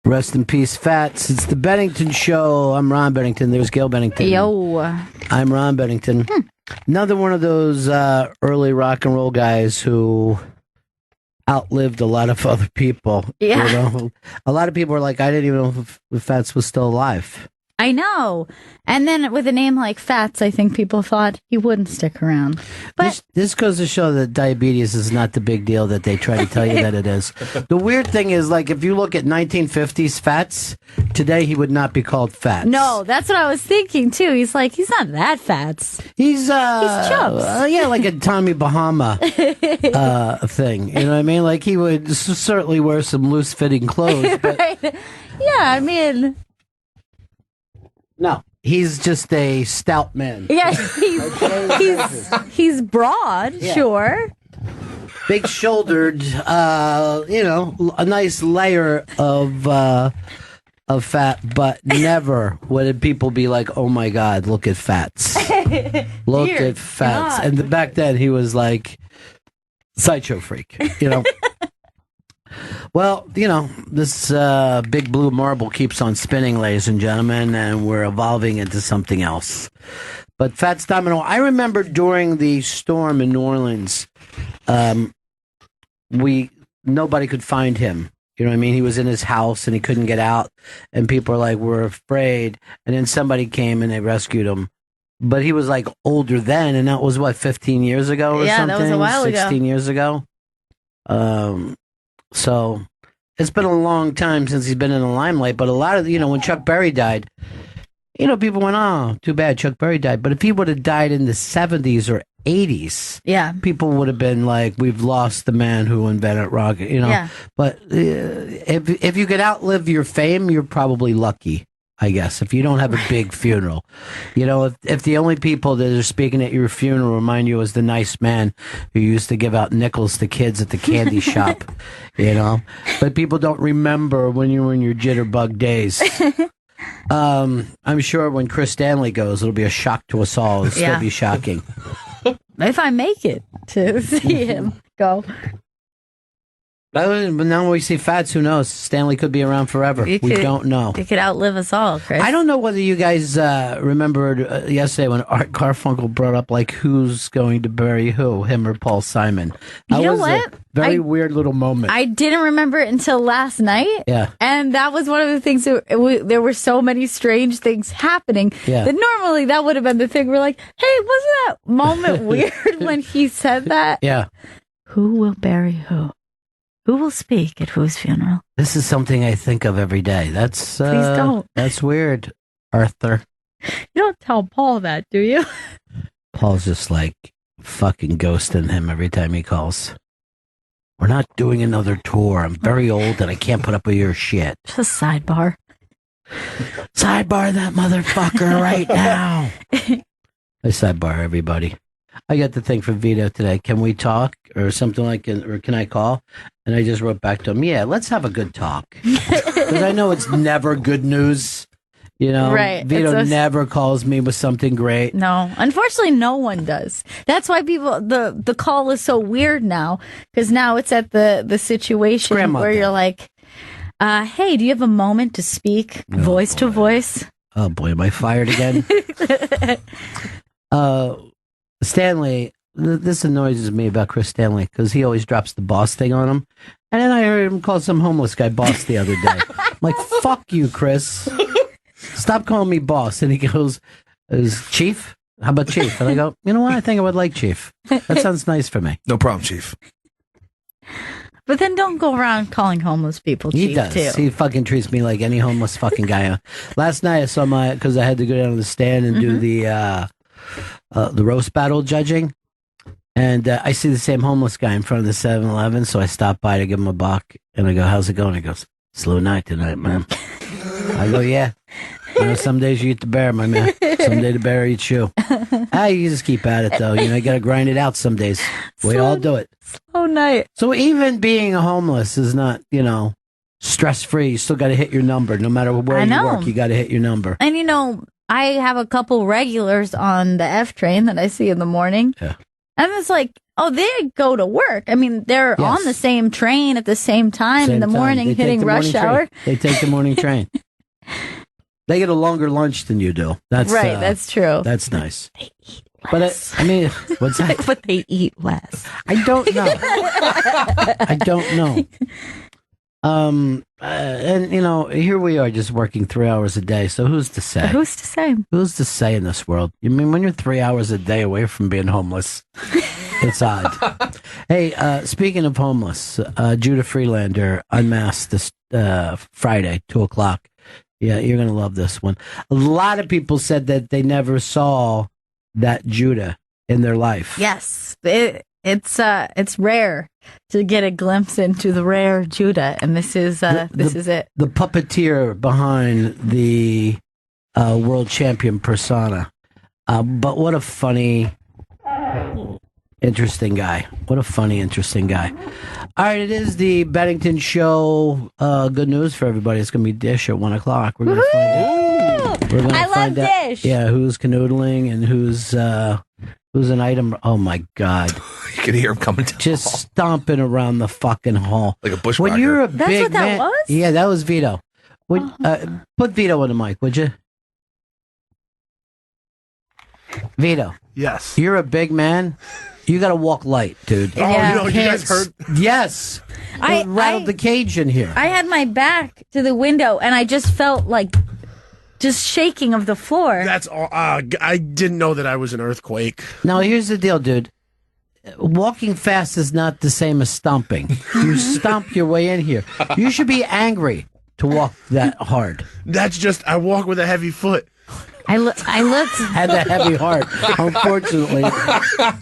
Rest in peace, Fats. It's the Bennington Show. I'm Ron Bennington. There's Gail Bennington. Yo. I'm Ron Bennington. Another one of those early rock and roll guys who outlived a lot of other people. Yeah. You know? A lot of people are like, I didn't even know if Fats was still alive. I know. And then with a name like Fats, I think people thought he wouldn't stick around. But This goes to show that diabetes is not the big deal that they try to tell you that it is. The weird thing is, like, if you look at 1950s Fats, today he would not be called Fats. no, that's what I was thinking too. He's not that Fats. He's Chubs. yeah, like a Tommy Bahama thing. You know what I mean? Like, he would certainly wear some loose fitting clothes. But Right. Yeah, I mean, no, he's just a stout man. yeah, he's broad, Yeah. sure. Big shouldered, a nice layer of fat, but never would people be like, oh my God, look at Fats. Look Dear at Fats. God. And back then he was like sideshow freak, you know. Well, you know, this big blue marble keeps on spinning, ladies and gentlemen, and we're evolving into something else. But Fats Domino, I remember during the storm in New Orleans, nobody could find him. You know what I mean? He was in his house and he couldn't get out, and people were like, we're afraid. And then somebody came and they rescued him. But he was like older then, and that was what, 15 years ago or Yeah, something? that was a while ago. 16 years ago. So it's been a long time since he's been in the limelight, but a lot of, when Chuck Berry died, people went, oh, too bad Chuck Berry died. But if he would have died in the 70s or 80s, Yeah. people would have been like, we've lost the man who invented rock, Yeah. But if you could outlive your fame, you're probably lucky, I guess, if you don't have a big funeral. If the only people that are speaking at your funeral remind you as the nice man who used to give out nickels to kids at the candy shop, but people don't remember when you were in your jitterbug days. I'm sure when Chris Stanley goes, it'll be a shock to us all. It'll still be shocking. If I make it to see him go. But now when we see Fats, who knows? Stanley could be around forever. We don't know. He could outlive us all, Chris. I don't know whether you guys remembered yesterday when Art Garfunkel brought up, like, who's going to bury who, him or Paul Simon. That You know was what? a very weird little moment. I didn't remember it until last night. Yeah. And that was one of the things, there were so many strange things happening Yeah. that normally that would have been the thing. We're like, hey, wasn't that moment weird when he said that? Yeah. Who will bury who? Who will speak at whose funeral? This is something I think of every day. That's Please don't. That's weird, Arthur. You don't tell Paul that, do you? Paul's just like fucking ghosting him every time he calls. We're not doing another tour. I'm very old and I can't put up with your shit. Just sidebar. Sidebar that motherfucker right now. I sidebar everybody. I got the thing from Vito today. Can we talk or something like, or can I call? And I just wrote back to him, yeah, let's have a good talk. Because I know it's never good news. Right. Vito never calls me with something great. No, unfortunately, no one does. That's why people, the call is so weird now, because now it's at the situation where you're like, hey, do you have a moment to speak voice to voice? Oh boy, am I fired again? Stanley, this annoys me about Chris Stanley because he always drops the boss thing on him. And then I heard him call some homeless guy boss the other day. I'm like, fuck you, Chris. Stop calling me boss. And he goes, is Chief? How about Chief? And I go, you know what? I think I would like Chief. That sounds nice for me. No problem, Chief. But then don't go around calling homeless people Chief, He does. too. He fucking treats me like any homeless fucking guy. Last night I saw because I had to go down to the stand and do the roast battle judging. And I see the same homeless guy in front of the 7-Eleven, so I stop by to give him a buck. And I go, how's it going? He goes, slow night tonight, man. I go, yeah. Some days you eat the bear, my man. Some day the bear eats you. You just keep at it, though. You got to grind it out some days. We all do it. Slow night. So even being a homeless is not, stress-free. You still got to hit your number. No matter where you work, you got to hit your number. And, I have a couple regulars on the F train that I see in the morning. Yeah. And it's like, oh, they go to work. I mean, they're on the same train at the same time in the morning, hitting rush hour. They take the morning train. They get a longer lunch than you do. That's right. That's true. That's nice. They eat less. But I mean, what's that? But they eat less. I don't know. I don't know. And you know, here we are just working 3 hours a day. So who's to say? Who's to say? Who's to say in this world? I mean, when you're 3 hours a day away from being homeless, it's odd. Hey, speaking of homeless, Judah Freelander unmasked this Friday, 2:00. Yeah, you're gonna love this one. A lot of people said that they never saw that Judah in their life. Yes, it's rare to get a glimpse into the rare Judah, and this is it. The puppeteer behind the world champion persona. But what a funny, interesting guy. What a funny, interesting guy. All right, it is the Bennington Show. Good news for everybody. It's going to be Dish at 1:00. We're going to find out. We're going to find out. Dish. Yeah, who's canoodling and who's an item. Oh my God! You can hear him coming down. Just stomping around the fucking hall like a bushwhacker. When you're a That's big what that man, was? yeah, that was Vito. Put Vito on the mic, would you? Vito. Yes. You're a big man. You got to walk light, dude. Yeah. You guys heard? Yes. I rattled the cage in here. I had my back to the window, and I just felt like just shaking of the floor. That's all. I didn't know that I was an earthquake. Now, here's the deal, dude. Walking fast is not the same as stomping. You stomp your way in here. You should be angry to walk that hard. That's just, I walk with a heavy foot. I looked. Had that heavy heart, unfortunately.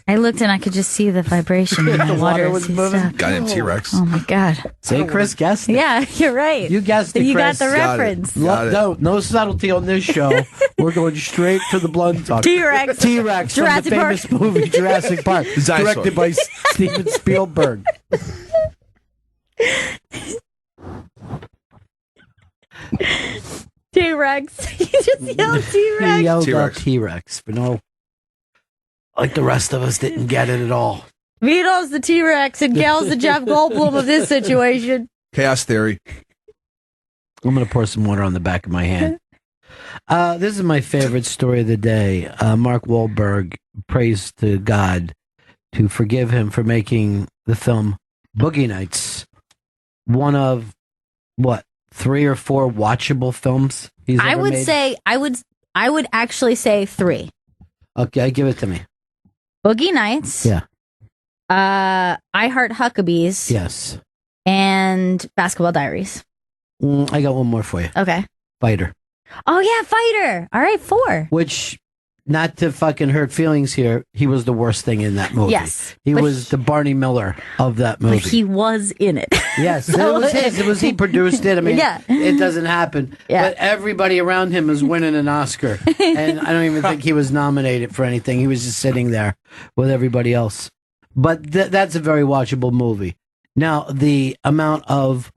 I looked and I could just see the vibration in the water. was moving. Goddamn T-Rex. Oh my God. See, Chris guessed it. Yeah, you're right. You guessed it, You Chris. got the reference. No subtlety on this show. We're going straight to the blunt talk. T-Rex. T-Rex from the Jurassic famous Park. movie Jurassic Park, Dinosaur. directed by Steven Spielberg. T-Rex. He just yelled T-Rex. He yelled out T-Rex. T-Rex, but no, like the rest of us didn't get it at all. Vito's the T-Rex and Gail's the Jeff Goldblum of this situation. Chaos Theory. I'm going to pour some water on the back of my hand. This is my favorite story of the day. Mark Wahlberg prays to God to forgive him for making the film Boogie Nights one of, 3 or 4 watchable films he's ever made? I would actually say 3. Okay, give it to me. Boogie Nights. Yeah. I Heart Huckabees. Yes. And Basketball Diaries. I got one more for you. Okay. Fighter. Oh yeah, Fighter. All right, 4. Which, not to fucking hurt feelings here, he was the worst thing in that movie. Yes. He was the Barney Miller of that movie. But he was in it. Yes, it was his. It was he produced it. I mean, Yeah. it doesn't happen. Yeah. But everybody around him is winning an Oscar. And I don't even think he was nominated for anything. He was just sitting there with everybody else. But that's a very watchable movie. Now, the amount of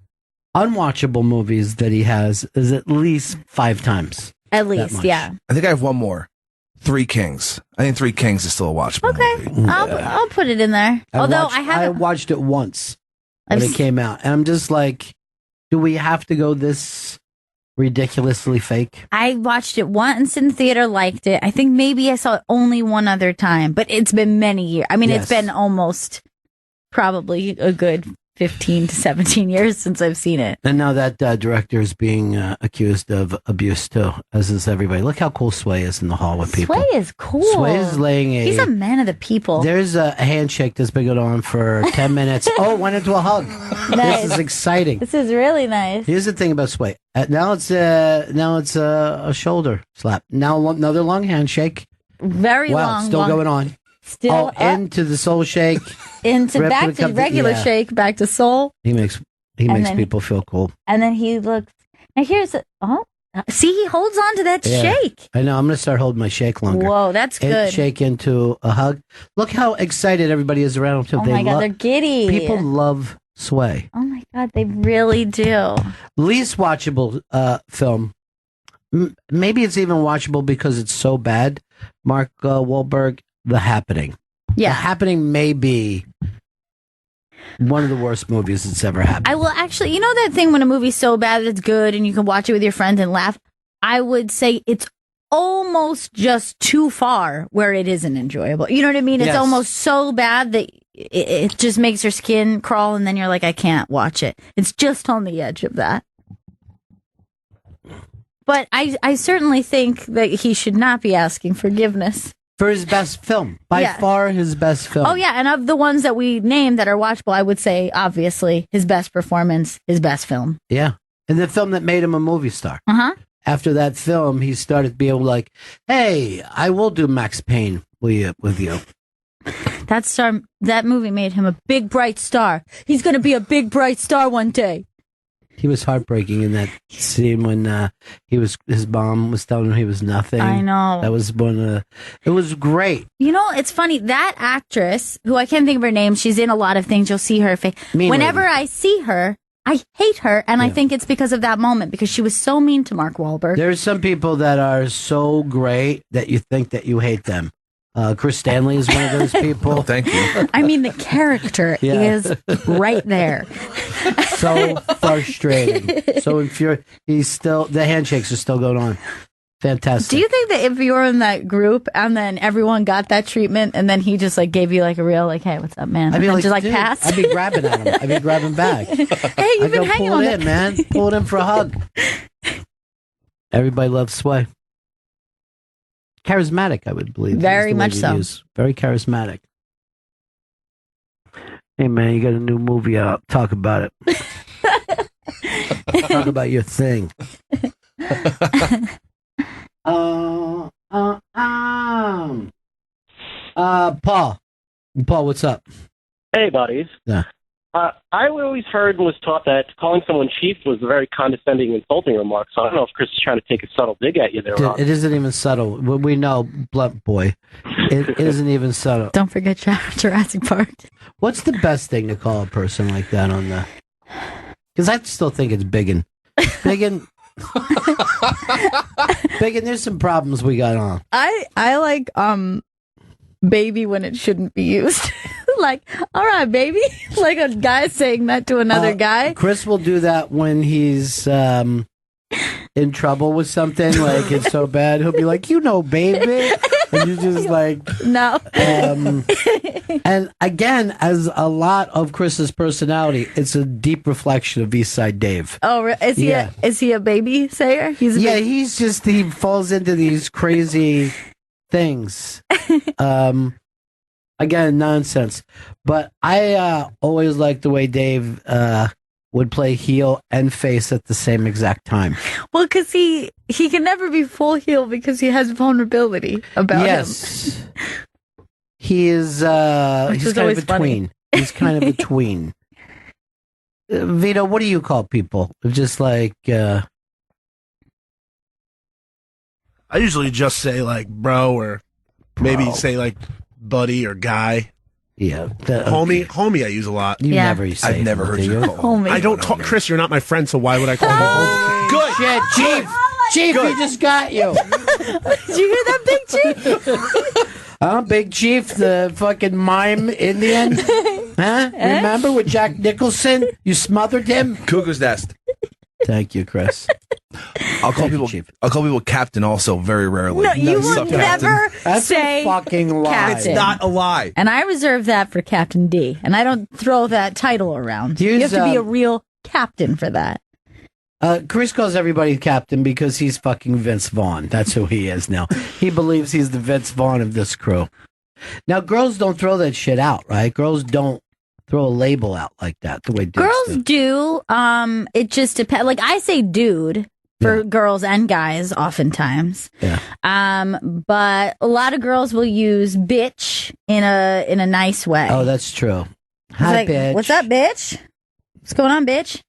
unwatchable movies that he has is at least 5 times. At least, yeah. I think I have one more. Three Kings. I think Three Kings is still a watchable Okay, movie. I'll put it in there. I watched it once when it came out, and I'm just like, do we have to go this ridiculously fake? I watched it once in theater, liked it. I think maybe I saw it only one other time, but it's been many years. I mean, It's been almost probably a good 15 to 17 years since I've seen it. And now that director is being accused of abuse too, as is everybody. Look how cool Sway is in the hall with people. Sway is cool. Sway is laying a... He's a man of the people. There's a handshake that's been going on for 10 minutes. Oh, went into a hug. Nice. This is exciting. This is really nice. Here's the thing about Sway. Now it's a shoulder slap. Now another long handshake. Very long. Still long, going on. Still up, into the soul shake. into Rip back would to come to- regular yeah. shake, back to soul, He makes then- people feel cool. and then he looks. Now here's see, he holds on to that Yeah. shake. I know. I'm going to start holding my shake longer. Whoa, that's And good. shake into a hug. Look how excited everybody is around him too. Oh my God, they're giddy. People love Sway. Oh my God, they really do. Least watchable film. Maybe it's even watchable because it's so bad. Mark Wahlberg, The Happening. Yeah. The Happening may be one of the worst movies that's ever happened. I will actually, you know that thing when a movie's so bad that it's good and you can watch it with your friends and laugh? I would say it's almost just too far where it isn't enjoyable. You know what I mean? It's almost so bad that it just makes your skin crawl and then you're like, I can't watch it. It's just on the edge of that. But I certainly think that he should not be asking forgiveness. For his best film. By far his best film. Oh, yeah. And of the ones that we named that are watchable, I would say, obviously, his best performance, his best film. Yeah. And the film that made him a movie star. Uh-huh. After that film, he started to be able to like, hey, I will do Max Payne with you. That movie made him a big, bright star. He's going to be a big, bright star one day. He was heartbreaking in that scene when his mom was telling him he was nothing. I know. That was it was great. You know, it's funny. That actress, who I can't think of her name, she's in a lot of things. You'll see her face. Whenever I see her, I hate her, and I think it's because of that moment, because she was so mean to Mark Wahlberg. There's some people that are so great that you think that you hate them. Chris Stanley is one of those people. Oh, thank you. I mean, the character is right there. So frustrating. So infuriating. The handshakes are still going on. Fantastic. Do you think that if you were in that group and then everyone got that treatment and then he just like gave you like a real like, hey, what's up, man? I'd be like, just like dude, pass? I'd be grabbing at him. I'd be grabbing back. Hey, you've been hanging pull on it in, man. Pull it in for a hug. Everybody loves Sway. Charismatic, I would believe. Very much so. Very charismatic. Hey, man, you got a new movie out. Talk about it. Talk about your thing. Paul. Paul, what's up? Hey, buddies. Yeah. I always heard and was taught that calling someone chief was a very condescending, insulting remark. So I don't know if Chris is trying to take a subtle dig at you there, Ron. It isn't even subtle. We know, blunt boy. It isn't even subtle. Don't forget Jurassic Park. What's the best thing to call a person like that on the... Because I still think it's biggin. Biggin... Biggin, there's some problems we got on. I like baby when it shouldn't be used. Like, all right, baby. Like a guy saying that to another guy. Chris will do that when he's in trouble with something. Like, it's so bad. He'll be like, you know, baby. And you're just like... No. And again, as a lot of Chris's personality, it's a deep reflection of Eastside Dave. Oh, is he a baby sayer? He falls into these crazy things. Again, nonsense. But I always liked the way Dave would play heel and face at the same exact time. Well, because he can never be full heel because he has vulnerability about him. Yes. He is he's kind of a tween. He's kind of a tween. Vito, what do you call people? Just like I usually just say like bro, or maybe say like buddy or guy. Yeah. Homie I use a lot. You never say I've never heard you call homie. I don't talk, Chris, you're not my friend, so why would I call you homie? Good shit, Chief. Chief, we just got you. Did you hear that, Big Chief? Big Chief, the fucking mime Indian. Huh? Remember with Jack Nicholson? You smothered him? Cuckoo's Nest. Thank you, Chris. I'll call people captain also very rarely. No, you will never That's say a fucking lie. captain. It's not a lie. And I reserve that for Captain D. And I don't throw that title around. You have to be a real captain for that. Chris calls everybody captain because he's fucking Vince Vaughn. That's who he is now. He believes he's the Vince Vaughn of this crew. Now, girls don't throw that shit out, right? Girls don't throw a label out like that the way dudes Girls do. It just depends. Like I say dude for girls and guys oftentimes. Yeah. But a lot of girls will use bitch in a nice way. Oh, that's true. Hi, bitch. What's up, bitch? What's going on, bitch?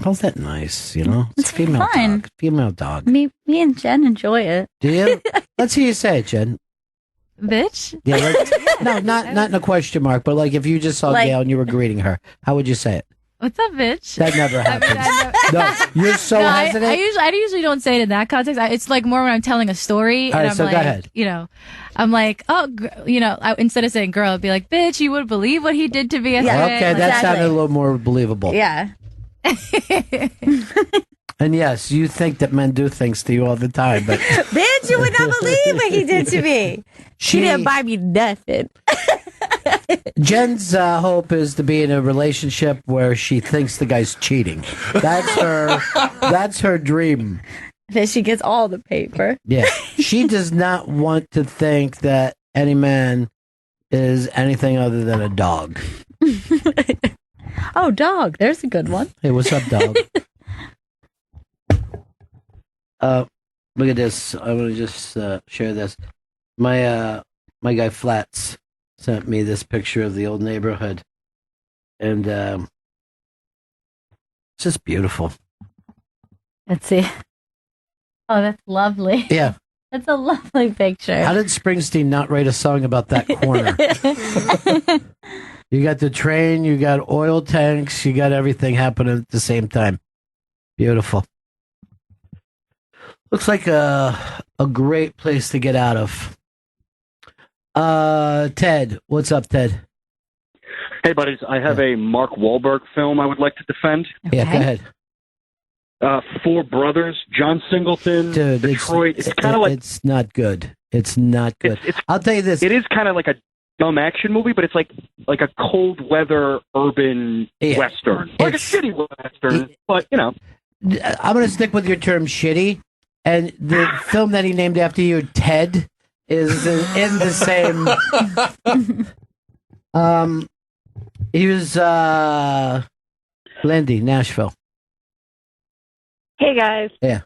How's that nice, you know? It's female fine. dog. Female dog. Me and Jen enjoy it. Do you? Let's hear you say it, Jen. Bitch? Yeah, no, not in a question mark, but like if you just saw Gail and you were greeting her, how would you say it? What's up, bitch? That never happens. No, you're so hesitant. I usually don't say it in that context. It's like more when I'm telling a story. All right, I'm so like, go ahead. I'm like, instead of saying girl, I'd be like, bitch, you wouldn't believe what he did to me yesterday. Okay, that sounded a little more believable. Yeah. And yes, you think that men do things to you all the time, but Bitch, you would not believe what he did to me. She didn't buy me nothing. Jen's hope is to be in a relationship where she thinks the guy's cheating. That's her dream. Then she gets all the paper. Yeah. She does not want to think that any man is anything other than a dog. Oh, dog. There's a good one. Hey, what's up, dog? Look at this. I want to just share this. My guy Flats sent me this picture of the old neighborhood, and it's just beautiful. Let's see. Oh, that's lovely. Yeah. That's a lovely picture. How did Springsteen not write a song about that corner? You got the train, you got oil tanks, you got everything happening at the same time. Beautiful. Looks like a great place to get out of. Ted, what's up, Ted? Hey, buddies. I have a Mark Wahlberg film I would like to defend. Okay. Yeah, go ahead. Four Brothers, John Singleton, Dude, Detroit. It's kind of like... It's not good. It's not good. I'll tell you this. It is kind of like a dumb action movie, but it's like a cold weather urban Western. Like a shitty Western, but, I'm going to stick with your term shitty. And the film that he named after you, Ted, is in the same. He was Lindy, Nashville. Hey guys. Yeah.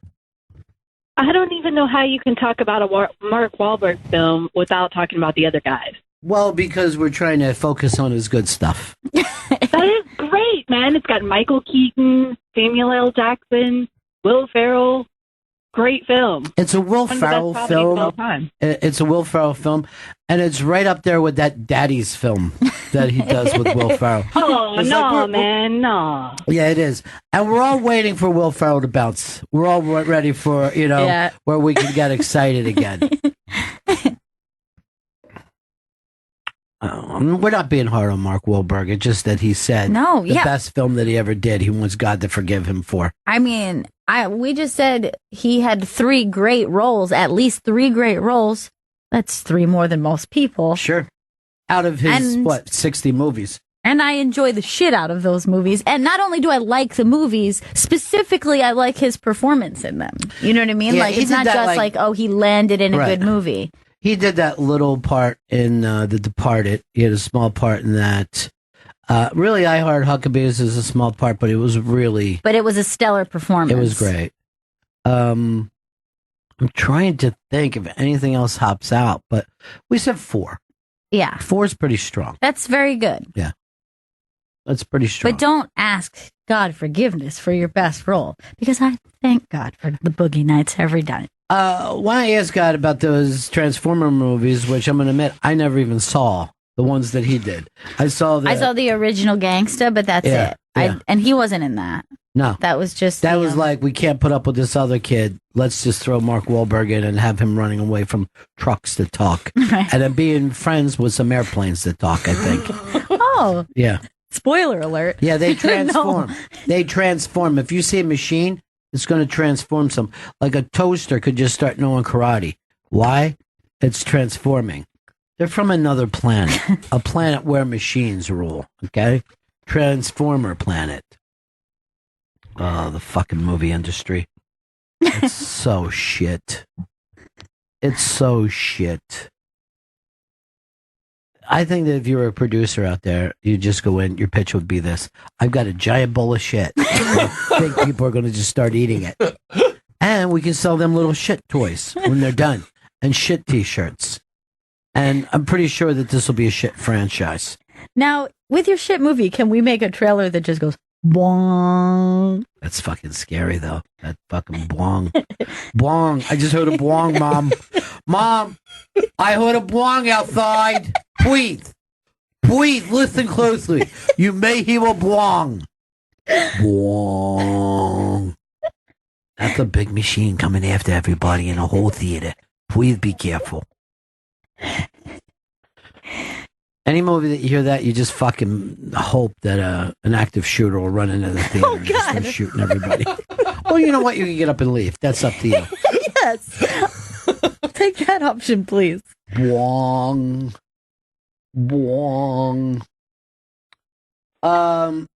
I don't even know how you can talk about a Mark Wahlberg film without talking about the other guys. Well, because we're trying to focus on his good stuff. That is great, man. It's got Michael Keaton, Samuel L. Jackson, Will Ferrell. Great film. It's a Will Ferrell film. It's a Will Ferrell film, and it's right up there with that Daddy's film that he does with Will Ferrell. Oh, no, man, no. Yeah, it is. And we're all waiting for Will Ferrell to bounce. We're all ready for, where we can get excited again. We're not being hard on Mark Wahlberg. It's just that he said the best film that he ever did, he wants God to forgive him for. I mean, we just said he had 3 great roles, at least 3 great roles. That's 3 more than most people. Sure. Out of his, 60 movies. And I enjoy the shit out of those movies. And not only do I like the movies, specifically, I like his performance in them. You know what I mean? Yeah, like, it's not just like, he landed in a good movie. He did that little part in The Departed. He had a small part in that. Really, I Heart Huckabees is a small part, but it was really... But it was a stellar performance. It was great. I'm trying to think if anything else hops out, but we said 4. Yeah. 4 is pretty strong. That's very good. Yeah. That's pretty strong. But don't ask God forgiveness for your best role, because I thank God for the Boogie Nights every night. Why don't I ask God about those Transformer movies, which I'm going to admit I never even saw, the ones that he did. I saw the original Gangsta, but that's it. Yeah. And he wasn't in that. No. That was just... That was like, we can't put up with this other kid. Let's just throw Mark Wahlberg in and have him running away from trucks that talk. Right. And then being friends with some airplanes that talk, I think. Oh. Yeah. Spoiler alert. Yeah, they transform. No. They transform. If you see a machine, it's going to transform some. Like a toaster could just start knowing karate. Why? It's transforming. They're from another planet. A planet where machines rule. Okay? Transformer planet. Oh, the fucking movie industry. It's so shit. It's so shit. I think that if you were a producer out there, you just go in, your pitch would be this. I've got a giant bowl of shit. I think people are going to just start eating it. And we can sell them little shit toys when they're done. And shit t-shirts. And I'm pretty sure that this will be a shit franchise. Now, with your shit movie, can we make a trailer that just goes, bwong? That's fucking scary, though. That fucking bwong. Bwong. I just heard a bwong, Mom. Mom, I heard a bwong outside. Please, listen closely. You may hear a bwong. Wong. That's a big machine coming after everybody in a whole theater. Please be careful. Any movie that you hear that, you just fucking hope that an active shooter will run into the theater and just start shooting everybody. Well, you know what? You can get up and leave. That's up to you. Yes. Take that option, please. Bwong. Bwong.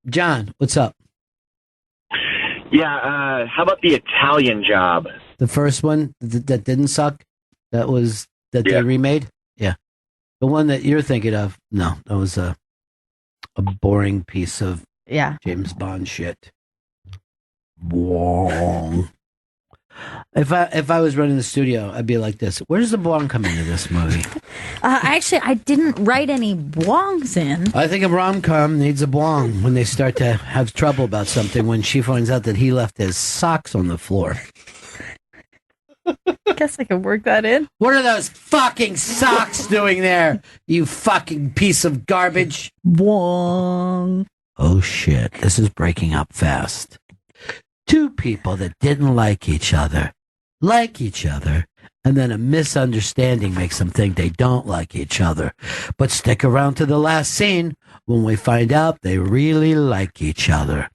John, what's up? Yeah, how about The Italian Job? The first one that didn't suck? That they remade? Yeah. The one that you're thinking of, no, that was a boring piece of James Bond shit. Bwong. If I was running the studio, I'd be like this. Where does the bwong come into this movie? Actually, I didn't write any bwongs in. I think a rom-com needs a bwong when they start to have trouble about something, when she finds out that he left his socks on the floor. I guess I could work that in. What are those fucking socks doing there, you fucking piece of garbage? Bwong. Oh shit, this is breaking up fast. Two people that didn't like each other, and then a misunderstanding makes them think they don't like each other. But stick around to the last scene when we find out they really like each other.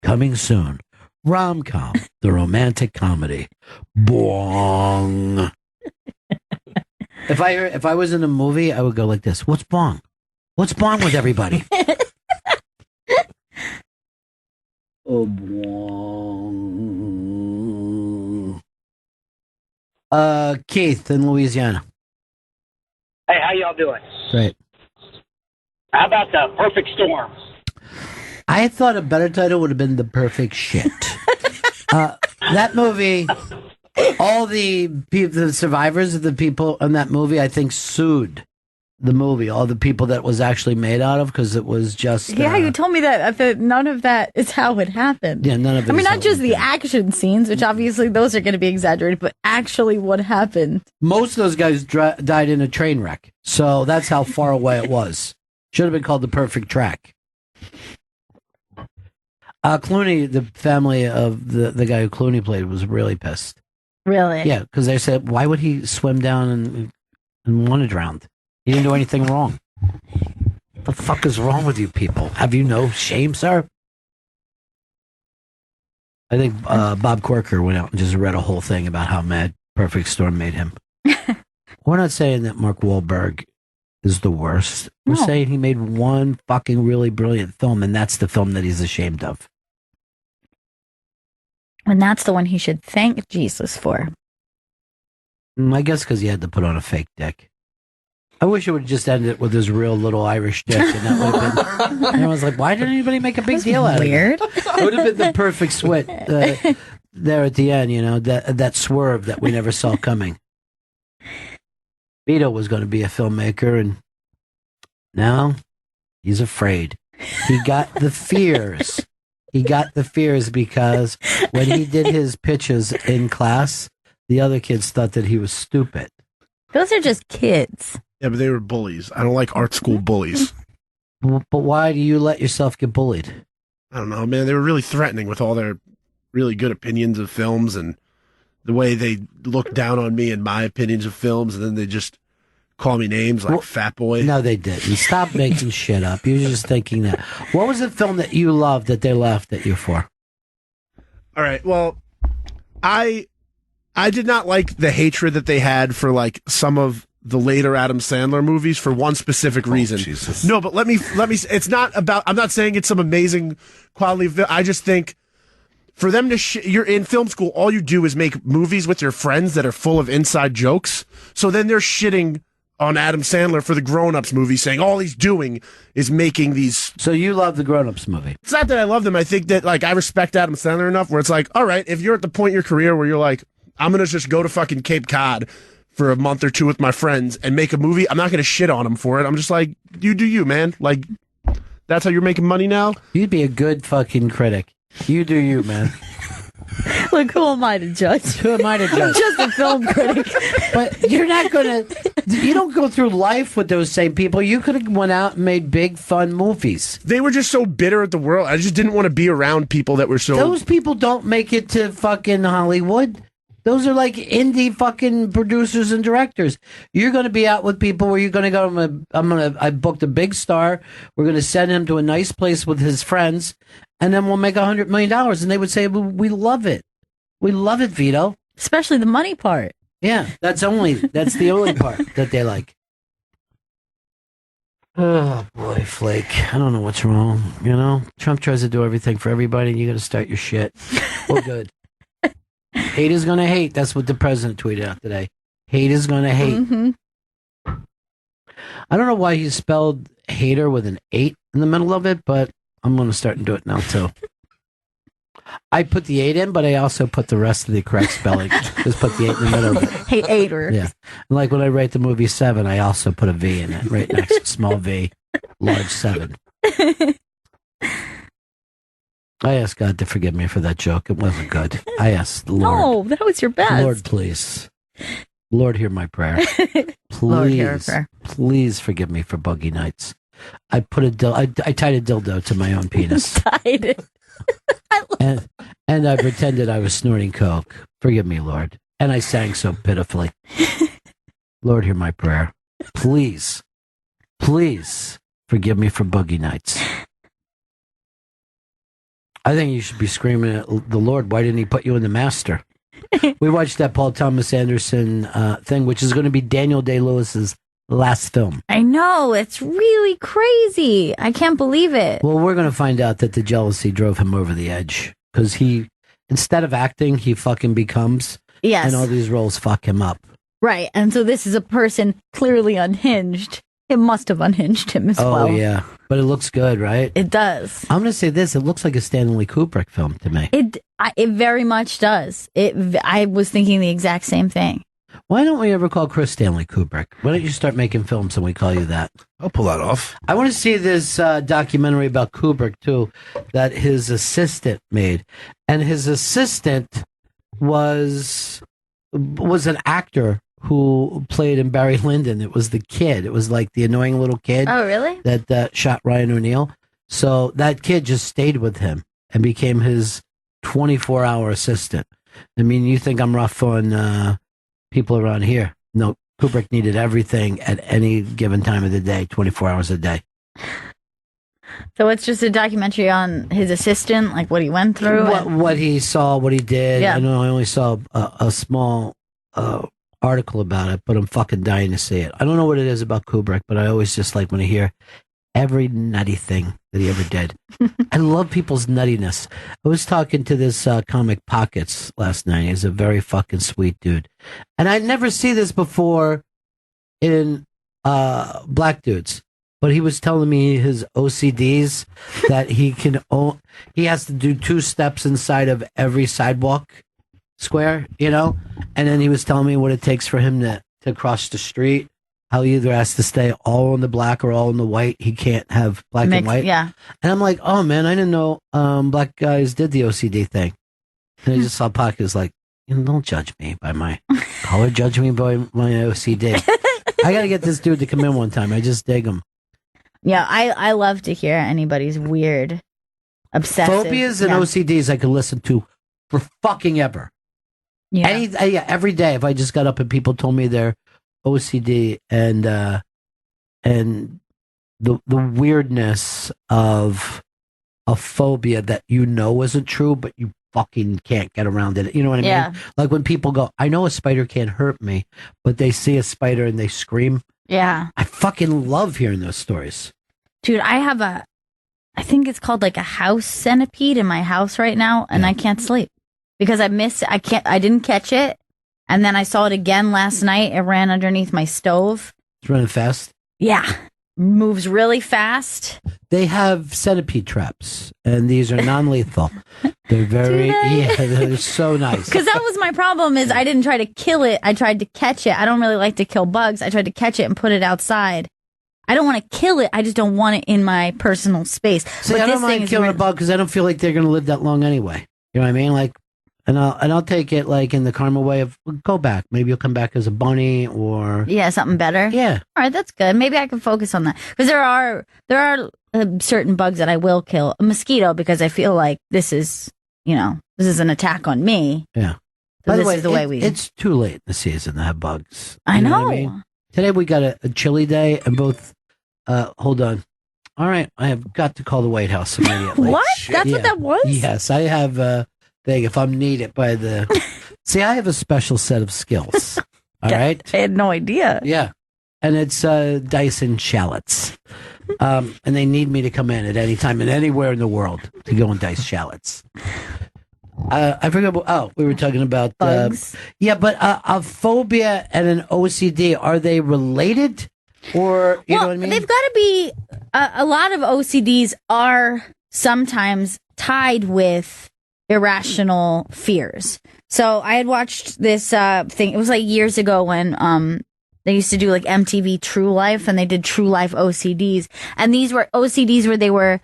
Coming soon, Rom-Com, the romantic comedy. Bong. If I was in a movie, I would go like this. What's bong? What's bong with everybody? Oh, bong. Keith in Louisiana. Hey, how y'all doing? Great. How about The Perfect Storm? I thought a better title would have been The Perfect Shit. That movie, all the survivors of the people in that movie, I think, sued the movie, all the people that was actually made out of, because it was just... Yeah, you told me that none of that is how it happened. Yeah, none of it. I mean, not just the action scenes, which obviously those are going to be exaggerated, but actually what happened. Most of those guys died in a train wreck, so that's how far away it was. Should have been called The Perfect Track. Clooney, the family of the guy who Clooney played, was really pissed. Really? Yeah, because they said, why would he swim down and want to drown? He didn't do anything wrong. What the fuck is wrong with you people? Have you no shame, sir? I think Bob Corker went out and just read a whole thing about how mad Perfect Storm made him. We're not saying that Mark Wahlberg is the worst. We're saying he made one fucking really brilliant film, and that's the film that he's ashamed of. And that's the one he should thank Jesus for. I guess because he had to put on a fake dick. I wish it would have just ended with his real little Irish dick, and that would have been... And I was like, why didn't anybody make a big deal out of it? Weird. It would have been the perfect sweat there at the end, you know, that swerve that we never saw coming. Vito was going to be a filmmaker, and now he's afraid. He got the fears. He got the fears because when he did his pitches in class, the other kids thought that he was stupid. Those are just kids. Yeah, but they were bullies. I don't like art school bullies. But why do you let yourself get bullied? I don't know, man. They were really threatening with all their really good opinions of films and the way they looked down on me and my opinions of films, and then they just call me names like Fat Boy. No, they didn't. Stop making shit up. You're just thinking that. What was the film that you loved that they laughed at you for? All right, well, I did not like the hatred that they had for like some of the later Adam Sandler movies for one specific reason. Jesus. No, but let me. It's not about. I'm not saying it's some amazing quality of. I just think for them to. You're in film school. All you do is make movies with your friends that are full of inside jokes. So then they're shitting on Adam Sandler for the Grown Ups movie, saying all he's doing is making these. So you love the Grown Ups movie? It's not that I love them. I think that like I respect Adam Sandler enough where it's like, all right, if you're at the point in your career where you're like, I'm gonna just go to fucking Cape Cod for a month or two with my friends and make a movie, I'm not gonna shit on him for it. I'm just like, you do you, man. Like, that's how you're making money now? You'd be a good fucking critic. You do you, man. Look, who am I to judge? Who am I to judge? I'm just a film critic. But you're not gonna. You don't go through life with those same people. You could have went out and made big, fun movies. They were just so bitter at the world. I just didn't want to be around people that were so... Those people don't make it to fucking Hollywood. Those are like indie fucking producers and directors. You're going to be out with people where you're going to go, I booked a big star. We're going to send him to a nice place with his friends, and then we'll make $100 million. And they would say, we love it. We love it, Vito. Especially the money part. Yeah, that's the only part that they like. Oh, boy, Flake. I don't know what's wrong. You know, Trump tries to do everything for everybody, and you got to start your shit. Well, good. Hate is going to hate. That's what the president tweeted out today. Hate is going to hate. Mm-hmm. I don't know why he spelled hater with an 8 in the middle of it, but I'm going to start and do it now, too. I put the 8 in, but I also put the rest of the correct spelling. Just put the 8 in the middle of it. Hey, hater. Yeah. And like when I write the movie 7, I also put a V in it, right next to small V, large 7. I asked God to forgive me for that joke. It wasn't good. I asked the Lord. No, that was your best. Lord, please. Lord, hear my prayer. Please, Lord, hear our prayer. Please forgive me for buggy nights. I put I tied a dildo to my own penis. Tied it. and I pretended I was snorting coke. Forgive me, Lord. And I sang so pitifully. Lord, hear my prayer. Please, please forgive me for boogie nights. I think you should be screaming at the Lord. Why didn't he put you in the master? We watched that Paul Thomas Anderson thing, which is going to be Daniel Day-Lewis's last film. I know. It's really crazy. I can't believe it. Well, we're going to find out that the jealousy drove him over the edge because he, instead of acting, he fucking becomes. Yes. And all these roles fuck him up. Right. And so this is a person clearly unhinged. It must have unhinged him as well. Oh, yeah. But it looks good, right? It does. I'm going to say this. It looks like a Stanley Kubrick film to me. It very much does. I was thinking the exact same thing. Why don't we ever call Chris Stanley Kubrick? Why don't you start making films and we call you that? I'll pull that off. I want to see this documentary about Kubrick, too, that his assistant made. And his assistant was an actor who played in Barry Lyndon. It was the kid. It was like the annoying little kid. Oh, really? That shot Ryan O'Neal. So that kid just stayed with him and became his 24-hour assistant. I mean, you think I'm rough on people around here. No, Kubrick needed everything at any given time of the day, 24 hours a day. So it's just a documentary on his assistant, like what he went through? What he saw, what he did. Yeah. I know I only saw a small article about it, but I'm fucking dying to see it. I don't know what it is about Kubrick, but I always just like when I hear every nutty thing that he ever did. I love people's nuttiness. I was talking to this comic Pockets last night. He's a very fucking sweet dude. And I never see this before in black dudes. But he was telling me his OCDs that he has to do 2 steps inside of every sidewalk square, you know? And then he was telling me what it takes for him to cross the street. How he either has to stay all in the black or all in the white. He can't have black and white. Yeah. And I'm like, oh man, I didn't know black guys did the OCD thing. And I just saw Pockets like, don't judge me by my color, judge me by my OCD. I got to get this dude to come in one time. I just dig him. Yeah, I love to hear anybody's weird, obsessive. Phobias and OCDs I could listen to for fucking ever. Yeah. Every day if I just got up and people told me their OCD and the weirdness of a phobia that you know isn't true, but you fucking can't get around it. You know what I mean? Like when people go, I know a spider can't hurt me, but they see a spider and they scream. Yeah. I fucking love hearing those stories. Dude, I have I think it's called like a house centipede in my house right now, and I can't sleep because I didn't catch it. And then I saw it again last night. It ran underneath my stove. It's running fast? Yeah. Moves really fast. They have centipede traps, and these are non-lethal. They're they're so nice. Because that was my problem is I didn't try to kill it. I tried to catch it. I don't really like to kill bugs. I tried to catch it and put it outside. I don't want to kill it. I just don't want it in my personal space. See, I don't mind killing a bug because I don't feel like they're going to live that long anyway. You know what I mean? Like, And I'll take it like in the karma way of go back. Maybe you'll come back as a bunny or something better. Yeah. All right, that's good. Maybe I can focus on that because there are certain bugs that I will kill. A mosquito because I feel like this is an attack on me. Yeah. So By the this way, is the way we. It's too late in the season to have bugs. I know. What I mean? Today we got a chilly day, and both. Hold on. All right, I have got to call the White House immediately. What? That's what that was? Yes, I have a thing. If I'm needed by the. See, I have a special set of skills. All right. I had no idea. Yeah, and it's Dyson shallots, and they need me to come in at any time and anywhere in the world to go and dice shallots. I forgot. We were talking about bugs. But a phobia and an OCD, are they related? Or you know what I mean? They've got to be. A lot of OCDs are sometimes tied with irrational fears. So I had watched this thing. It was like years ago when they used to do like MTV True Life, and they did True Life OCDs. And these were OCDs where they were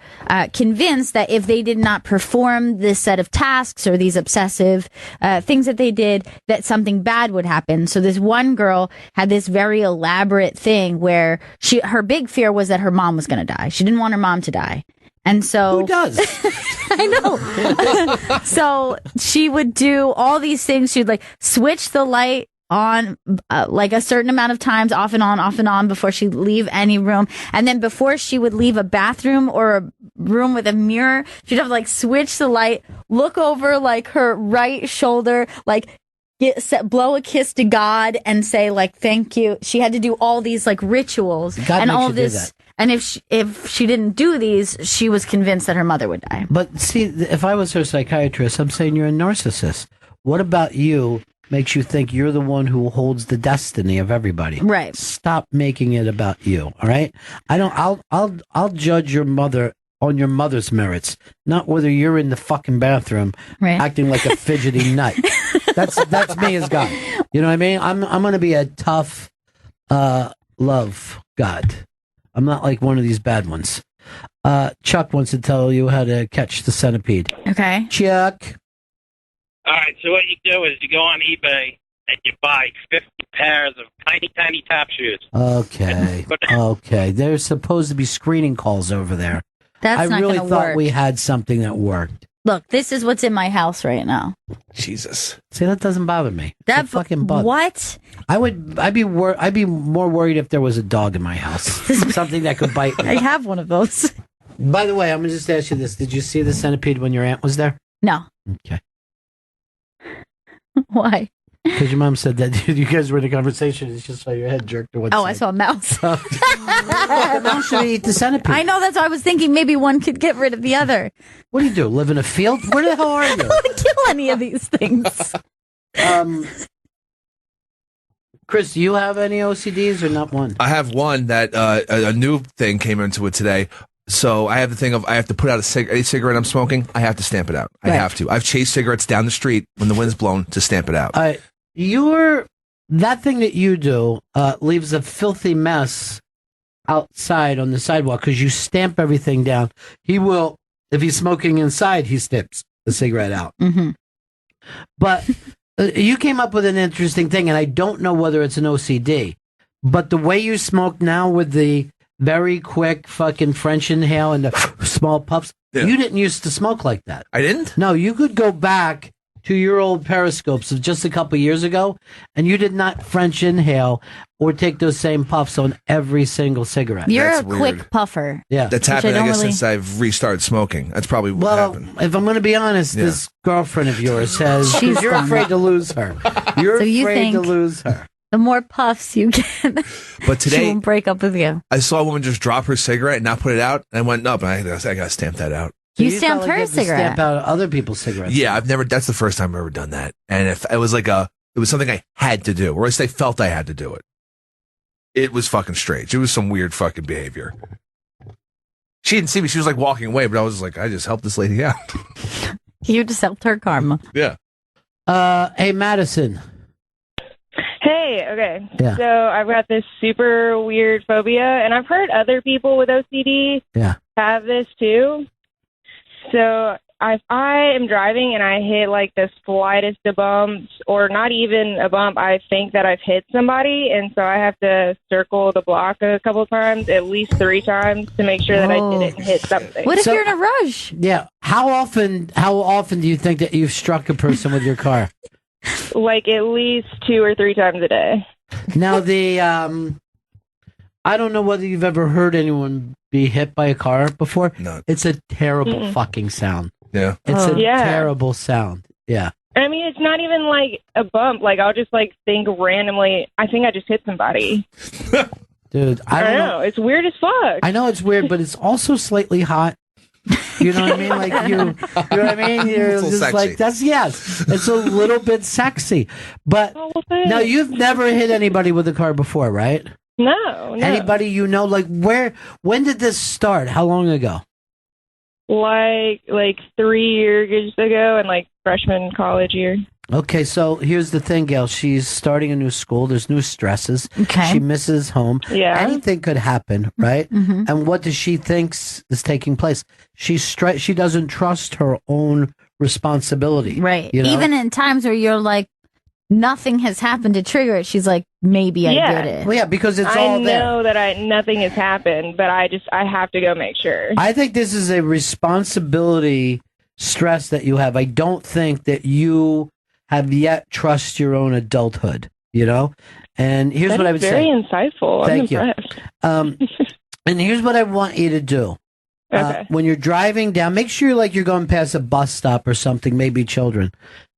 convinced that if they did not perform this set of tasks or these obsessive things that they did, that something bad would happen. So this one girl had this very elaborate thing where her big fear was that her mom was going to die. She didn't want her mom to die. And so who does? I know. So she would do all these things. She'd like switch the light on like a certain amount of times, off and on before she'd leave any room. And then before she would leave a bathroom or a room with a mirror, she'd have to like switch the light, look over like her right shoulder, like blow a kiss to God and say like thank you. She had to do all these like rituals and all this. And if she didn't do these, she was convinced that her mother would die. But see, if I was her psychiatrist, I'm saying you're a narcissist. What about you makes you think you're the one who holds the destiny of everybody? Right. Stop making it about you. All right. I'll judge your mother on your mother's merits, not whether you're in the fucking bathroom acting like a fidgety nut. That's me as God. You know what I mean? I'm going to be a tough love God. I'm not like one of these bad ones. Chuck wants to tell you how to catch the centipede. Okay. Chuck. All right, so what you do is you go on eBay and you buy 50 pairs of tiny, tiny tap shoes. Okay. Okay. There's supposed to be screening calls over there. That's not really gonna thought work. we had something that worked. Look, this is what's in my house right now. Jesus. See, that doesn't bother me. It's That a fucking bug. What? I'd be more worried if there was a dog in my house. Something that could bite me. I have one of those. By the way, I'm going to just ask you this. Did you see the centipede when your aunt was there? No. Okay. Why? Because your mom said that you guys were in a conversation and she just saw your head jerk to one side. I saw a mouse. The mouse should eat the centipede. I know, that's why I was thinking maybe one could get rid of the other. What do you do? Live in a field? Where the hell are you? I don't want to kill any of these things. Chris, do you have any OCDs or not one? I have one that a new thing came into it today. So I have the thing of I have to put out a cigarette I'm smoking. I have to stamp it out. I have to. I've chased cigarettes down the street when the wind's blown to stamp it out. That thing that you do leaves a filthy mess outside on the sidewalk because you stamp everything down. He will, if he's smoking inside, he stamps the cigarette out. Mm-hmm. But you came up with an interesting thing, and I don't know whether it's an OCD, but the way you smoke now with the very quick fucking French inhale and the small puffs, you didn't used to smoke like that. I didn't? No, you could go back to your old periscopes of just a couple years ago, and you did not French inhale or take those same puffs on every single cigarette. You're That's a weird. quick puffer. Yeah. That's happened, I guess, since I've restarted smoking. That's probably what happened. If I'm going to be honest, this girlfriend of yours says She's you're gone. afraid to lose her. You're So you afraid to think- lose her. The more puffs you get, But she today, won't break up with you. I saw a woman just drop her cigarette and not put it out. And I went, no, but I got to stamp that out. You felt stamped like her you had to cigarette. Stamp out other people's cigarettes. Yeah, that's the first time I've ever done that. And if it was it was something I had to do, or at least I felt I had to do it. It was fucking strange. It was some weird fucking behavior. She didn't see me. She was like walking away, but I was like, I just helped this lady out. You just helped her karma. Yeah. Hey, Madison. Hey, okay. Yeah. So I've got this super weird phobia, and I've heard other people with OCD have this too. So if I am driving and I hit like the slightest of bumps, or not even a bump, I think that I've hit somebody, and so I have to circle the block a couple of times, at least 3 times, to make sure that I didn't hit something. What if you're in a rush? Yeah. How often do you think that you've struck a person with your car? Like at least 2 or 3 times a day. Now I don't know whether you've ever heard anyone be hit by a car before. No. It's a terrible fucking sound. Yeah. It's a terrible sound. Yeah. I mean, it's not even like a bump. Like, I'll just like think randomly, I think I just hit somebody. Dude, I don't know. It's weird as fuck. I know it's weird, but it's also slightly hot. You know what I mean? Like you know what I mean? You're just sexy. like, it's a little bit sexy. But now you've never hit anybody with a car before, right? No. Anybody you know, like when did this start? How long ago? Like 3 years ago, and like freshman college year. Okay, so here's the thing, Gail. She's starting a new school. There's new stresses. Okay. She misses home. Yeah. Anything could happen, right? Mm-hmm. And what does she thinks is taking place? She doesn't trust her own responsibility. Right. You know? Even in times where you're like, nothing has happened to trigger it, she's like, maybe I did it. Well, yeah, because it's I all there. know that nothing has happened, but I have to go make sure. I think this is a responsibility stress that you have. I don't think that you have yet trust your own adulthood, you know? And here's That what I is would very say. insightful. Thank I'm you. impressed. And here's what I want you to do. Okay. When you're driving down, make sure like you're going past a bus stop or something, maybe children.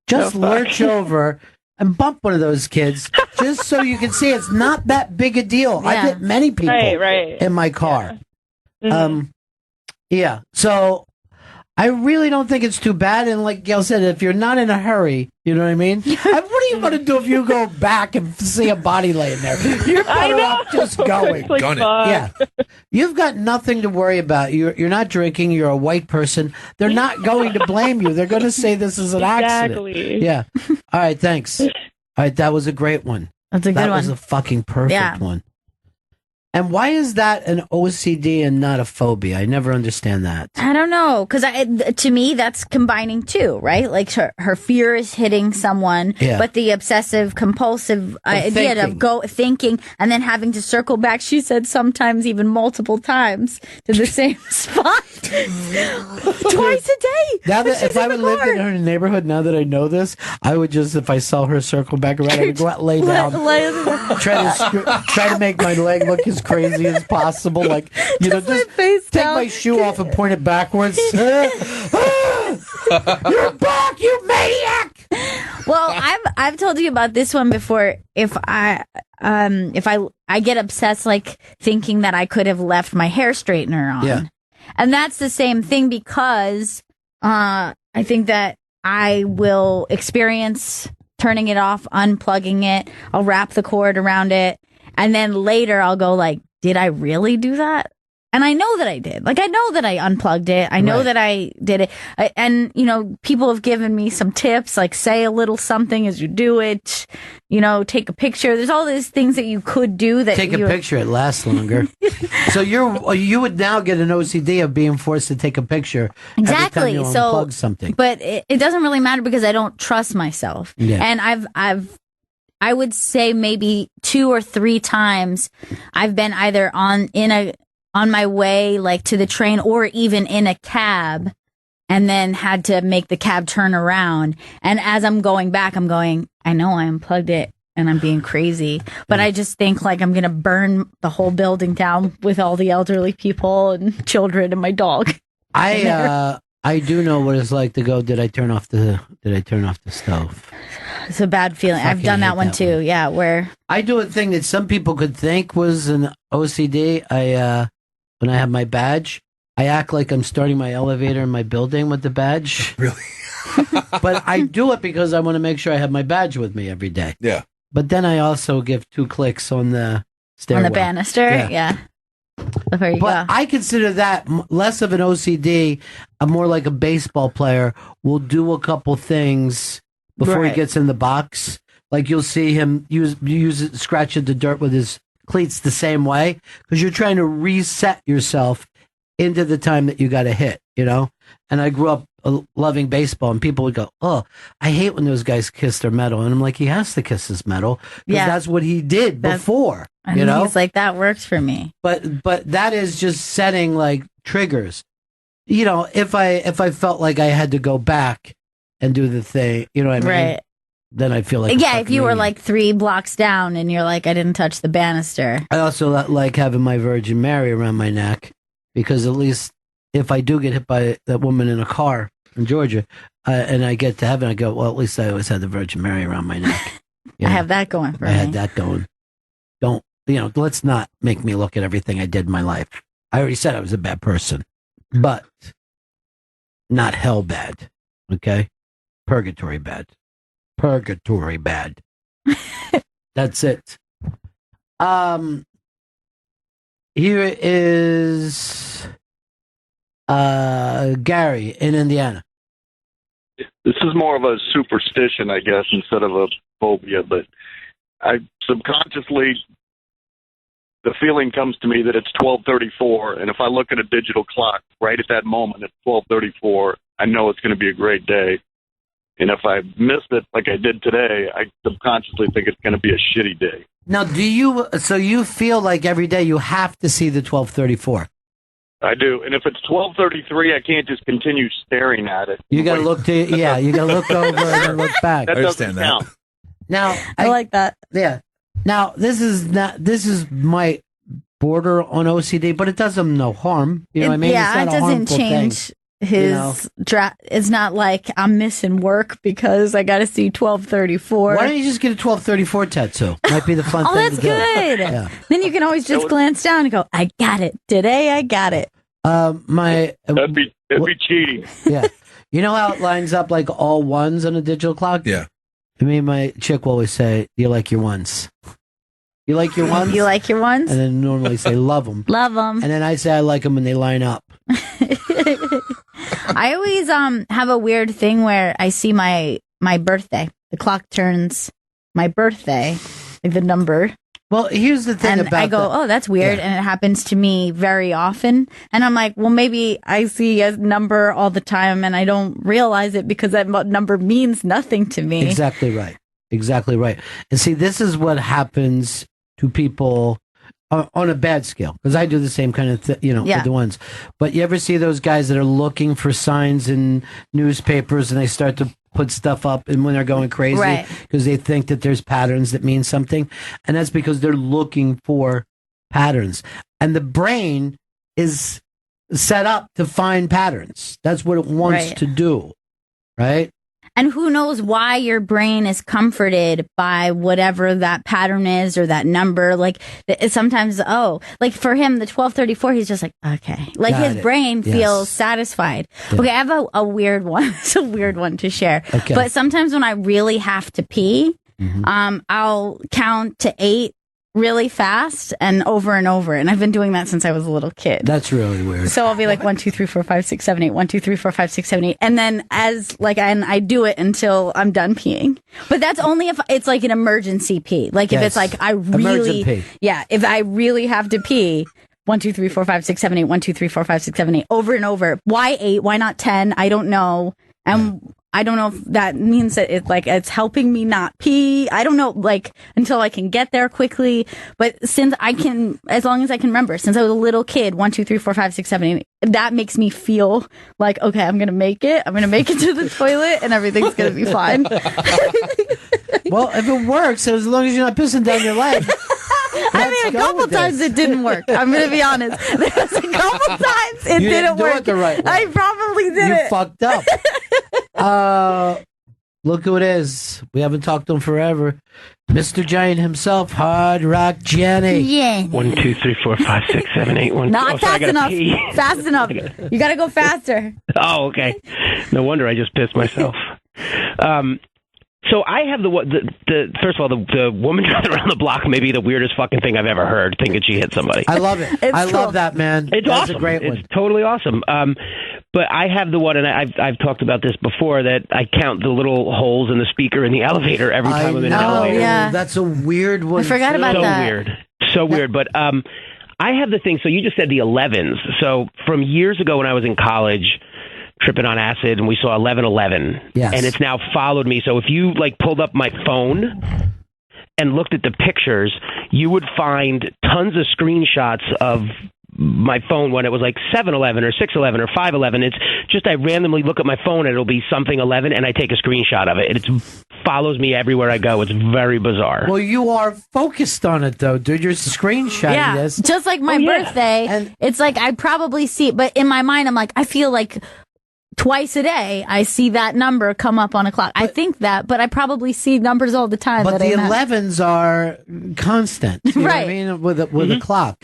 Just lurch over and bump one of those kids just so you can see it's not that big a deal. I've hit many people in my car. Mm-hmm. Yeah. So I really don't think it's too bad. And like Gail said, if you're not in a hurry, you know what I mean? What are you going to do if you go back and see a body laying there? You're better off just going. Like, Gun it. Yeah. You've got nothing to worry about. You're not drinking. You're a white person. They're not going to blame you. They're going to say this is an accident. Exactly. Yeah. All right. Thanks. All right. That was a great one. That's a good That one. was a fucking perfect one. And why is that an OCD and not a phobia? I never understand that. I don't know, because to me that's combining two, right? Like her fear is hitting someone, but the obsessive compulsive idea of thinking and then having to circle back. She said sometimes even multiple times to the same spot, twice a day. Now that if I would lived in her neighborhood, now that I know this, I would just, if I saw her circle back around, I would go out, lay down, try to make my leg look as crazy as possible, like just take my shoe off and point it backwards. You're back, you maniac! Well, I've told you about this one before. If I get obsessed, like thinking that I could have left my hair straightener on, and that's the same thing because I think that I will experience turning it off, unplugging it. I'll wrap the cord around it. And then later I'll go like, did I really do that? And I know that I did. Like, I know that I unplugged it. I know that I did it. And, people have given me some tips, like say a little something as you do it, take a picture. There's all these things that you could do that take a picture. It lasts longer. So you would now get an OCD of being forced to take a picture exactly. every time you unplug something. But it doesn't really matter because I don't trust myself. Yeah. And I would say maybe 2 or 3 times I've been either on my way like to the train or even in a cab and then had to make the cab turn around. And as I'm going back, I'm going, I know I unplugged it and I'm being crazy, but I just think like I'm going to burn the whole building down with all the elderly people and children and my dog. I do know what it's like to go, did I turn off the stove? It's a bad feeling. I've done that one too. Yeah, where I do a thing that some people could think was an OCD. When I have my badge, I act like I'm starting my elevator in my building with the badge. Really? But I do it because I want to make sure I have my badge with me every day. Yeah. But then I also give 2 clicks on the stairwell. on the banister. Yeah. There you go. I consider that less of an OCD, more like a baseball player will do a couple things before he gets in the box. Like you'll see him scratch at the dirt with his cleats the same way because you're trying to reset yourself into the time that you got to hit, And I grew up loving baseball, and people would go, "Oh, I hate when those guys kiss their medal," and I'm like, he has to kiss his medal because that's what he did before. And he's like, that works for me. But that is just setting like triggers. You know, if I felt like I had to go back and do the thing, you know what I mean? Right. Then I feel like if you were like 3 blocks down and you're like, I didn't touch the banister. I also like having my Virgin Mary around my neck because at least if I do get hit by that woman in a car in Georgia and I get to heaven, I go, well, at least I always had the Virgin Mary around my neck. I have that going for me. I had that going. Don't, let's not make me look at everything I did in my life. I already said I was a bad person, but not hell bad. Okay? Purgatory bad. Purgatory bad. That's it. Here is Gary in Indiana. This is more of a superstition, I guess, instead of a phobia, but I subconsciously, the feeling comes to me that it's 12:34, and if I look at a digital clock right at that moment at 12:34, I know it's going to be a great day. And if I missed it like I did today, I subconsciously think it's going to be a shitty day. Now, so you feel like every day you have to see the 12:34? I do. And if it's 12:33, I can't just continue staring at it. You got to look you got to look over and then look back. That doesn't count. Now, I like that. Yeah. Now, this is my border on OCD, but it does him no harm. You know what I mean? Yeah, it doesn't change his It's not like I'm missing work because I got to see 12:34. Why don't you just get a 12:34 tattoo? Might be the fun thing that's to do. good. Yeah. Then you can always just glance down and go, I got it. Today I got it. That'd be cheating. Yeah. You know how it lines up like all ones on a digital clock? Yeah. I mean, my chick will always say, "You like your ones? You like your ones? You like your ones?" And then normally say, "Love them, love them." And then I say, "I like them when they line up." I always have a weird thing where I see my birthday. The clock turns my birthday, like the number. Well, here's the thing and I go, oh, that's weird, and it happens to me very often. And I'm like, well, maybe I see a number all the time, and I don't realize it because that number means nothing to me. Exactly right. Exactly right. And see, this is what happens to people on a bad scale, because I do the same kind of with the ones. But you ever see those guys that are looking for signs in newspapers and they start to put stuff up and when they're going crazy because they think that there's patterns that mean something, and that's because they're looking for patterns, and the brain is set up to find patterns. That's what it wants to do, right? And who knows why your brain is comforted by whatever that pattern is or that number. Like sometimes, like for him, the 12:34, he's just like, okay. Like his brain feels satisfied. Yeah. Okay, I have a weird one. It's a weird one to share. Okay. But sometimes when I really have to pee, I'll count to 8 really fast and over. And I've been doing that since I was a little kid. That's really weird. So I'll be like 1, 2, 3, 4, 5, 6, 7, 8, 1, 2, 3, 4, 5, 6, 7, 8. And then and I do it until I'm done peeing. But that's only if it's like an emergency pee. Like if it's like if I really have to pee, 1, 2, 3, 4, 5, 6, 7, 8, 1, 2, 3, 4, 5, 6, 7, 8, over and over. Why 8? Why not 10? I don't know. And I don't know if that means that it's helping me not pee. I don't know, until I can get there quickly. But as long as I can remember, since I was a little kid, 1, 2, 3, 4, 5, 6, 7, 8, that makes me feel like, okay, I'm going to make it. I'm going to make it to the toilet and everything's going to be fine. Well, if it works, as long as you're not pissing down your leg. I mean, a couple times it didn't work. I'm going to be honest. There was a couple times it didn't work. It the right way. I probably did it. You fucked up. Look who it is. We haven't talked to him forever. Mr. Giant himself, Hard Rock Jenny. Yeah. 1, 2, 3, 4, 5, 6, 7, 8, 1. Not fast enough. Fast enough. You got to go faster. Oh, okay. No wonder I just pissed myself. So I have the first of all, the woman driving around the block may be the weirdest fucking thing I've ever heard, thinking she hit somebody. I love it. I love that, man. It's That's awesome. a great one. It's totally awesome. But I have the one, and I've talked about this before, that I count the little holes in the speaker in the elevator every time I'm in an elevator. Yeah. That's a weird one. I forgot about that. So weird. But I have the thing, so you just said the 11s. So from years ago when I was in college, tripping on acid, and we saw 11:11. Yes. And it's now followed me. So if you like pulled up my phone and looked at the pictures, you would find tons of screenshots of my phone when it was like 7:11 or 6:11 or 5:11. It's just I randomly look at my phone and it'll be something 11 and I take a screenshot of it. And it follows me everywhere I go. It's very bizarre. Well, you are focused on it though, dude. You're screenshotting this. Just like my birthday. And it's like I probably see, but in my mind, I'm like, I feel like twice a day I see that number come up on a clock. I think that, but I probably see numbers all the time. But the 11s are constant. You know what I Right. mean? With a clock.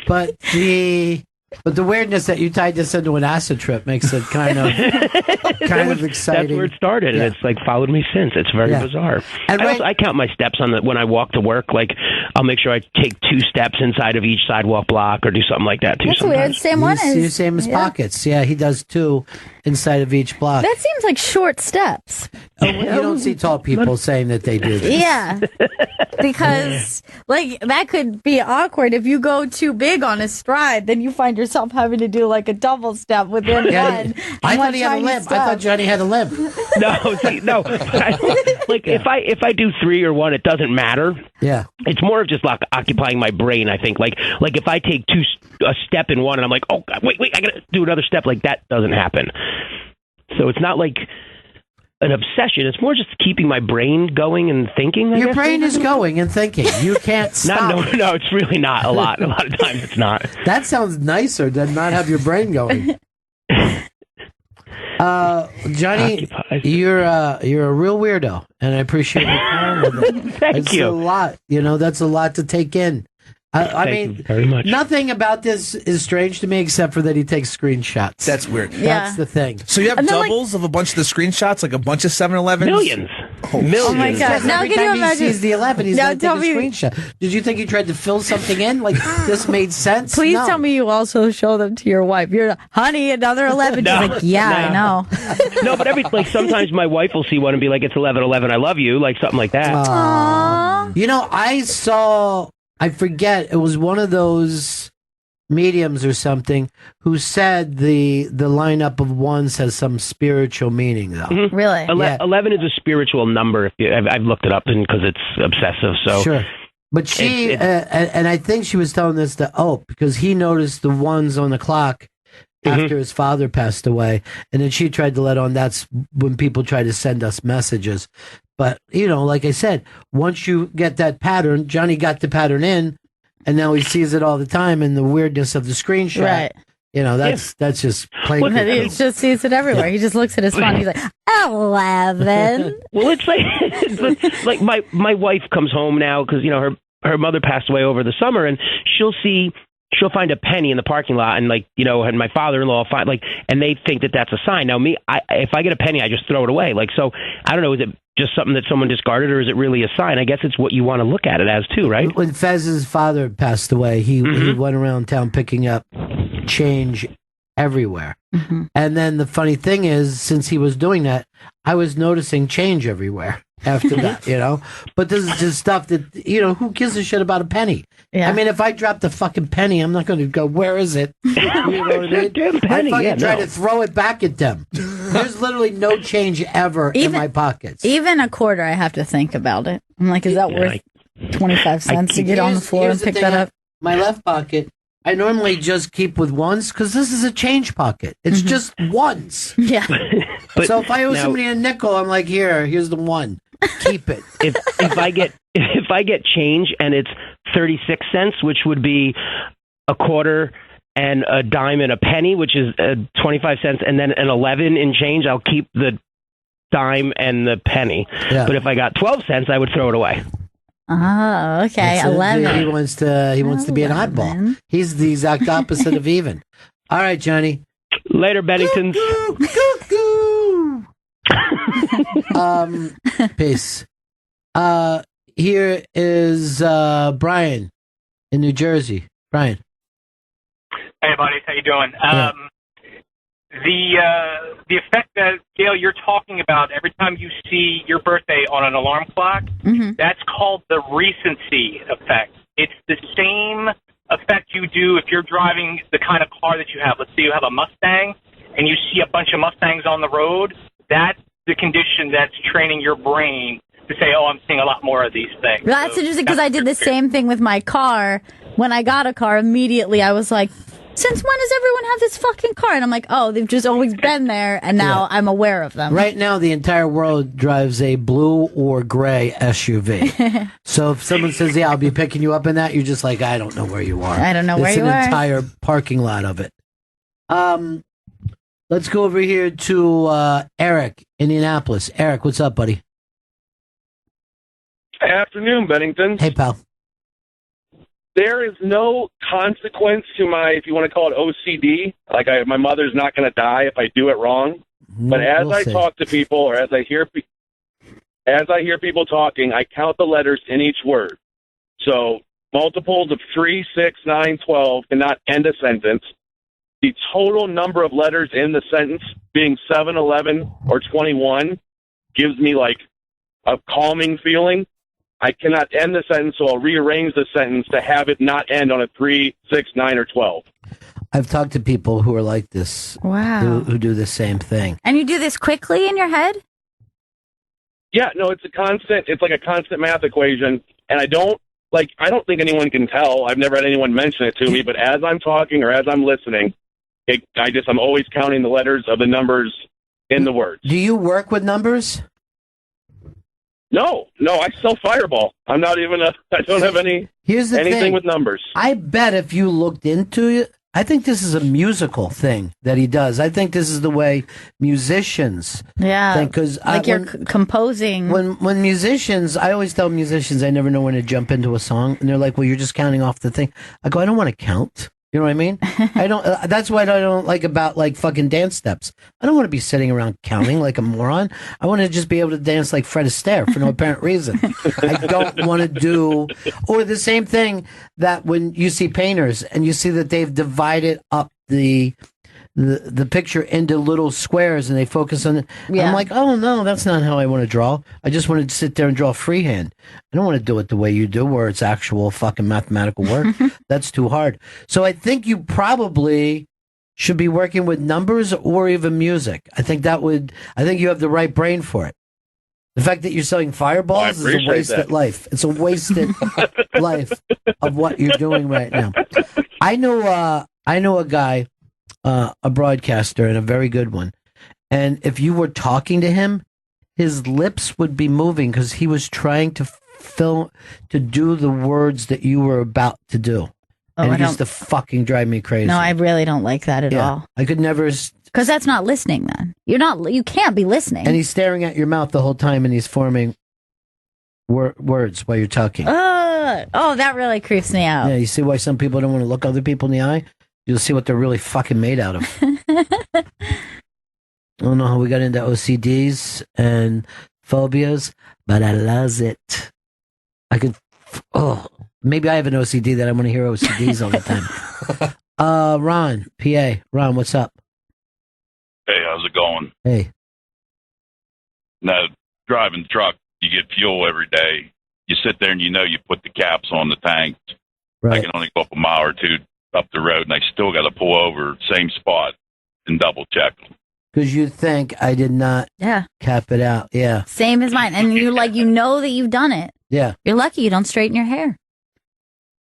But the weirdness that you tied this into an acid trip makes it kind of exciting. That's where it started, and it's like followed me since. It's very bizarre. And I count my steps on when I walk to work. Like I'll make sure I take 2 steps inside of each sidewalk block, or do something like that too. That's sometimes. weird. Same one as same as pockets. Yeah, he does 2 inside of each block. That seems like short steps. You don't see tall people saying that they do this. Yeah. Because like that could be awkward if you go too big on a stride, then you find yourself having to do like a double step within one. I thought he had a limp. I thought Johnny had a limp. No. If I do 3 or 1, it doesn't matter. Yeah. It's more of just like occupying my brain, I think. Like if I take a step in one and I'm like, oh, wait, I got to do another step, like that doesn't happen. So it's not like an obsession. It's more just keeping my brain going and thinking. Your brain is going and thinking. You can't stop. No, it's really not a lot. A lot of times it's not. That sounds nicer than not have your brain going. Johnny, you're a real weirdo, and I appreciate your time with it. Thank you. A lot. That's a lot to take in. I Thank mean, you very much. Nothing about this is strange to me except for that he takes screenshots. That's weird. That's the thing. So you have doubles of a bunch of the screenshots, like a bunch of 7-Elevens? Millions. Oh my God. Now Every can you time he imagine? sees the 11, he's Now going to take tell a me- screenshot. Did you think he tried to fill something in? Like, this made sense? Please No. tell me you also show them to your wife. You're honey, another 11. No. She's like, yeah, I know. No, but sometimes my wife will see one and be like, it's 11:11. I love you, like something like that. I forget, it was one of those mediums or something who said the lineup of ones has some spiritual meaning, though. Mhm. Really? 11 is a spiritual number. I've looked it up because it's obsessive. So Sure. But she, and I think she was telling this to Ope because he noticed the ones on the clock after his father passed away. And then she tried to let on that's when people try to send us messages. But, like I said, once you get that pattern, Johnny got the pattern in, and now he sees it all the time in the weirdness of the screenshot. Right. That's just plain. Well, he just sees it everywhere. Yeah. He just looks at his phone. He's like, 11. Well, it's like my wife comes home now because her mother passed away over the summer, and she'll find a penny in the parking lot, and and my father-in-law find and they think that that's a sign. Now if I get a penny, I just throw it away. So I don't know, is it just something that someone discarded, or is it really a sign? I guess it's what you want to look at it as too, right? When Fez's father passed away, he went around town picking up change everywhere. And then the funny thing is, since he was doing that, I was noticing change everywhere after that, But this is just stuff that, who gives a shit about a penny? Yeah. I mean, if I dropped a fucking penny, I'm not going to go, where is it? You know what I mean? Damn penny, I fucking try no. to throw it back at them. There's literally no change ever in my pockets. Even a quarter, I have to think about it. I'm like, is that worth 25 cents to get on the floor and pick that up? My left pocket, I normally just keep with ones because this is a change pocket. It's just ones. Yeah. So if I owe somebody a nickel, I'm like, here's the one. Keep it. If I get change and it's 36 cents, which would be a quarter and a dime and a penny, which is 25 cents, and then an 11 in change, I'll keep the dime and the penny. Yeah. But if I got 12 cents, I would throw it away. Oh, okay. That's it. 11. He wants to be an oddball. He's the exact opposite of even. All right, Johnny. Later, Benningtons. Peace. Here is Brian in New Jersey. Brian. Hey, buddies, how you doing? The effect that, Gail, you're talking about every time you see your birthday on an alarm clock, that's called the recency effect. It's the same effect you do if you're driving the kind of car that you have. Let's say you have a Mustang, and you see a bunch of Mustangs on the road, that's the condition that's training your brain to say, oh, I'm seeing a lot more of these things. That's interesting because I did the same thing with my car. When I got a car, immediately I was like, since when does everyone have this fucking car? And I'm like, oh, they've just always been there, and now I'm aware of them. Right now, the entire world drives a blue or gray SUV. So if someone says, yeah, I'll be picking you up in that, you're just like, I don't know where you are. I don't know where you are. It's an entire parking lot of it. Let's go over here to Eric, Indianapolis. Eric, what's up, buddy? Afternoon, Bennington. Hey, pal. There is no consequence to my, if you want to call it OCD. Like my mother's not going to die if I do it wrong. But as I talk to people, or as I hear people talking, I count the letters in each word. So multiples of 3, 6, 9, 12 cannot end a sentence. The total number of letters in the sentence being 7, 11, or 21 gives me like a calming feeling. I cannot end the sentence, so I'll rearrange the sentence to have it not end on a 3, 6, 9, or 12. I've talked to people who are like this. Wow. Who do the same thing. And you do this quickly in your head? Yeah, no, it's like a constant math equation, and I don't think anyone can tell. I've never had anyone mention it to me, but as I'm talking or as I'm listening, I'm always counting the letters of the numbers in the words. Do you work with numbers? No, I sell Fireball. I'm not even I don't have anything with numbers. I bet if you looked into it, I think this is a musical thing that he does. I think this is the way musicians think. Cause you're composing. When musicians, I always tell musicians I never know when to jump into a song. And they're like, well, you're just counting off the thing. I go, I don't want to count. You know what I mean? I don't. That's what I don't like about like fucking dance steps. I don't want to be sitting around counting like a moron. I want to just be able to dance like Fred Astaire for no apparent reason. I don't want to do or the same thing that when you see painters and you see that they've divided up the picture into little squares and they focus on it. Yeah. I'm like, oh no, that's not how I want to draw. I just want to sit there and draw freehand. I don't want to do it the way you do where it's actual fucking mathematical work. That's too hard. So I think you probably should be working with numbers or even music. I think you have the right brain for it. The fact that you're selling fireballs is a wasted life. It's a wasted life of what you're doing right now. I know a guy, a broadcaster and a very good one. And if you were talking to him, his lips would be moving because he was trying to do the words that you were about to do. And it used to fucking drive me crazy. No, I really don't like that at all. I could never. Because that's not listening then. You can't be listening. And he's staring at your mouth the whole time and he's forming words while you're talking. Oh, that really creeps me out. Yeah, you see why some people don't want to look other people in the eye? You'll see what they're really fucking made out of. I don't know how we got into OCDs and phobias, but I love it. Maybe I have an OCD that I want to hear OCDs all the time. Ron, PA. Ron, what's up? Hey, how's it going? Hey. Now, driving the truck, you get fuel every day. You sit there and you put the caps on the tank. Right. I can only go up a mile or two up the road, and I still got to pull over same spot and double check. Because you think I did not cap it out. Yeah. Same as mine. And you know that you've done it. Yeah. You're lucky you don't straighten your hair.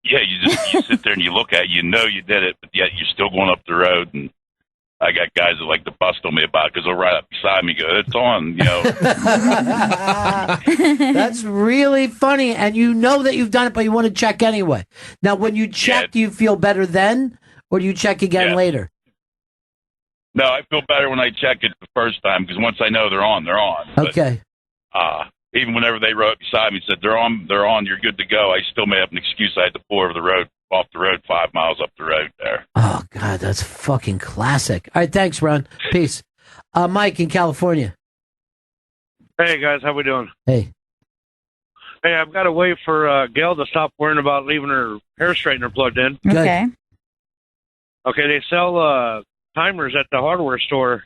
Yeah, you sit there and you look at it, you did it, but yet you're still going up the road. And I got guys that like to bust on me about it because they'll right up beside me and go, it's on, That's really funny. And you know that you've done it, but you want to check anyway. Now, when you check, do you feel better then? Or do you check again later? No, I feel better when I check it the first time because once I know they're on, they're on. Okay. But, even whenever they rode beside me and said, they're on, you're good to go, I still may have an excuse. I had to pull off the road 5 miles up the road there. Oh, God, that's fucking classic. All right, thanks, Ron. Peace. Mike in California. Hey, guys, how we doing? Hey. Hey, I've got to wait for Gail to stop worrying about leaving her hair straightener plugged in. Okay. Okay, they sell timers at the hardware store.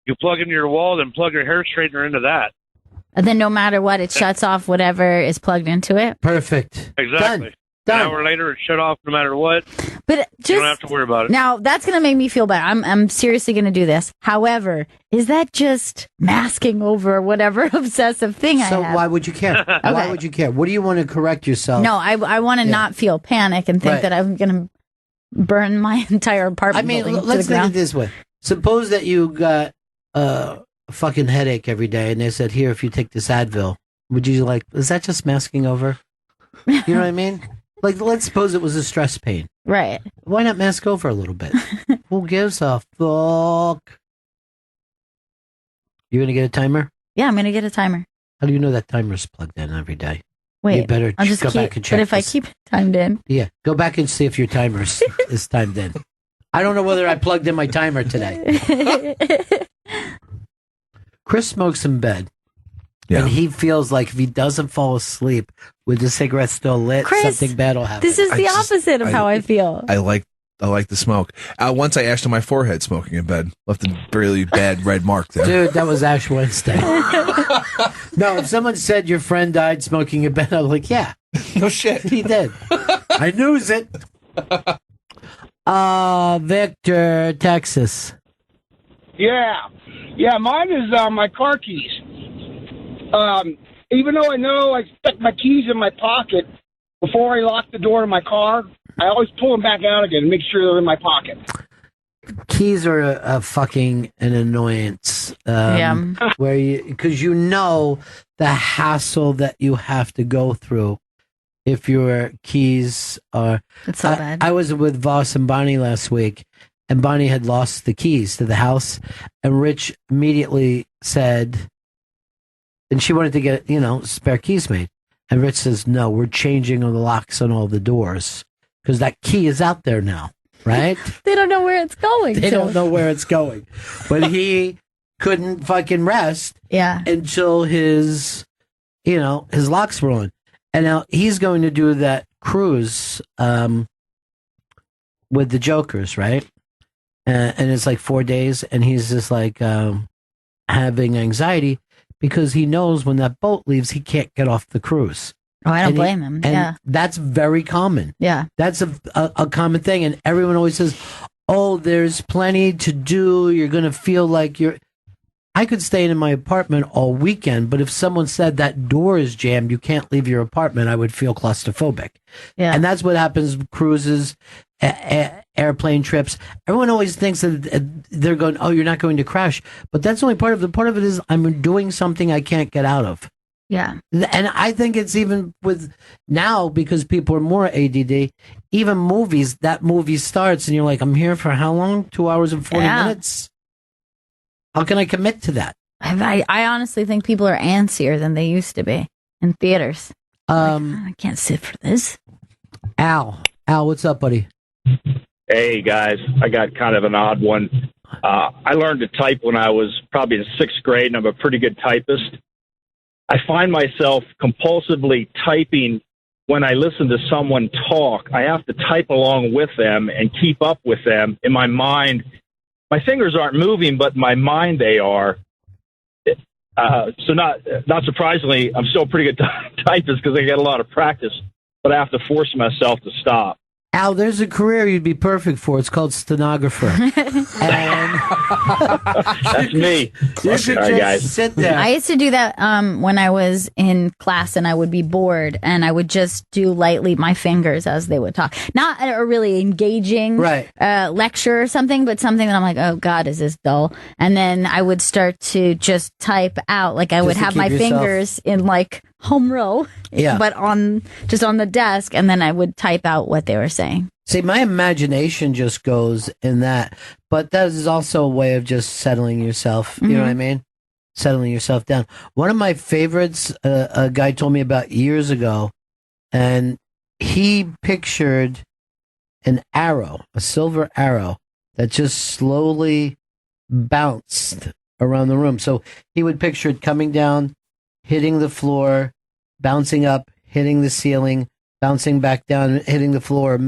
You plug into your wall, then plug your hair straightener into that. And then no matter what, it shuts off whatever is plugged into it. Perfect. Exactly. Done. An hour later, it shut off no matter what. But just, you don't have to worry about it. Now, that's going to make me feel better. I'm seriously going to do this. However, is that just masking over whatever obsessive thing I have? So why would you care? Why would you care? What do you want to correct yourself? No, I want to not feel panic and think Right. that I'm going to burn my entire apartment. I mean, building to let's the think ground. it this way. Suppose that you got a fucking headache every day, and they said, "Here, if you take this Advil," would you like? Is that just masking over? You know what I mean? Like, let's suppose it was a stress pain. Right. Why not mask over a little bit? Who gives a fuck? You gonna get a timer? Yeah, I'm going to get a timer. How do you know that timer's plugged in every day? Wait, you better I'll just go keep, back and check. But if I this. keep it timed in, Yeah, go back and see if your timer is timed in. I don't know whether I plugged in my timer today. Chris smokes in bed. Yeah. And he feels like if he doesn't fall asleep with the cigarette still lit, Chris, something bad will happen. this is the opposite of how I feel. I like the smoke. Once I ashed on my forehead smoking in bed, left a really bad red mark there. Dude, that was Ash Wednesday. No, if someone said your friend died smoking in bed, I was like, yeah. No shit. He did. I news it. Victor, Texas. Yeah, mine is my car keys. Even though I know I stuck my keys in my pocket before I lock the door to my car, I always pull them back out again and make sure they're in my pocket. Keys are a fucking an annoyance. Where because you know the hassle that you have to go through if your keys are. It's so bad. I was with Voss and Bonnie last week, and Bonnie had lost the keys to the house, and Rich immediately said, and she wanted to get spare keys made, and Rich says, "No, we're changing all the locks on all the doors because that key is out there now." Right? They don't know where it's going. They don't know where it's going. But he couldn't fucking rest until his locks were on. And now he's going to do that cruise with the Jokers, right? And it's like 4 days, and he's just like having anxiety because he knows when that boat leaves, he can't get off the cruise. Oh, I don't And blame him. And Yeah. that's very common. Yeah. That's a common thing. And everyone always says, oh, there's plenty to do. You're going to feel like I could stay in my apartment all weekend, but if someone said that door is jammed, you can't leave your apartment, I would feel claustrophobic. Yeah. And that's what happens with cruises, airplane trips. Everyone always thinks that they're going, oh, you're not going to crash. But that's only part of it is I'm doing something I can't get out of. Yeah. And I think it's even with now because people are more ADD, even movies, that movie starts and you're like, I'm here for how long? 2 hours and 40 minutes? How can I commit to that? I honestly think people are antsier than they used to be in theaters. I can't sit for this. Al, what's up, buddy? Hey, guys. I got kind of an odd one. I learned to type when I was probably in 6th grade, and I'm a pretty good typist. I find myself compulsively typing when I listen to someone talk. I have to type along with them and keep up with them in my mind. My fingers aren't moving, but in my mind they are. So not surprisingly, I'm still a pretty good typist because I get a lot of practice, but I have to force myself to stop. Al, there's a career you'd be perfect for. It's called stenographer. That's me. You should just sit there. I used to do that when I was in class and I would be bored and I would just do lightly my fingers as they would talk. Not a really engaging lecture or something, but something that I'm like, oh God, is this dull? And then I would start to just type out, like I would to have keep my yourself- fingers in like home row, but on the desk, and then I would type out what they were saying. See, my imagination just goes in that, but that is also a way of just settling yourself. You know what I mean? Settling yourself down. One of my favorites, a guy told me about years ago, and he pictured an arrow, a silver arrow, that just slowly bounced around the room. So he would picture it coming down, hitting the floor, bouncing up, hitting the ceiling, bouncing back down, hitting the floor,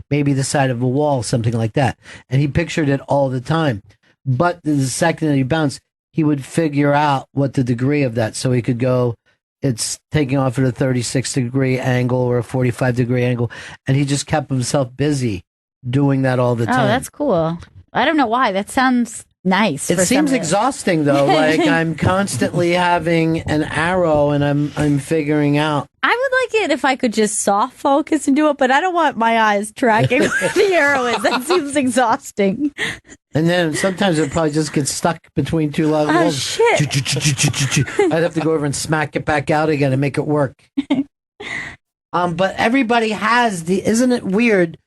maybe the side of a wall, something like that. And he pictured it all the time. But the second that he bounced, he would figure out what the degree of that, so he could go, it's taking off at a 36-degree angle or a 45-degree angle. And he just kept himself busy doing that all the time. Oh, that's cool. I don't know why. That sounds nice. It seems exhausting though. Like I'm constantly having an arrow, and I'm figuring out. I would like it if I could just soft focus and do it, but I don't want my eyes tracking where the arrow is. That seems exhausting. And then sometimes it probably just gets stuck between two log Oh, walls. shit. I'd have to go over and smack it back out again and make it work. But everybody has isn't it weird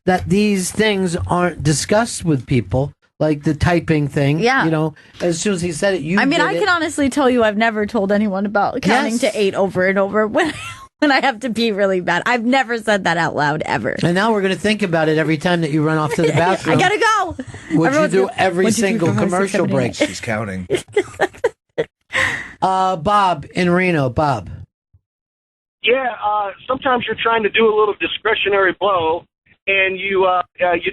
that these things aren't discussed with people? Like the typing thing. Yeah. You know, as soon as he said it, I can honestly tell you I've never told anyone about counting to 8 over and over when I have to pee really bad. I've never said that out loud ever. And now we're going to think about it every time that you run off to the bathroom. I gotta go. Would Everyone's you do gonna- every 1, 2, 3, single 4, 5, 6, commercial 7, 8. break? She's counting. Bob in Reno. Bob. Yeah, sometimes you're trying to do a little discretionary blow, and you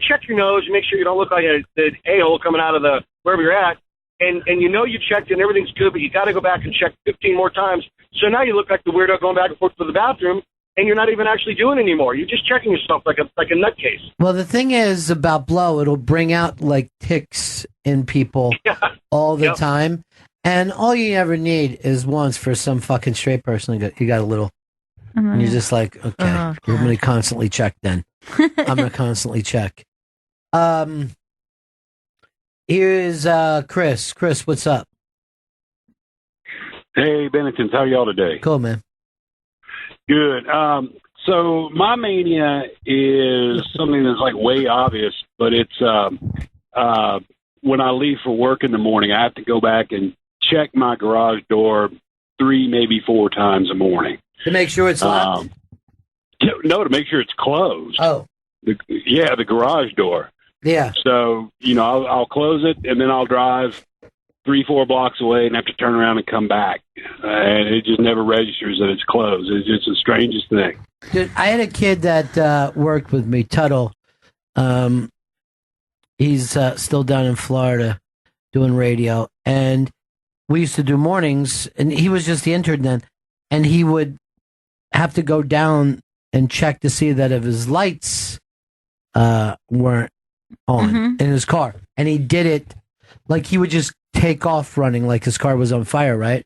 check your nose, you make sure you don't look like an a-hole coming out of the wherever you're at, and you know you checked and everything's good, but you got to go back and check 15 more times. So now you look like the weirdo going back and forth to the bathroom, and you're not even actually doing it anymore. You're just checking yourself like a nutcase. Well, the thing is about blow, it'll bring out like tics in people all the time. And all you ever need is once for some fucking straight person. You got a little, and you're just like, okay, I'm going to constantly check then. I'm going to constantly check. Here's Chris. Chris, what's up? Hey, Bennington, how are y'all today? Cool, man. Good. So my mania is something that's like way obvious, but it's when I leave for work in the morning, I have to go back and check my garage door 3, maybe 4 times a morning. To make sure it's locked? No, to make sure it's closed. Oh. The garage door. Yeah. So, I'll close it, and then I'll drive 3-4 blocks away and have to turn around and come back. And it just never registers that it's closed. It's just the strangest thing. Dude, I had a kid that worked with me, Tuttle. He's still down in Florida doing radio. And we used to do mornings, and he was just the intern then. And he would have to go down and check to see that if his lights weren't on in his car. And he did it like he would just take off running like his car was on fire, right?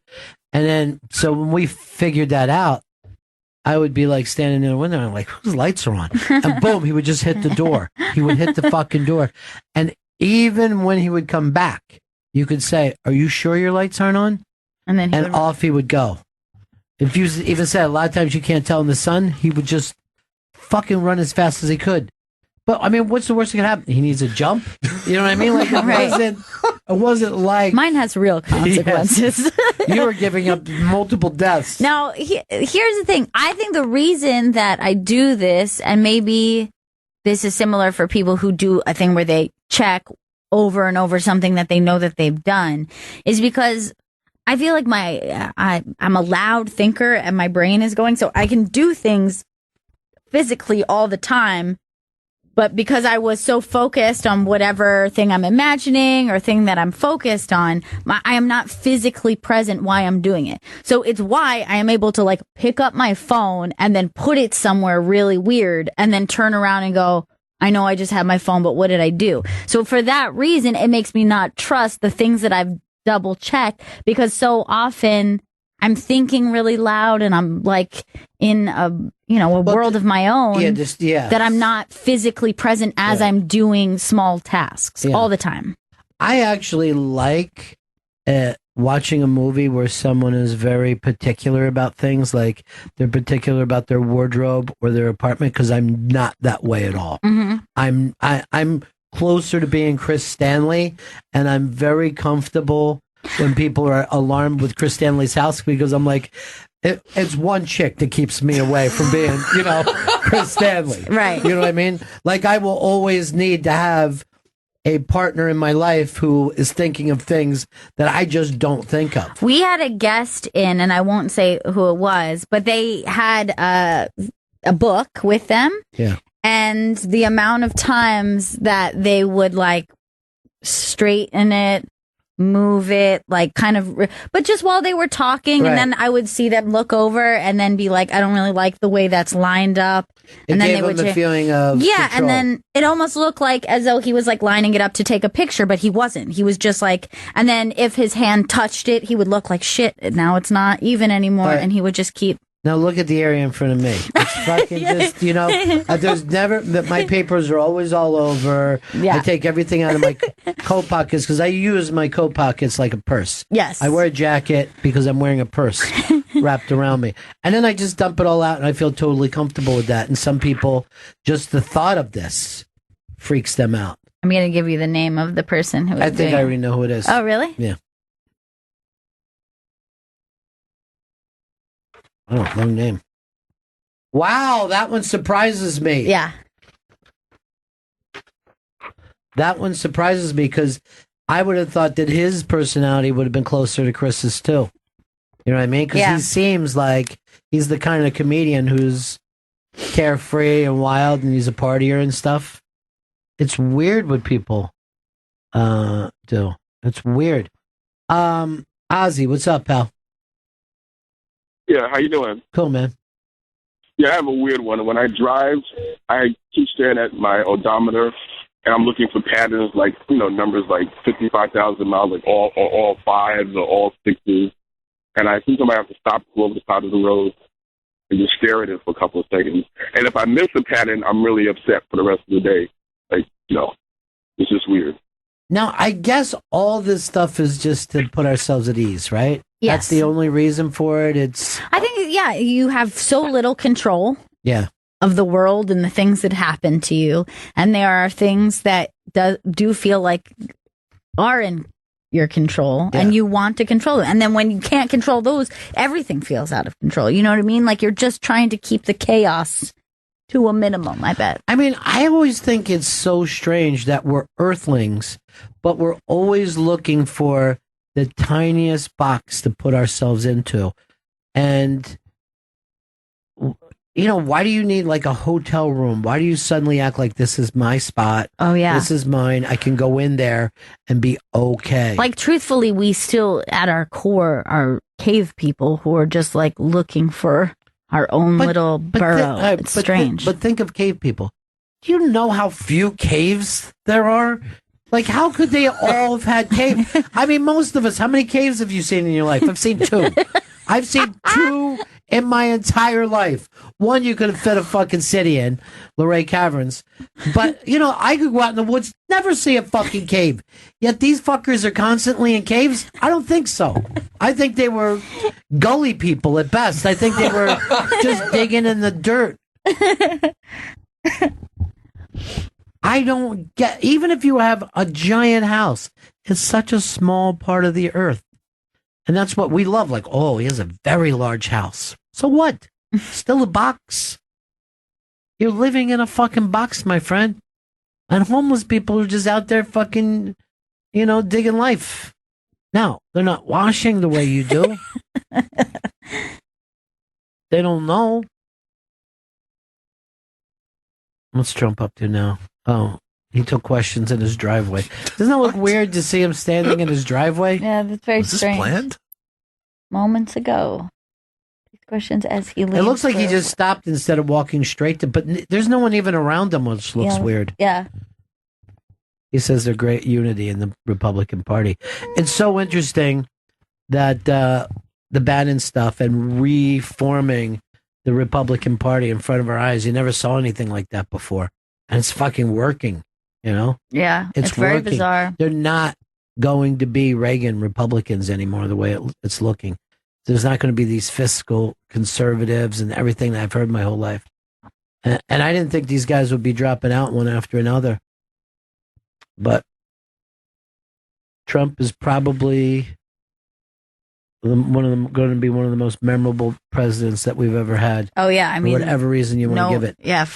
And then, so when we figured that out, I would be like standing in the window and I'm like, whose lights are on? And boom, he would just hit the door. He would hit the fucking door. And even when he would come back, you could say, are you sure your lights aren't on? And then off he would go. If you even said a lot of times you can't tell in the sun, he would just fucking run as fast as he could. But I mean, what's the worst that can happen? He needs a jump. You know what I mean? Like it wasn't like mine has real consequences. Yes. You were giving up multiple deaths. Now, here's the thing. I think the reason that I do this, and maybe this is similar for people who do a thing where they check over and over something that they know that they've done, is because I feel like I'm a loud thinker and my brain is going, so I can do things physically all the time. But because I was so focused on whatever thing I'm imagining or thing that I'm focused on, I am not physically present while I'm doing it. So it's why I am able to like pick up my phone and then put it somewhere really weird and then turn around and go, I know I just had my phone, but what did I do? So for that reason, it makes me not trust the things that I've double checked, because so often I'm thinking really loud and I'm like in a world of my own that I'm not physically present as I'm doing small tasks all the time. I actually like watching a movie where someone is very particular about things, like they're particular about their wardrobe or their apartment, because I'm not that way at all. I'm closer to being Chris Stanley, and I'm very comfortable when people are alarmed with Chris Stanley's house, because I'm like, it's one chick that keeps me away from being, Chris Stanley. Right. You know what I mean? Like, I will always need to have a partner in my life who is thinking of things that I just don't think of. We had a guest in, and I won't say who it was, but they had a book with them. Yeah. And the amount of times that they would like straighten it, move it, like kind of, but just while they were talking, Right. and then I would see them look over and then be like, I don't really like the way that's lined up. And then gave they would him a feeling of yeah, control. and then it almost looked like as though he was like lining it up to take a picture, but he wasn't. He was just like, and then if his hand touched it, he would look like shit. Now it's not even anymore, Right. and he would just keep. Now look at the area in front of me. It's fucking just, there's never, my papers are always all over. Yeah. I take everything out of my coat pockets because I use my coat pockets like a purse. Yes. I wear a jacket because I'm wearing a purse wrapped around me. And then I just dump it all out and I feel totally comfortable with that. And some people, just the thought of this freaks them out. I'm going to give you the name of the person who. I think I already know who it is. Oh, really? Yeah. Oh, long name. Wow, that one surprises me. Yeah. That one surprises me because I would have thought that his personality would have been closer to Chris's too. You know what I mean? Because he seems like he's the kind of comedian who's carefree and wild and he's a partier and stuff. It's weird what people do. It's weird. Ozzy, what's up, pal? Yeah, how you doing? Cool, man. Yeah, I have a weird one. When I drive, I keep staring at my odometer, and I'm looking for patterns like, numbers like 55,000 miles, like all fives or all sixes. And I think I might have to stop, go over the side of the road, and just stare at it for a couple of seconds. And if I miss a pattern, I'm really upset for the rest of the day. Like, it's just weird. Now, I guess all this stuff is just to put ourselves at ease, right? Yes. That's the only reason for it. It's I think, yeah, you have so little control yeah. of the world and the things that happen to you. And there are things that do feel like are in your control and you want to control it. And then when you can't control those, everything feels out of control. You know what I mean? Like you're just trying to keep the chaos to a minimum, I bet. I mean, I always think it's so strange that we're earthlings, but we're always looking for the tiniest box to put ourselves into. And, why do you need like a hotel room? Why do you suddenly act like this is my spot? Oh, yeah. This is mine. I can go in there and be okay. Like, truthfully, we still, at our core, are cave people who are just like looking for our own little burrow. It's strange. But think of cave people. Do you know how few caves there are? Like, how could they all have had caves? I mean, most of us, how many caves have you seen in your life? I've seen 2. I've seen 2 in my entire life. One you could have fit a fucking city in, Luray Caverns. But, I could go out in the woods, never see a fucking cave. Yet these fuckers are constantly in caves? I don't think so. I think they were gully people at best. I think they were just digging in the dirt. I don't get, even if you have a giant house, it's such a small part of the earth. And that's what we love. Like, oh, he has a very large house. So what? Still a box. You're living in a fucking box, my friend. And homeless people are just out there fucking, digging life. Now, they're not washing the way you do. They don't know. What's Trump up to now? Oh, he took questions in his driveway. Doesn't that look weird to see him standing in his driveway? Yeah, that's very strange. Planned? Moments ago. These questions as he leaves. It looks like he just stopped instead of walking straight to, but there's no one even around him, which looks weird. Yeah. He says there's great unity in the Republican Party. It's so interesting that the Bannon stuff and reforming the Republican Party in front of our eyes. You never saw anything like that before. And it's fucking working, Yeah, it's very working. bizarre. They're not going to be Reagan Republicans anymore the way it's looking. There's not going to be these fiscal conservatives and everything that I've heard my whole life. And I didn't think these guys would be dropping out one after another. But Trump is probably going to be one of the most memorable presidents that we've ever had. Oh, yeah. I mean, for whatever reason you want to give it. Yeah,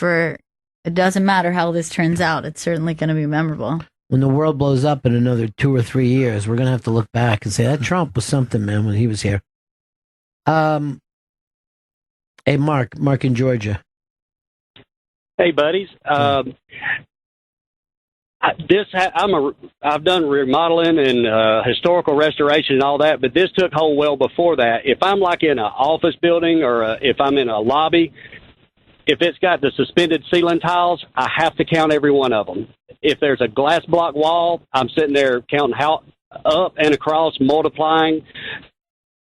it doesn't matter how this turns out. It's certainly going to be memorable. When the world blows up in another 2 or 3 years, we're going to have to look back and say, that Trump was something, man, when he was here. Hey, Mark in Georgia. Hey, buddies. I've done remodeling and historical restoration and all that, but this took hold well before that. If I'm like in an office building or if I'm in a lobby, if it's got the suspended ceiling tiles, I have to count every one of them. If there's a glass block wall, I'm sitting there counting how up and across, multiplying.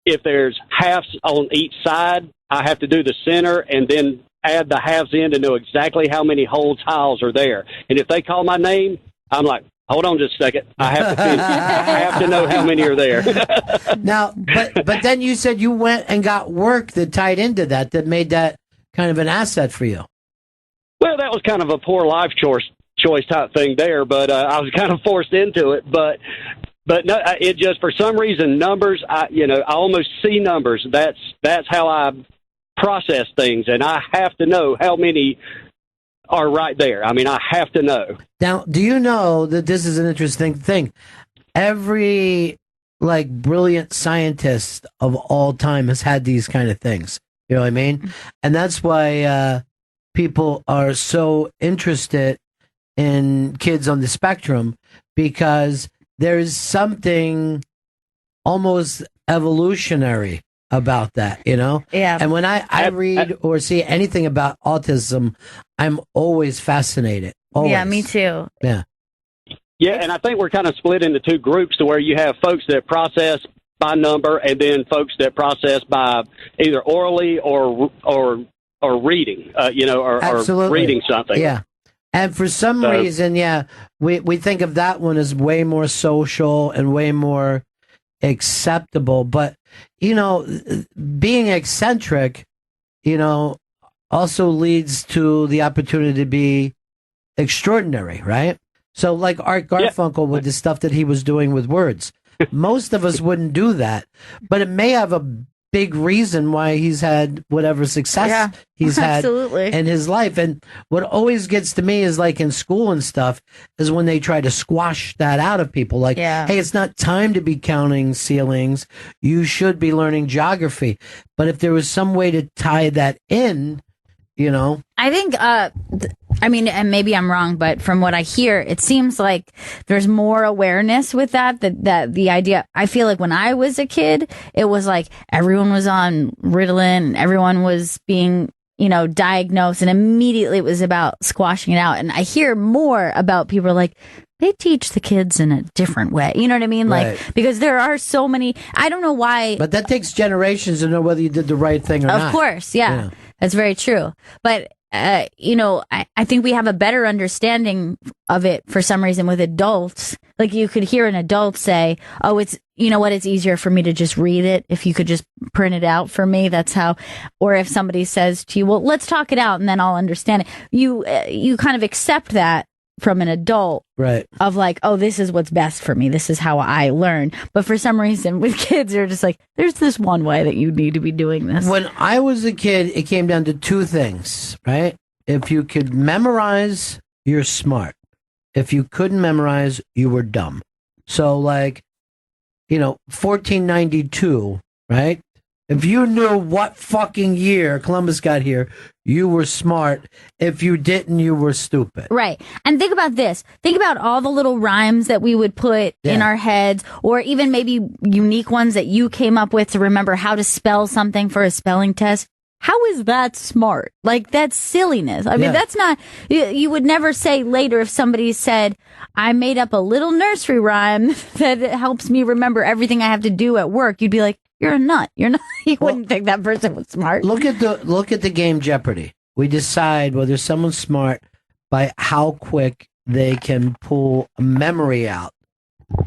If there's halves on each side, I have to do the center and then add the halves in to know exactly how many whole tiles are there. And if they call my name, I'm like, hold on just a second. I have to finish. I have to know how many are there. Now, but then you said you went and got work that tied into that made that kind of an asset for you. Well, that was kind of a poor life choice type thing there, but I was kind of forced into it. But no, it just, for some reason, numbers, I almost see numbers. That's how I process things, and I have to know how many are right there. I mean, I have to know. Now, do you know that this is an interesting thing? Every brilliant scientist of all time has had these kind of things. You know what I mean? And that's why people are so interested in kids on the spectrum, because there's something almost evolutionary about that, you know? Yeah. And when I read or see anything about autism, I'm always fascinated. Always. Yeah, me too. Yeah. Yeah, and I think we're kind of split into two groups to where you have folks that process by number and then folks that process by either orally or reading, or reading something. Yeah. And for some reason, we think of that one as way more social and way more acceptable. But, being eccentric, also leads to the opportunity to be extraordinary, right? So like Art Garfunkel with the stuff that he was doing with words. Most of us wouldn't do that, but it may have a big reason why he's had whatever success he's had in his life. And what always gets to me is like in school and stuff is when they try to squash that out of people. Like, hey, it's not time to be counting ceilings. You should be learning geography. But if there was some way to tie that in, I think, and maybe I'm wrong, but from what I hear, it seems like there's more awareness with that the idea, I feel like when I was a kid, it was like everyone was on Ritalin, everyone was being, diagnosed, and immediately it was about squashing it out. And I hear more about people like, they teach the kids in a different way. You know what I mean? Right. Like, because there are so many, I don't know why. But that takes generations to know whether you did the right thing or not. Of course, yeah. That's very true. But, I think we have a better understanding of it for some reason with adults. Like you could hear an adult say, oh, it's easier for me to just read it. If you could just print it out for me, that's how. Or if somebody says to you, well, let's talk it out and then I'll understand it. You kind of accept that from an adult, right? Of like, oh, this is what's best for me. This is how I learn. But for some reason, with kids, they're just like, there's this one way that you need to be doing this. When I was a kid, it came down to two things, right? If you could memorize, you're smart. If you couldn't memorize, you were dumb. So, 1492, right? If you knew what fucking year Columbus got here, you were smart. If you didn't, you were stupid. Right. And think about this. Think about all the little rhymes that we would put in our heads, or even maybe unique ones that you came up with to remember how to spell something for a spelling test. How is that smart? Like, that's silliness. I mean, that's not, you would never say later if somebody said, I made up a little nursery rhyme that helps me remember everything I have to do at work. You'd be like, you're a nut. You're not. You wouldn't think that person was smart. Look at the game Jeopardy. We decide whether someone's smart by how quick they can pull a memory out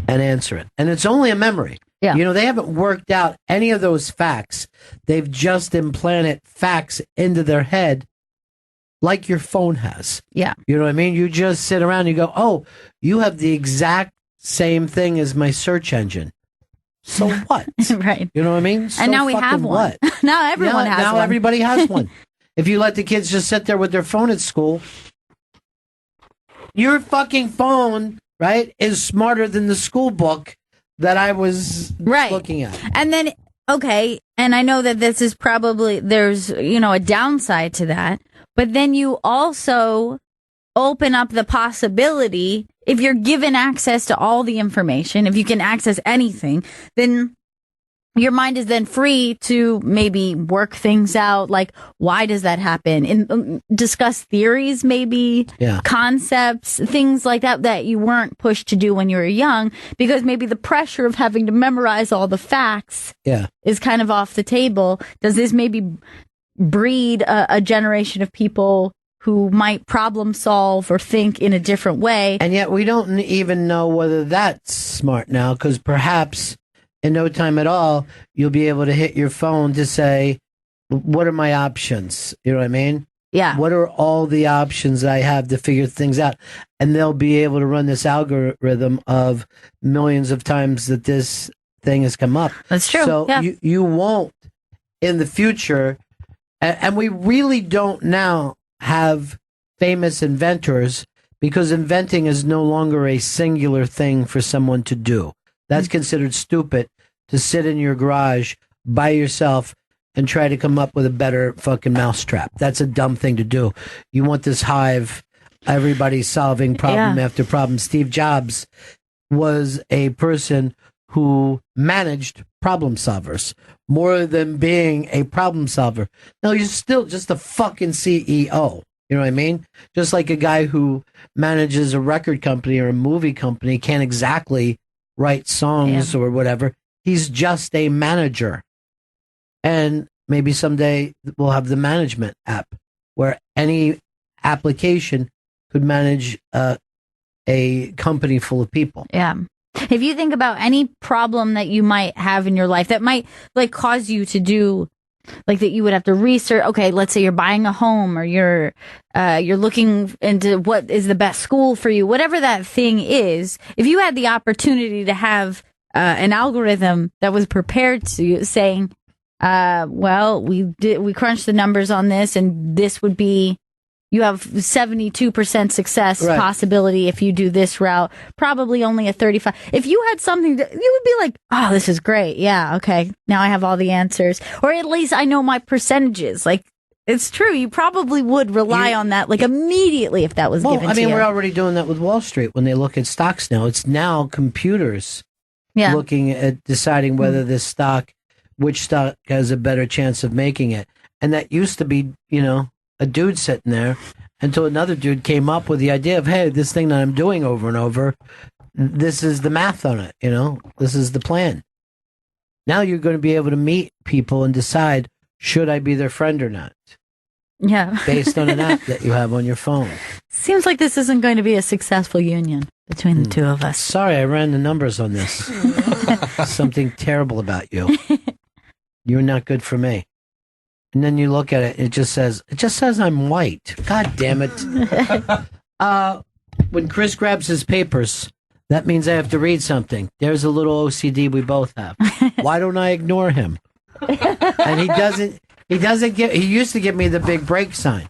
and answer it. And it's only a memory. Yeah. They haven't worked out any of those facts. They've just implanted facts into their head like your phone has. Yeah. You know what I mean? You just sit around and you go, oh, you have the exact same thing as my search engine. So what? Right. You know what I mean? So and now we have one. Now everyone has one. Now everybody has one. If you let the kids just sit there with their phone at school, your fucking phone, right, is smarter than the school book that I was looking at. And then, okay, and I know that this is probably, there's, a downside to that, but then you also open up the possibility if you're given access to all the information, if you can access anything, then your mind is then free to maybe work things out. Like, why does that happen? And discuss theories, maybe concepts, things like that you weren't pushed to do when you were young, because maybe the pressure of having to memorize all the facts is kind of off the table. Does this maybe breed a generation of people who might problem solve or think in a different way? And yet we don't even know whether that's smart now, because perhaps in no time at all, you'll be able to hit your phone to say, what are my options? You know what I mean? Yeah. What are all the options I have to figure things out? And they'll be able to run this algorithm of millions of times that this thing has come up. That's true. So you won't in the future, and we really don't now have famous inventors, because inventing is no longer a singular thing for someone to do. That's considered stupid, to sit in your garage by yourself and try to come up with a better fucking mousetrap. That's a dumb thing to do. You want this hive, everybody's solving problem after problem. Steve Jobs was a person who managed problem solvers more than being a problem solver. No, you're still just a fucking CEO. You know what I mean? Just like a guy who manages a record company or a movie company can't exactly write songs or whatever. He's just a manager. And maybe someday we'll have the management app where any application could manage a company full of people. Yeah. If you think about any problem that you might have in your life that might like cause you to do, like that you would have to research. Okay, let's say you're buying a home, or you're looking into what is the best school for you, whatever that thing is. If you had the opportunity to have an algorithm that was prepared to you, saying, well, we crunched the numbers on this, and this would be, you have 72% success possibility if you do this route, probably only a 35. If you had something that you would be like, oh, this is great. Yeah. Okay. Now I have all the answers, or at least I know my percentages. Like, it's true. You probably would rely on that like immediately if that was given to you. I mean, we're already doing that with Wall Street when they look at stocks now. It's now computers looking at deciding whether this stock, which stock has a better chance of making it. And that used to be, a dude sitting there until another dude came up with the idea of, hey, this thing that I'm doing over and over, this is the math on it, this is the plan. Now you're going to be able to meet people and decide, should I be their friend or not? Yeah. Based on an app that you have on your phone. Seems like this isn't going to be a successful union between the two of us. Sorry, I ran the numbers on this. Something terrible about you. You're not good for me. And then you look at it, it just says I'm white. God damn it. When Chris grabs his papers, that means I have to read something. There's a little OCD we both have. Why don't I ignore him? And he used to give me the big break sign.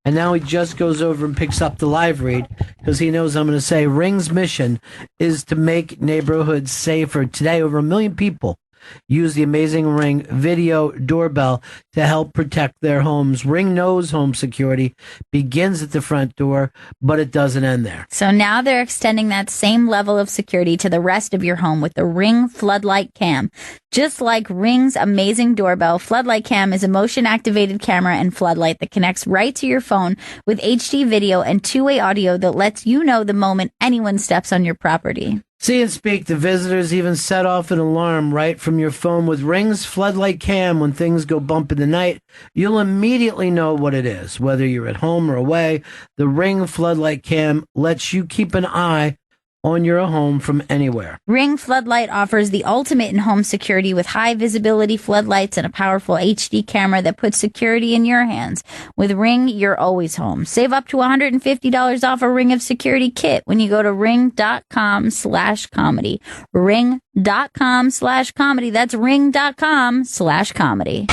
And now he just goes over and picks up the live read because he knows I'm going to say Ring's mission is to make neighborhoods safer. Today, over 1 million people use the amazing Ring video doorbell to help protect their homes. Ring knows home security begins at the front door, but it doesn't end there. So now they're extending that same level of security to the rest of your home with the Ring Floodlight Cam. Just like Ring's amazing doorbell, Floodlight Cam is a motion-activated camera and floodlight that connects right to your phone with HD video and two-way audio that lets you know the moment anyone steps on your property. See and speak. The visitors even set off an alarm right from your phone with Ring's Floodlight Cam. When things go bump in the night, you'll immediately know what it is. Whether you're at home or away, the Ring Floodlight Cam lets you keep an eye on your home from anywhere. Ring Floodlight offers the ultimate in home security with high visibility floodlights and a powerful HD camera that puts security in your hands. With Ring, you're always home. Save up to $150 off a Ring of Security kit when you go to ring.com/comedy. Ring.com/comedy. That's ring.com/comedy.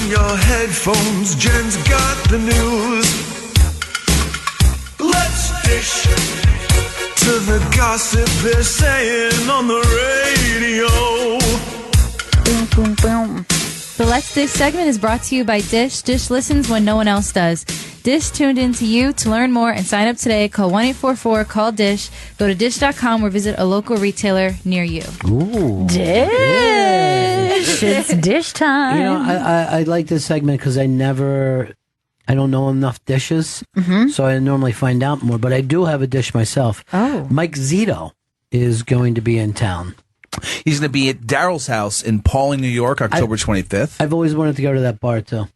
Your headphones, Jen's got the news. Let's dish to the gossip they're saying on the radio. Boom, boom, boom. The Let's Dish segment is brought to you by Dish. Dish listens when no one else does. Dish tuned in to you. To learn more and sign up today, call 1-844-CALL-DISH. Go to dish.com or visit a local retailer near you. Ooh. Dish. It's dish time. You know, I like this segment because I don't know enough dishes, so I normally find out more, but I do have a dish myself. Oh. Mike Zito is going to be in town. He's going to be at Daryl's house in Pauling, New York, October 25th. I've always wanted to go to that bar, too.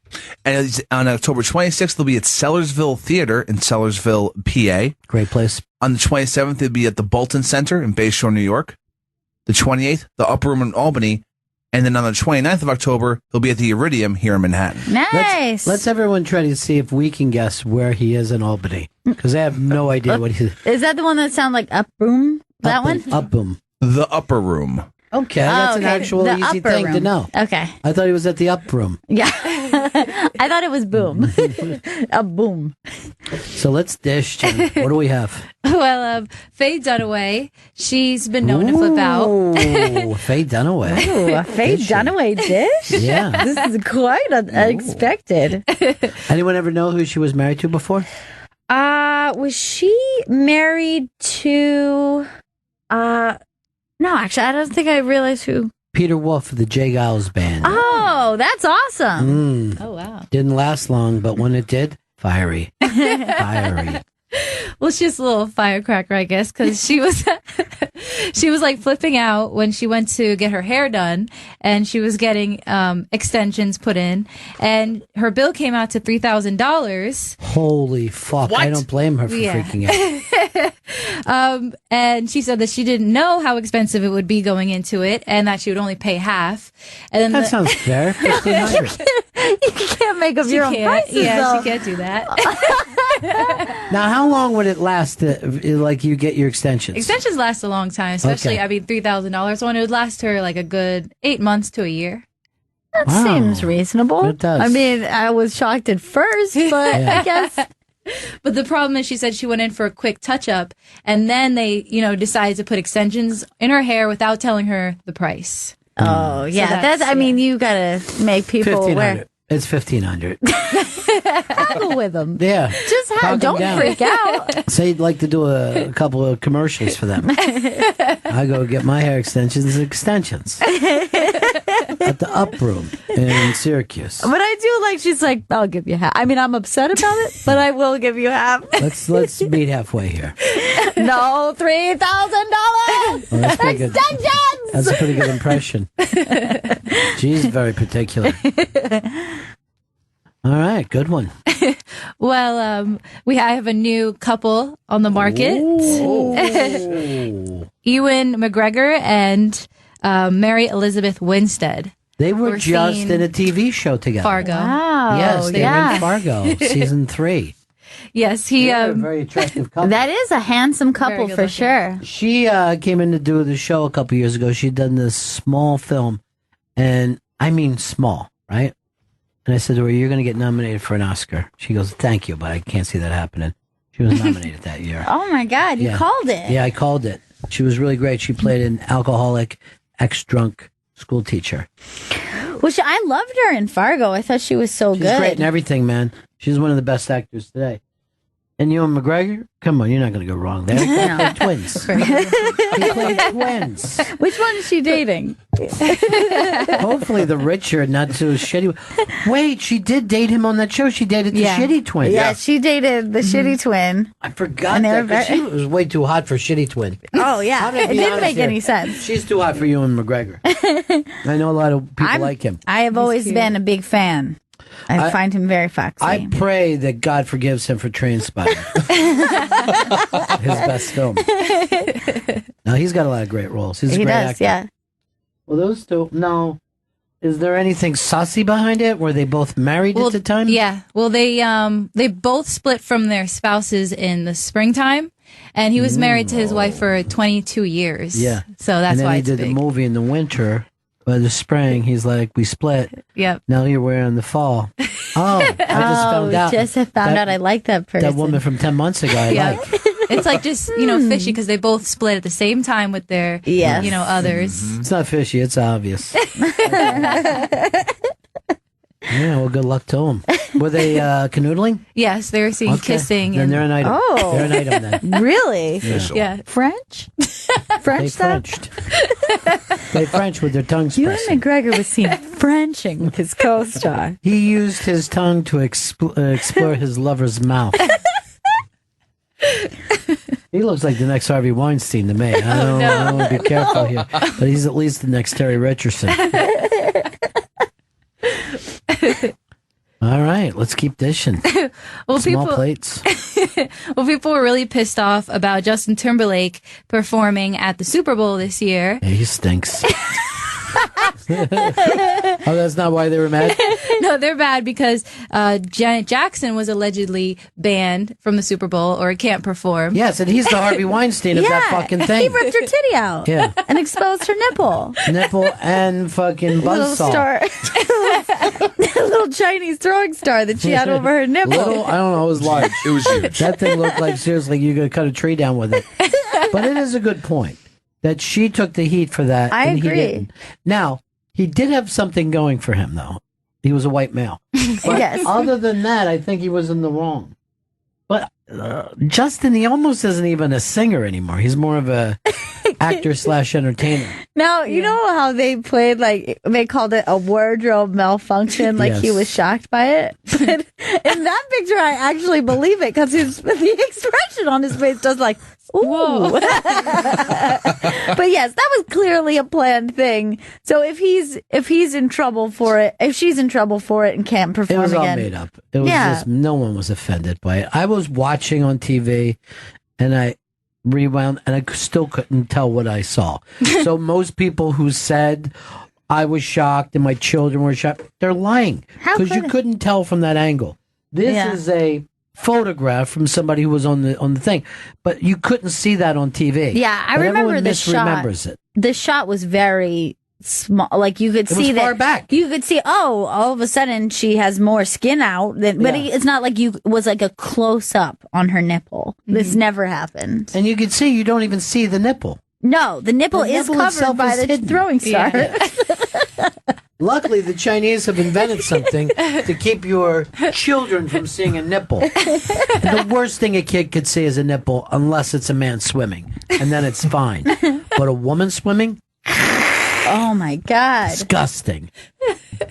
And on October 26th, they'll be at Sellersville Theater in Sellersville, PA. Great place. On the 27th, they'll be at the Bolton Center in Bayshore, New York. The 28th, the Upper Room in Albany. And then on the 29th of October, he'll be at the Iridium here in Manhattan. Nice. Let's everyone try to see if we can guess where he is in Albany, because I have no idea what he is. Is that the one that sounds like Up Boom? That one? Up Boom. The Upper Room. Okay, that's an actual The easy upper thing to room. know. Okay. I thought he was at the Up Room. Yeah. I thought it was Boom. A Boom. So let's dish, Jen. What do we have? Well, Faye Dunaway, she's been known to flip out. Ooh, Faye Dunaway. Ooh, a Faye Dunaway dish? Yeah. This is quite unexpected. Anyone ever know who she was married to before? Was she married to... No, actually, I don't think I realized who. Peter Wolf of the J. Giles Band. Oh, that's awesome. Oh, wow. Didn't last long, but when it did, fiery. Fiery. Well, she's a little firecracker, I guess, because she was she was like flipping out when she went to get her hair done, and she was getting extensions put in, and her bill came out to $3,000. Holy fuck. I don't blame her for freaking out. And she said that she didn't know how expensive it would be going into it, and that she would only pay half. And then That sounds fair. $1,500. You can't make up your own prices. Yeah, though. she can't do that. Now, how long would it last, like, you get your extensions? Extensions last a long time, especially, Okay. I mean, $3,000 one. It would last her like a good 8 months to a year. That Wow. seems reasonable. It does. I mean, I was shocked at first, but Yeah. I guess. But the problem is, she said she went in for a quick touch up, and then they, decided to put extensions in her hair without telling her the price. Oh, yeah. I mean, you got to make people aware. It's $1,500. Haggle with them. Yeah. Just Calm them don't down. freak out. Say you'd like to do a couple of commercials for them. I go get my hair extensions at the Up Room in Syracuse. But I do like, she's like, I'll give you half. I mean, I'm upset about it, but I will give you half. Let's meet halfway here. No, $3,000. Oh, that's pretty good. Extensions! That's a pretty good impression. She's very particular. All right, good one. Well, I have a new couple on the market. Ewan McGregor and Mary Elizabeth Winstead. They were just seen in a TV show together. Fargo. Wow. Yes, they were in Fargo, season 3. Yes, he. They're a very attractive couple. That is a handsome couple good for looking. sure. She came in to do the show a couple years ago. She'd done this small film, and I mean small, right? And I said to her, "You're going to get nominated for an Oscar." She goes, "Thank you, but I can't see that happening." She was nominated that year. Oh my God, you Yeah. called it. Yeah, I called it. She was really great. She played an alcoholic, ex-drunk school teacher. Which I loved her in Fargo. I thought she was so She's good. great in everything, man. She's one of the best actors today. And Ewan McGregor? Come on, you're not going to go wrong there. They played twins. They played twins. Which one is she dating? Hopefully the richer, not too shitty. Wait, she did date him on that show. She dated the shitty twin. Yeah, she dated the shitty twin. I forgot And they that were 'cause very- she was way too hot for shitty twin. Oh, yeah. How did I It be didn't honest make here? any sense. She's too hot for Ewan McGregor. I know a lot of people like him. I have always been a big fan. I find him very foxy. I pray that God forgives him for Trainspotting. His best film. Now, he's got a lot of great roles. He's a He great does, actor. yeah. Well, those two, no. Is there anything sussy behind it? Were they both married at the time? Yeah. Well, they both split from their spouses in the springtime, and he was married to his wife for 22 years. Yeah. So that's and then why he it's did big. the movie in the winter. By the spring, he's like, we split. Yep. Now you're wearing the fall. Oh, I just found out. Just found out I like that person. That woman from 10 months ago, I Yep. like. It's like just, fishy because they both split at the same time with their, others. It's not fishy. It's obvious. Yeah, well, good luck to them. Were they canoodling? Yes, they were seen kissing. Then they're an item. Oh. They're an item then. Really? Yeah. French? They French stuff? Frenched. They French with their tongues. Ewan McGregor was seen Frenching with his co-star. He used his tongue to explore his lover's mouth. He looks like the next Harvey Weinstein to me. I don't want to be careful here, but he's at least the next Terry Richardson. All right, let's keep dishing. Small plates. Well, people were really pissed off about Justin Timberlake performing at the Super Bowl this year. Yeah, he stinks. Oh, that's not why they were mad? No, they're mad because Janet Jackson was allegedly banned from the Super Bowl or can't perform. Yes, and he's the Harvey Weinstein of that fucking thing. He ripped her titty out and exposed her nipple. Nipple and fucking buzzsaw. Little Chinese throwing star that she had over her nipple. Little, I don't know, it was large. It was huge. That thing looked like, seriously, you could cut a tree down with it. But it is a good point that she took the heat for that. I and agree. He didn't. Now, he did have something going for him, though. He was a white male. But Yes. other than that, I think he was in the wrong. But Justin, he almost isn't even a singer anymore. He's more of a actor/entertainer. Now, you know how they played, like, they called it a wardrobe malfunction, like he Yes. was shocked by it? But in that picture, I actually believe it, because the expression on his face does, like, ooh. But yes, that was clearly a planned thing. So if he's in trouble for it, if she's in trouble for it and can't It perform was all again. made up. It was just, no one was offended by it. I was watching on TV, and I rewound, and I still couldn't tell what I saw. So most people who said I was shocked and my children were shocked, they're lying because you couldn't tell from that angle. This is a photograph from somebody who was on the thing, but you couldn't see that on TV. Yeah, I But remember everyone the shot. misremembers it. The shot was very small. Like you could It see was far that. back. You could see. Oh, all of a sudden she has more skin out. But it's not like you was like a close up on her nipple. This never happened. And you can see you don't even see the nipple. No, the nipple The is nipple covered itself by is the hidden. throwing star. Luckily, the Chinese have invented something to keep your children from seeing a nipple. And the worst thing a kid could see is a nipple, unless it's a man swimming, and then it's fine. But a woman swimming, Oh my God. disgusting.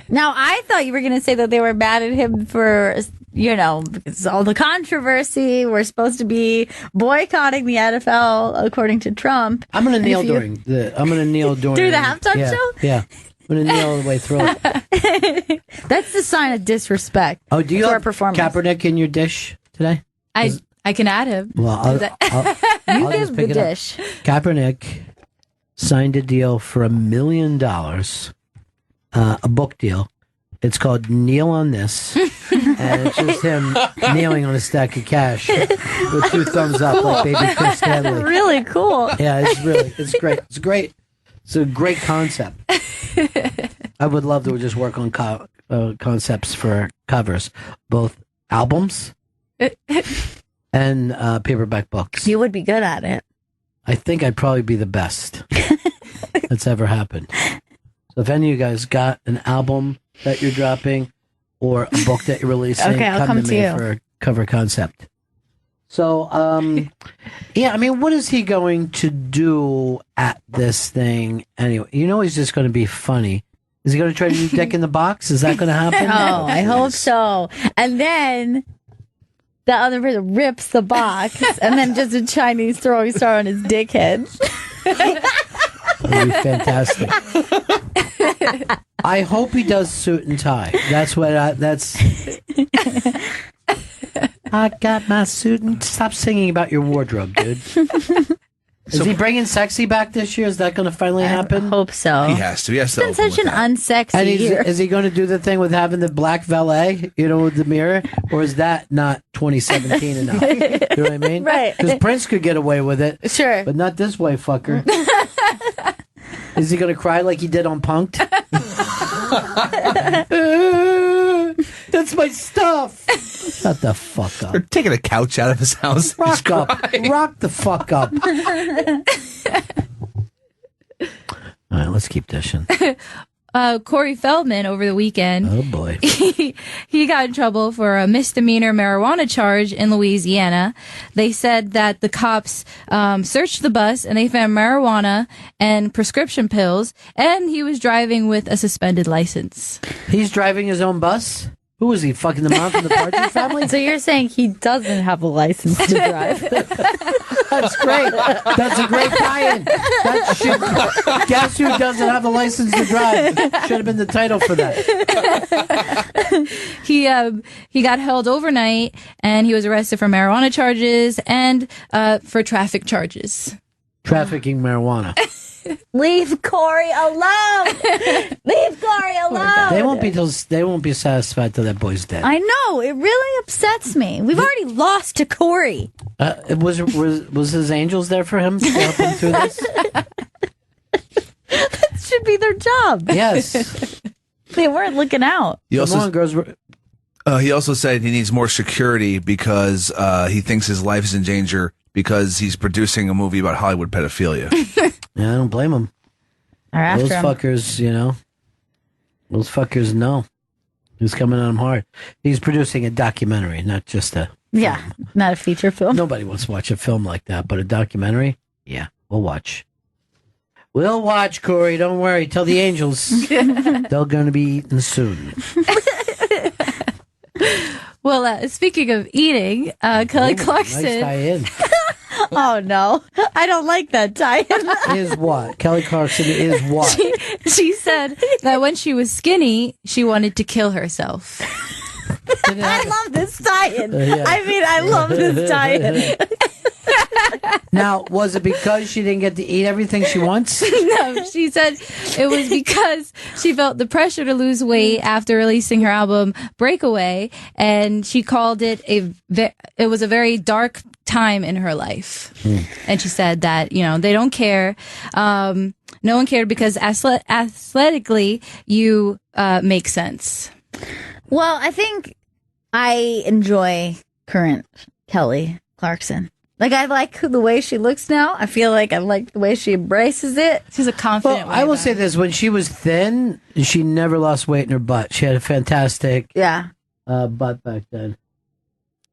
Now, I thought you were going to say that they were mad at him for, because all the controversy. We're supposed to be boycotting the NFL, according to Trump. I'm gonna And kneel if you- during the Through the halftime yeah, show? Yeah, I'm gonna kneel all the way through it. That's the sign of disrespect. Oh, do you to our have performance. Kaepernick in your dish today? I can add him. Well, I'll You just give pick the it up. dish. Kaepernick signed a deal for $1 million, a book deal. It's called Kneel on This, and it's just him kneeling on a stack of cash with two thumbs up like baby Chris Stanley. Really cool. Yeah, it's great. It's great. It's a great concept. I would love to just work on concepts for covers, both albums and paperback books. You would be good at it. I think I'd probably be the best that's ever happened. So if any of you guys got an album that you're dropping or a book that you're releasing, Okay, I'll come to to me you. for a cover concept. So, yeah, I mean, what is he going to do at this thing anyway? You know, he's just going to be funny. Is he going to try to do Dick in the Box? Is that going to happen? Oh, I hope so. And then the other person rips the box, and then just a Chinese throwing star on his dickhead. That would be fantastic. I hope he does suit and tie. That's what I got my suit and... Stop singing about your wardrobe, dude. Is he bringing sexy back this year? Is that going to finally happen? I hope so. He has to. He has to. It's been such an unsexy And year. is he going to do the thing with having the black valet, with the mirror? Or is that not 2017 enough? You know what I mean? Right. Because Prince could get away with it. Sure. But not this way, fucker. Is he going to cry like he did on Punk'd? That's my stuff. Shut the fuck up. They're taking a couch out of his house. Rock up. Rock the fuck up. All right, let's keep dishing. Corey Feldman over the weekend. Oh boy. He got in trouble for a misdemeanor marijuana charge in Louisiana. They said that the cops searched the bus and they found marijuana and prescription pills, and he was driving with a suspended license. He's driving his own bus? Who was he, fucking the mom from the Partridge Family? So you're saying he doesn't have a license to drive? That's great. That's a great tie-in. Guess who doesn't have a license to drive? Should have been the title for that. He got held overnight, and he was arrested for marijuana charges and for traffic charges. Trafficking marijuana. Leave Corey alone. Leave Corey alone. They won't be satisfied till that boy's dead. I know, it really upsets me. We've already lost to Corey. Was his angels there for him to help him through this? That should be their job. Yes. They weren't looking out. He also said he needs more security because he thinks his life is in danger because he's producing a movie about Hollywood pedophilia. Yeah, I don't blame him. Those fuckers, those fuckers know. He's coming on him hard. He's producing a documentary, not just a... Yeah, not a feature film. Nobody wants to watch a film like that, but a documentary? Yeah, we'll watch. We'll watch, Corey. Don't worry. Tell the angels. They're going to be eating soon. Well, speaking of eating, Kelly Clarkson... Nice tie-in. Oh, no. I don't like that tie-in. Is what? Kelly Clarkson is what? She said that when she was skinny, she wanted to kill herself. I love this tie-in. Yeah. I mean, I love this tie-in. Now, was it because she didn't get to eat everything she wants? No, she said it was because she felt the pressure to lose weight after releasing her album Breakaway, and she called it it was a very dark time in her life. And she said that, they don't care. No one cared because athletically you make sense. Well, I think I enjoy current Kelly Clarkson. Like, I like the way she looks now. I feel like I like the way she embraces it. She's a confident I will say this. When she was thin, she never lost weight in her butt. She had a fantastic butt back then.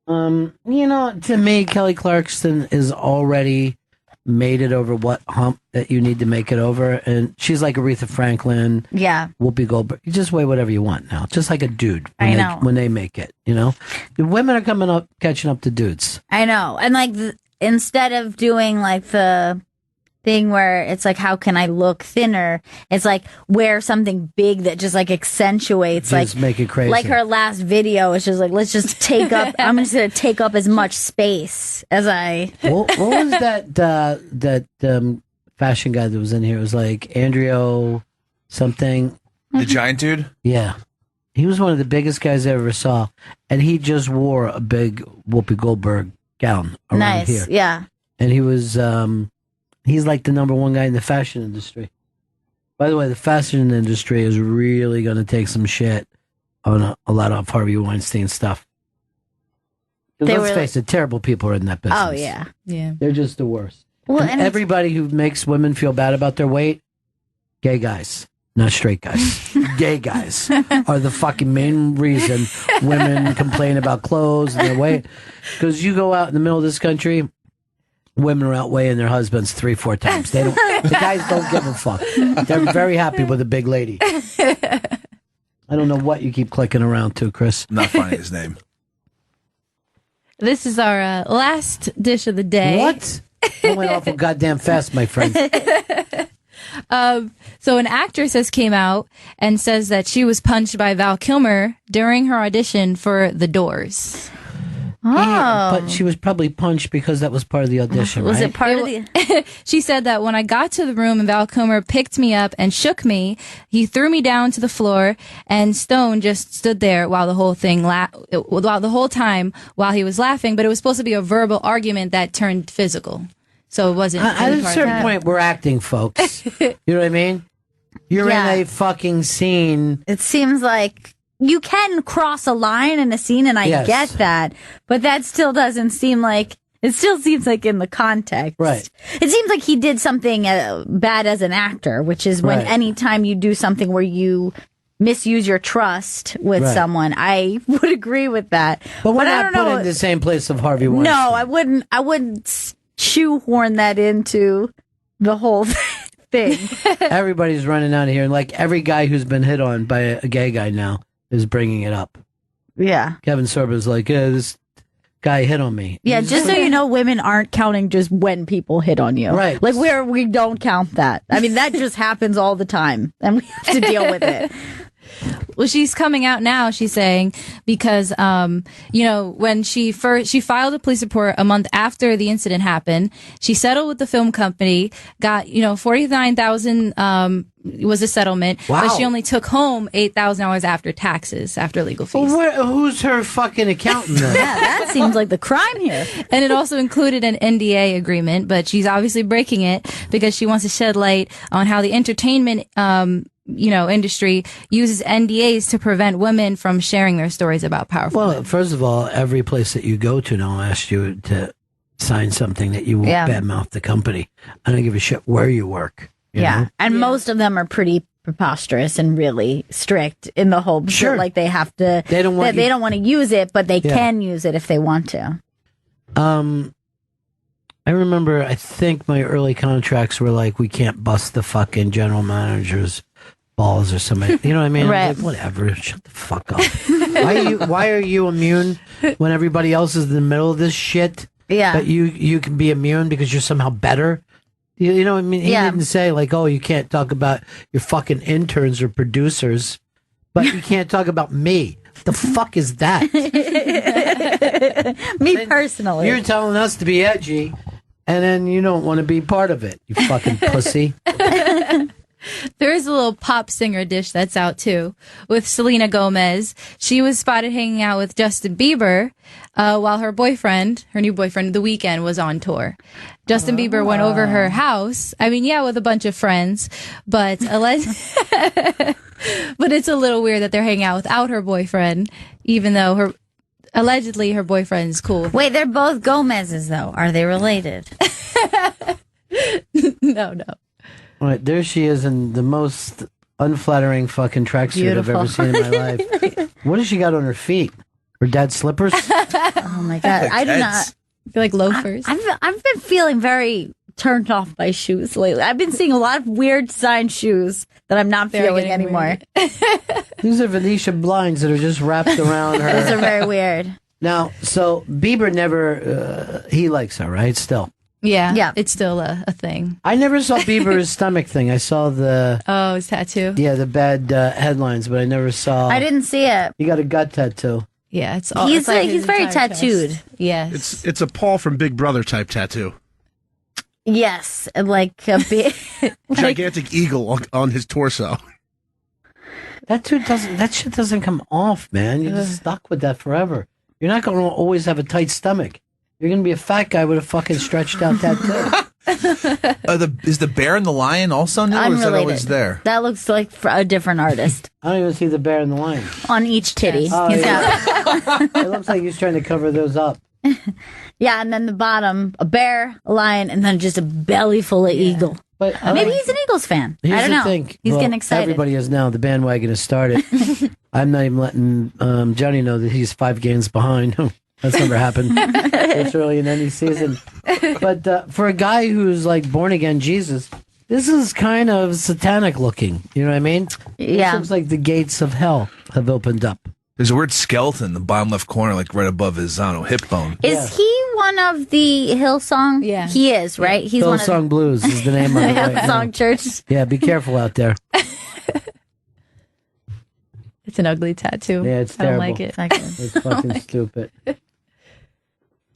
To me, Kelly Clarkson is already made it over what hump that you need to make it over. And she's like Aretha Franklin. Yeah. Whoopi Goldberg. You just weigh whatever you want now. Just like a dude. When they make it, The women are catching up to dudes. I know. And like, instead of doing like the thing where it's like, how can I look thinner? It's like, wear something big that just like accentuates, just make it crazy. Like her last video is just like, let's just take up, I'm just going to take up as much space as I. What was that fashion guy that was in here? It was like Andrea something. The giant dude? Yeah. He was one of the biggest guys I ever saw. And he just wore a big Whoopi Goldberg gown around here. Yeah. And he was, he's like the number one guy in the fashion industry. By the way, the fashion industry is really going to take some shit on a lot of Harvey Weinstein stuff. Let's face it, terrible people are in that business. Oh, yeah. Yeah. They're just the worst. Well, and everybody who makes women feel bad about their weight, gay guys, not straight guys. Gay guys are the fucking main reason women complain about clothes and their weight. Because you go out in the middle of this country, women are outweighing their husbands 3-4 times. The guys don't give a fuck. They're very happy with a big lady. I don't know what you keep clicking around to, Chris. I'm not finding his name. This is our last dish of the day. What? I went awful goddamn fast, my friend. So an actress has came out and says that she was punched by Val Kilmer during her audition for The Doors. Yeah, but she was probably punched because that was part of the audition, Was right? it part of the... She said that when I got to the room and Val Kilmer picked me up and shook me, he threw me down to the floor, and Stone just stood there while the whole thing time while he was laughing. But it was supposed to be a verbal argument that turned physical, so it wasn't. At a certain point, we're acting, folks. You know what I mean? You're in a fucking scene. It seems like you can cross a line in a scene, and I Yes. get that, but that still doesn't seem like, it still seems like in the context. Right. It seems like he did something bad as an actor, which is when Right. anytime you do something where you misuse your trust with Right. someone, I would agree with that. But we're I not don't put know. in the same place of Harvey Weinstein. No, I wouldn't shoehorn that into the whole thing. Everybody's running out of here, and like every guy who's been hit on by a gay guy now is bringing it up. Yeah. Kevin Sorbo's like, yeah, this guy hit on me. Yeah, just so you know, women aren't counting just when people hit on you. Right. Like we don't count that. I mean, that just happens all the time, and we have to deal with it. Well, she's coming out now, she's saying, because, when she filed a police report a month after the incident happened, she settled with the film company, got, $49,000, was a settlement, Wow. but she only took home $8,000 after taxes, after legal fees. Well, who's her fucking accountant then? Yeah, that seems like the crime here. And it also included an NDA agreement, but she's obviously breaking it because she wants to shed light on how the entertainment, industry uses NDAs to prevent women from sharing their stories about powerful Well, women. first of all, every place that you go to now asks you to sign something that you won't Yeah. badmouth the company. I don't give a shit where you work. you Yeah. know? And most of them are pretty preposterous and really strict in the whole Sure. like they have to They don't want they you- don't want to use it, but they Yeah. can use it if they want to. I remember, I think my early contracts were like, we can't bust the fucking general manager's balls or something. You know what I mean? Right. Like, whatever. Shut the fuck up. Why are you immune when everybody else is in the middle of this shit? Yeah. But you can be immune because you're somehow better? You know what I mean? He Yeah. didn't say like, oh, you can't talk about your fucking interns or producers, but you can't talk about me. The fuck is that? Me personally. You're telling us to be edgy, and then you don't want to be part of it, you fucking pussy. There is a little pop singer dish that's out too with Selena Gomez. She was spotted hanging out with Justin Bieber while her new boyfriend, The Weeknd, was on tour. Justin Bieber went over her house. I mean, yeah, with a bunch of friends, but but it's a little weird that they're hanging out without her boyfriend, even though allegedly her boyfriend's cool. Wait, they're both Gomez's though. Are they related? No. All right, there she is in the most unflattering fucking tracksuit I've ever seen in my life. What does she got on her feet? Her dad's slippers? Oh my god, I do not. I feel like loafers. I've been feeling very turned off by shoes lately. I've been seeing a lot of weird design shoes that I'm not They're feeling getting anymore. These are Venetia blinds that are just wrapped around her. Those are very weird. Now, so Bieber never, he likes her, right? Still. Yeah, it's still a thing. I never saw Bieber's stomach thing. I saw his tattoo. Yeah, the bad headlines, but I never saw. I didn't see it. He got a gut tattoo. Yeah, it's He's very tattooed. Yes. It's a Paul from Big Brother type tattoo. Yes, like a big Gigantic eagle on his torso. That shit doesn't come off, man. You're just stuck with that forever. You're not going to always have a tight stomach. You're going to be a fat guy with a fucking stretched out tattoo. Is the bear and the lion also new, or is that always there? That looks like a different artist. I don't even see the bear and the lion. On each titty. Oh, He's yeah. got- It looks like he's trying to cover those up. yeah, and then the bottom, a bear, a lion, and then just a belly full of eagle. But maybe he's an Eagles fan. Here's I don't the know. thing. He's Well, getting excited. Everybody is now. The bandwagon has started. I'm not even letting Johnny know that he's 5 games behind. That's never happened. It's early in any season. But for a guy who's like born again Jesus, this is kind of satanic looking. You know what I mean? Yeah. It looks like the gates of hell have opened up. There's a weird skeleton in the bottom left corner, like right above his hip bone. Is he one of the Hillsong? Yeah. He is, right? He's one of Hillsong Blues is the name of it right now. Hillsong Church. Yeah, be careful out there. It's an ugly tattoo. Yeah, it's I don't terrible. like it. It's fucking stupid.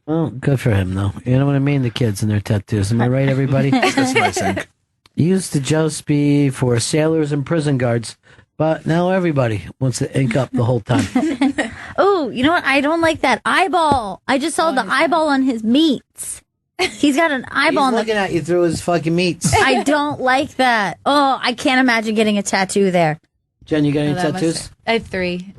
Well, good for him, though. You know what I mean? The kids and their tattoos. Am I right, everybody? That's nice. It used to just be for sailors and prison guards, but now everybody wants to ink up the whole time. Oh, you know what? I don't like that eyeball. I just saw the eyeball on his meats. He's got an eyeball He's on looking at you through his fucking meats. I don't like that. Oh, I can't imagine getting a tattoo there. Jen, you got any Oh, that tattoos? must- I have 3.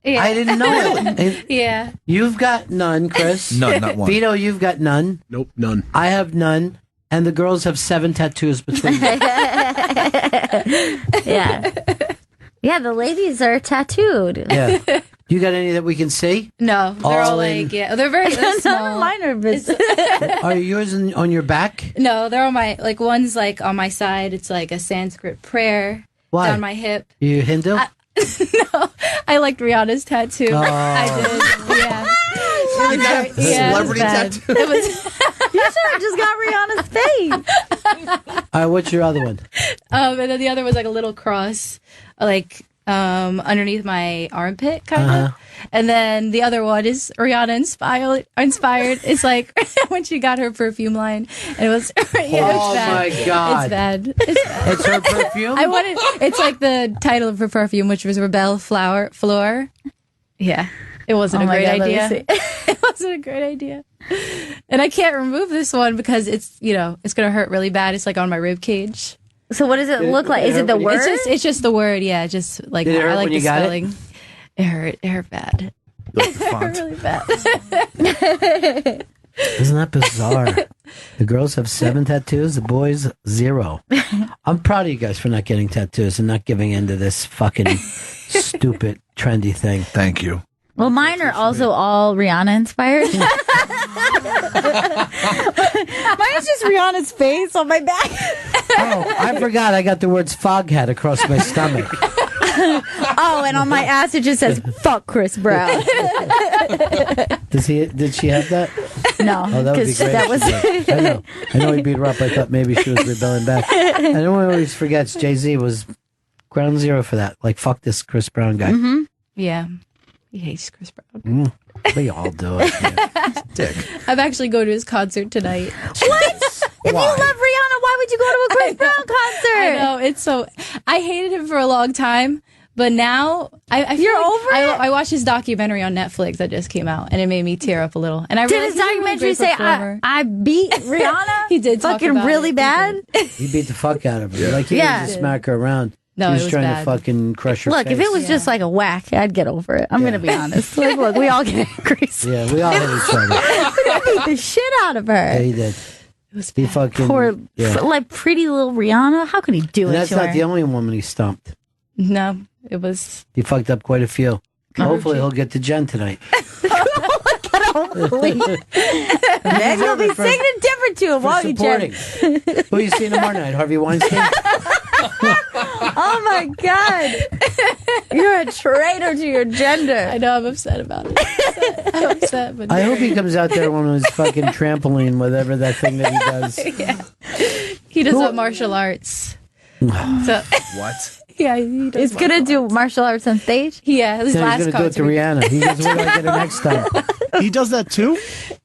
Yeah. I didn't know it. And Yeah. you've got none, Chris. None, not one. Vito, you've got none. Nope, none. I have none. And the girls have 7 tattoos between them. Yeah. Yeah, the ladies are tattooed. Yeah. You got any that we can see? No, they're all in- like, yeah, they're very they're small. Minor business. Are yours on your back? No, they're on my, like, one's like on my side. It's like a Sanskrit prayer Why? down my hip. You Hindu? No, I liked Rihanna's tattoo. Oh. I did, yeah. You got a celebrity tattoo? It was. You should have just got Rihanna's face. All right, what's your other one? And then the other was like a little cross, like underneath my armpit, kind Uh-huh. of. And then the other one is Rihanna inspired. It's like when she got her perfume line, and it was. Yeah, Oh, it's bad. my God. It's bad. It's bad. It's her perfume? I wanted. It's like the title of her perfume, which was Rebelle Floor. Yeah, it wasn't Oh a my great God, let me idea. see. It wasn't a great idea. And I can't remove this one because it's it's gonna hurt really bad. It's like on my rib cage. So what does it look like? Is it the word? It's just the word. Yeah, just like Did it hurt I like when the you got it? spelling. It hurt. It hurt bad. Like the It hurt font. really bad. Isn't that bizarre? The girls have 7 tattoos, the boys 0. I'm proud of you guys for not getting tattoos and not giving in to this fucking stupid, trendy thing. Thank you. Well, mine are also all Rihanna inspired. Mine is just Rihanna's face on my back. Oh, I forgot I got the words foghat across my stomach. Oh, and on my ass it just says "fuck Chris Brown." Did she have that? No, Oh, that would be 'cause great. that if she did. I know he beat her up. I thought maybe she was rebelling back. And everyone always forgets Jay-Z was ground zero for that. Like, fuck this Chris Brown guy. Mm-hmm. Yeah, he hates Chris Brown. We all do it. Yeah. Dick. I'm actually going to his concert tonight. What? If you love Rihanna, why would you go to a Chris Brown concert? I know, it's so. I hated him for a long time, but now I feel You're like over it? I watched his documentary on Netflix that just came out, and it made me tear up a little. And I Did realized his he's a really documentary great say performer. I beat Rihanna? He did talk fucking about really it. bad. He beat the fuck out of her. Like, he Yeah. didn't just smack her around. No, he was it was trying bad. to fucking crush her Look, face. if it was just like a whack, I'd get over it. I'm gonna be honest. Like, look, we all get angry. Yeah, we all hit each other. He beat the shit out of her. Yeah, he did. He fucking... Poor, yeah. like pretty little Rihanna. How could he do And it that's to not her? the only woman he stumped. No, it was. He fucked up quite a few. Hopefully he'll get to Jen tonight. Hopefully. Then you'll be singing a different tune, won't you, Jen? supporting. Who are you seeing tomorrow night? Harvey Weinstein? Oh my God. You're a traitor to your gender. I know, I'm upset about it. I'm upset, but I hope he comes out there on his fucking trampoline, whatever that thing that he does. Yeah. He does martial arts. So What? yeah, he does. He's gonna do martial arts on stage. Yeah, his Then last he's going to do it to concert. Rihanna. He goes, we're going to get her next time. He does that too?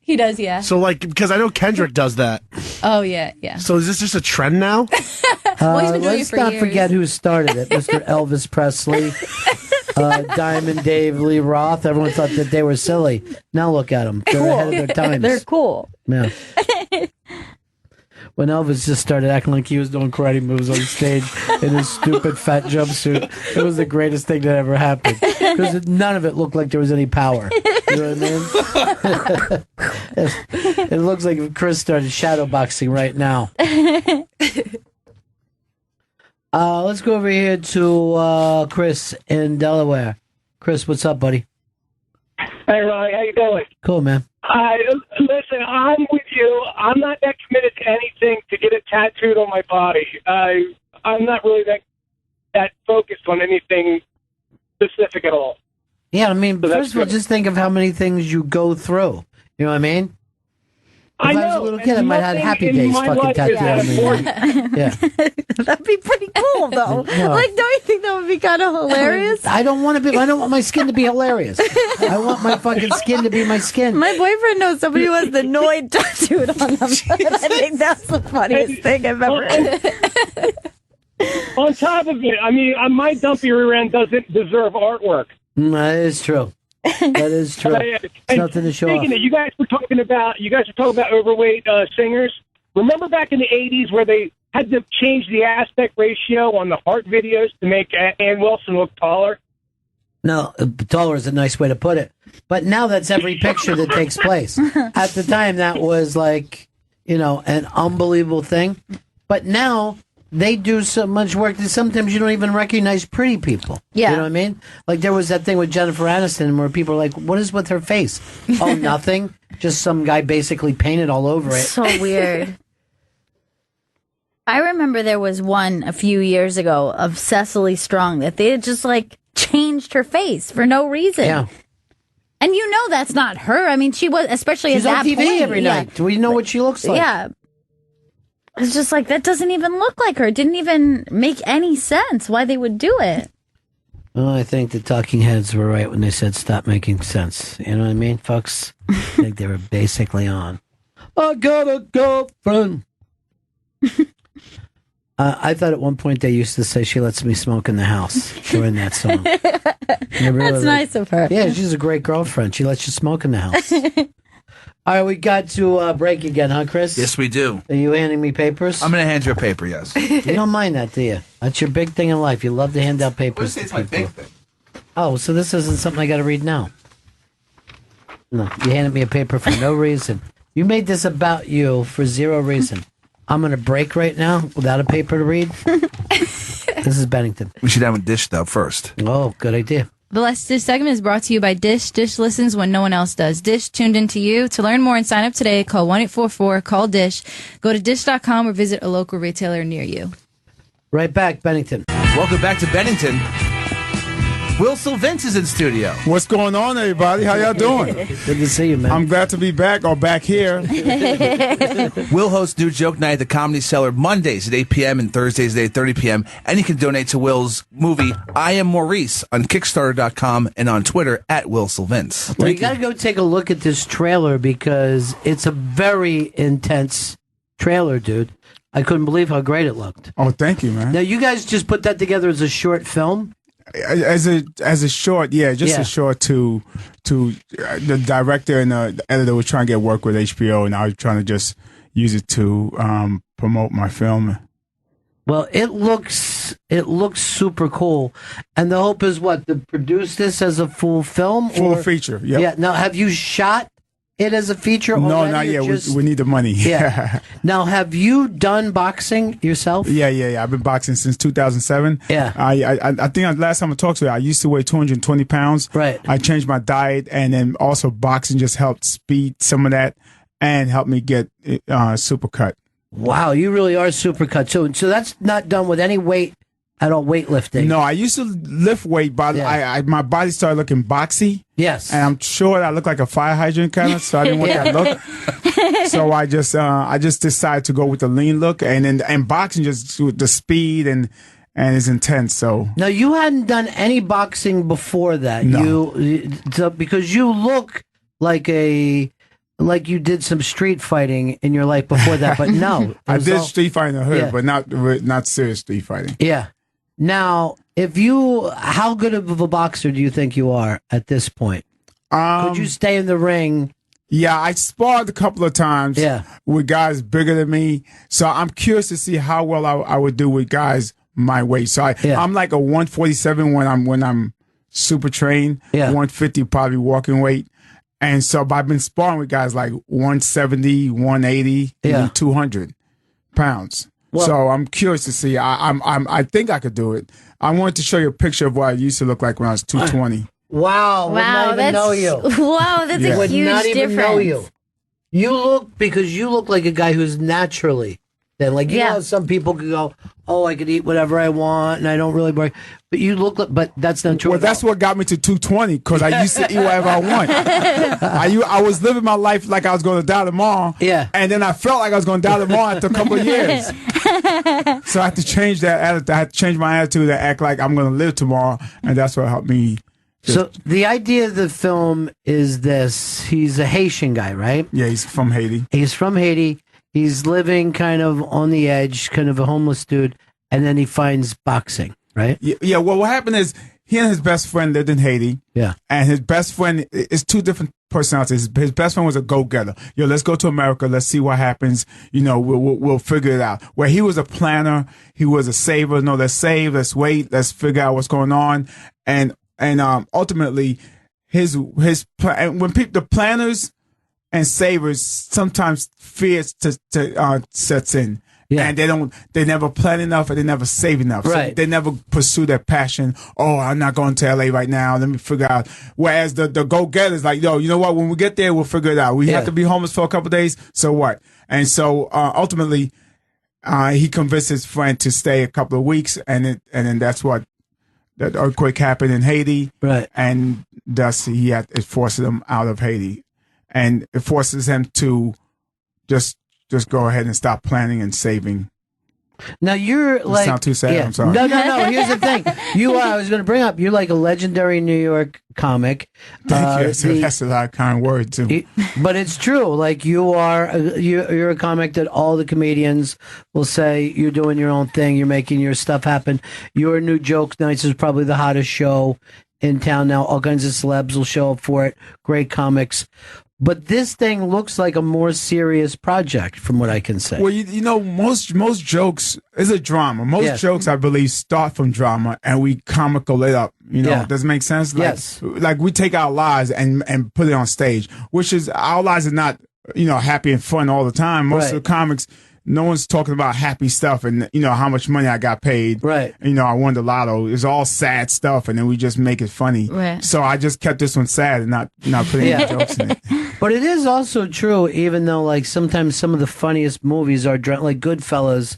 He does, yeah. So, like, because I know Kendrick does that. Oh yeah, yeah. So is this just a trend now? Well, he's been doing it Let's for not years. forget who started it. Mr. Elvis Presley, Diamond Dave Lee Roth. Everyone thought that they were silly. Now look at them. They're ahead of their times. They're cool. Yeah. When Elvis just started acting like he was doing karate moves on stage in his stupid fat jumpsuit, it was the greatest thing that ever happened. Because none of it looked like there was any power. You know what I mean? It looks like if Chris started shadowboxing right now. Let's go over here to Chris in Delaware. Chris, what's up, buddy? Hey, Ronnie, how you doing? Cool, man. Listen, I'm with you. I'm not that committed to anything to get it tattooed on my body. I'm not really that focused on anything specific at all. Yeah, I mean, So that's first of all, good. just think of how many things you go through. You know what I mean? I If I was know, a little and kid, I might have had nothing Happy in Days my fucking life tattooed is that on me. important. Yeah. That'd be pretty cool, though. No. Like, don't you think that would be kind of hilarious? I don't want my skin to be hilarious. I want my fucking skin to be my skin. My boyfriend knows somebody who has the Noid tattooed on them. I think that's the funniest thing I've ever heard. On top of it, I mean, my dumpy rear end doesn't deserve artwork. That is true. That is true. It's nothing to show off. Speaking of, you guys were talking about overweight singers. Remember back in the 80s where they had to change the aspect ratio on the Heart videos to make Ann Wilson look taller? No, taller is a nice way to put it. But now that's every picture that takes place. At the time, that was like, an unbelievable thing. But now they do so much work that sometimes you don't even recognize pretty people. Yeah. You know what I mean? Like there was that thing with Jennifer Aniston where people are like, what is with her face? Oh, nothing. Just some guy basically painted all over it. So weird. I remember there was one a few years ago of Cecily Strong that they had just like changed her face for no reason. Yeah. And that's not her. I mean, she was, especially She's at on that TV point. every night. Do we know what she looks like? Yeah. It's just like, that doesn't even look like her. It didn't even make any sense why they would do it. Well, I think the talking heads were right when they said stop making sense. You know what I mean, folks? I think they were basically on. I got a girlfriend. I thought at one point they used to say she lets me smoke in the house during that song. That's nice of her. Yeah, she's a great girlfriend. She lets you smoke in the house. All right, we got to break again, huh, Chris? Yes, we do. Are you handing me papers? I'm going to hand you a paper, yes. You don't mind that, do you? That's your big thing in life. You love to hand out papers to It's my people. big thing. Oh, so this isn't something I got to read now. No, you handed me a paper for no reason. You made this about you for zero reason. I'm going to break right now without a paper to read. This is Bennington. We should have a dish, though, first. Oh, good idea. The Last Dish segment is brought to you by Dish. Dish listens when no one else does. Dish tuned into you. To learn more and sign up today, call 1-844-CALL-DISH. Go to dish.com or visit a local retailer near you. Right back, Bennington. Welcome back to Bennington. Will Sylvince is in studio. What's going on, everybody? How y'all doing? Good to see you, man. I'm glad to be back here. Will hosts New Joke Night at the Comedy Cellar Mondays at 8 p.m. and Thursdays at 8:30 p.m. And you can donate to Will's movie, I Am Maurice, on Kickstarter.com and on Twitter at Will Sylvince. Well, you got to go take a look at this trailer because it's a very intense trailer, dude. I couldn't believe how great it looked. Oh, thank you, man. Now, you guys just put that together as a short film? As a short, a short to the director and the editor was trying to get work with HBO, and I was trying to just use it to promote my film. Well, it looks super cool, and the hope is what, to produce this as a full film, Full feature. Yep. Yeah. Now, have you shot it as a feature? No, already, not yet. just... We need the money. Yeah. Now, have you done boxing yourself? Yeah. I've been boxing since 2007. Yeah. I think last time I talked to you, I used to weigh 220 pounds. Right. I changed my diet, and then also boxing just helped speed some of that and helped me get super cut. Wow, you really are super cut. So that's not done with any weight at all, weightlifting. No, I used to lift weight, but my body started looking boxy. Yes. And I'm sure I look like a fire hydrant kind of, so I didn't want that look. So I just decided to go with the lean look, and boxing just with the speed and it's intense. So now, you hadn't done any boxing before that. No. Because you look like you did some street fighting in your life before that, but no. I did street fighting in the hood, but not serious street fighting. Yeah. Now, how good of a boxer do you think you are at this point? Could you stay in the ring? Yeah, I sparred a couple of times with guys bigger than me. So I'm curious to see how well I would do with guys my weight. So I'm like a 147 when I'm super trained. 150 probably walking weight. And so I've been sparring with guys like 170, 180, even 200 pounds. Well, so I'm curious to see. I think I could do it. I wanted to show you a picture of what I used to look like when I was 220. Wow, would not even know you. Wow, that's a would huge not even difference. know you. You look like a guy who's naturally thin. Like, you know how some people could go, oh, I could eat whatever I want and I don't really worry. But you look like, but that's not true. Well, that's what got me to 220 because I used to eat whatever I want. I was living my life like I was going to die tomorrow. Yeah. And then I felt like I was going to die tomorrow after a couple of years. So I had to change that attitude. I had to change my attitude to act like I'm going to live tomorrow. And that's what helped me. So the idea of the film is this. He's a Haitian guy, right? Yeah, he's from Haiti. He's from Haiti. He's living kind of on the edge, kind of a homeless dude. And then he finds boxing, right? Yeah, well, what happened is he and his best friend lived in Haiti. Yeah. And his best friend is two different personalities. His best friend was a go-getter. Let's go to America. Let's see what happens. We'll figure it out. Where he was a planner. He was a saver. No, let's save. Let's wait. Let's figure out what's going on. And ultimately his when the planners and savers sometimes fears sets in. Yeah. And they never plan enough, and they never save enough. Right. So they never pursue their passion. Oh, I'm not going to LA right now. Let me figure out. Whereas the go-getters like, yo, you know what? When we get there, we'll figure it out. We have to be homeless for a couple of days. So what? And so, ultimately, he convinced his friend to stay a couple of weeks. And then that's what that earthquake happened in Haiti. Right. And thus it forces him out of Haiti. And it forces him to just go ahead and stop planning and saving. Now you're like, sound too sad. Yeah. I'm sorry. No. Here's the thing. I was going to bring up. You're like a legendary New York comic. Thank you. That's a lot of kind words too. But it's true. Like you're a comic that all the comedians will say you're doing your own thing. You're making your stuff happen. Your New Joke Nights is probably the hottest show in town now. All kinds of celebs will show up for it. Great comics. But this thing looks like a more serious project, from what I can say. Well, you know, most jokes is a drama. Most jokes, I believe, start from drama, and we comical it up. You know, does it make sense? Like, yes. Like we take our lives and put it on stage, which is our lives are not, you know, happy and fun all the time. Most of the comics, no one's talking about happy stuff and, you know, how much money I got paid. Right. You know, I won the lotto. It's all sad stuff, and then we just make it funny. Right. So I just kept this one sad and not putting any jokes in it. But it is also true, even though, like, sometimes some of the funniest movies are like Goodfellas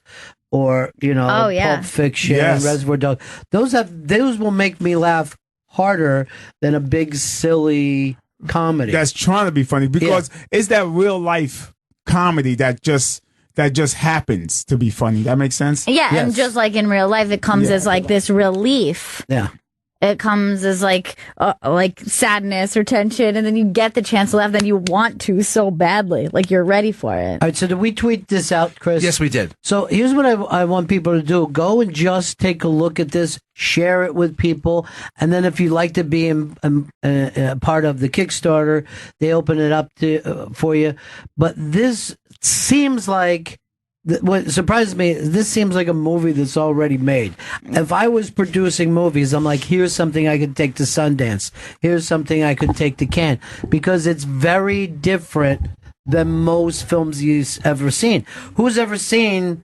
or, you know, Pulp Fiction, Reservoir Dogs. Those will make me laugh harder than a big, silly comedy. That's trying to be funny because it's that real life comedy that just happens to be funny. That makes sense? Yeah, and just like in real life, it comes as like this relief. Yeah. It comes as like sadness or tension, and then you get the chance to laugh, then you want to so badly. Like you're ready for it. All right, so did we tweet this out, Chris? Yes, we did. So here's what I want people to do. Go and just take a look at this, share it with people, and then if you'd like to be part of the Kickstarter, they open it up for you. But this seems like... What surprises me is this seems like a movie that's already made. If I was producing movies, I'm like, here's something I could take to Sundance. Here's something I could take to Cannes. Because it's very different than most films you've ever seen. Who's ever seen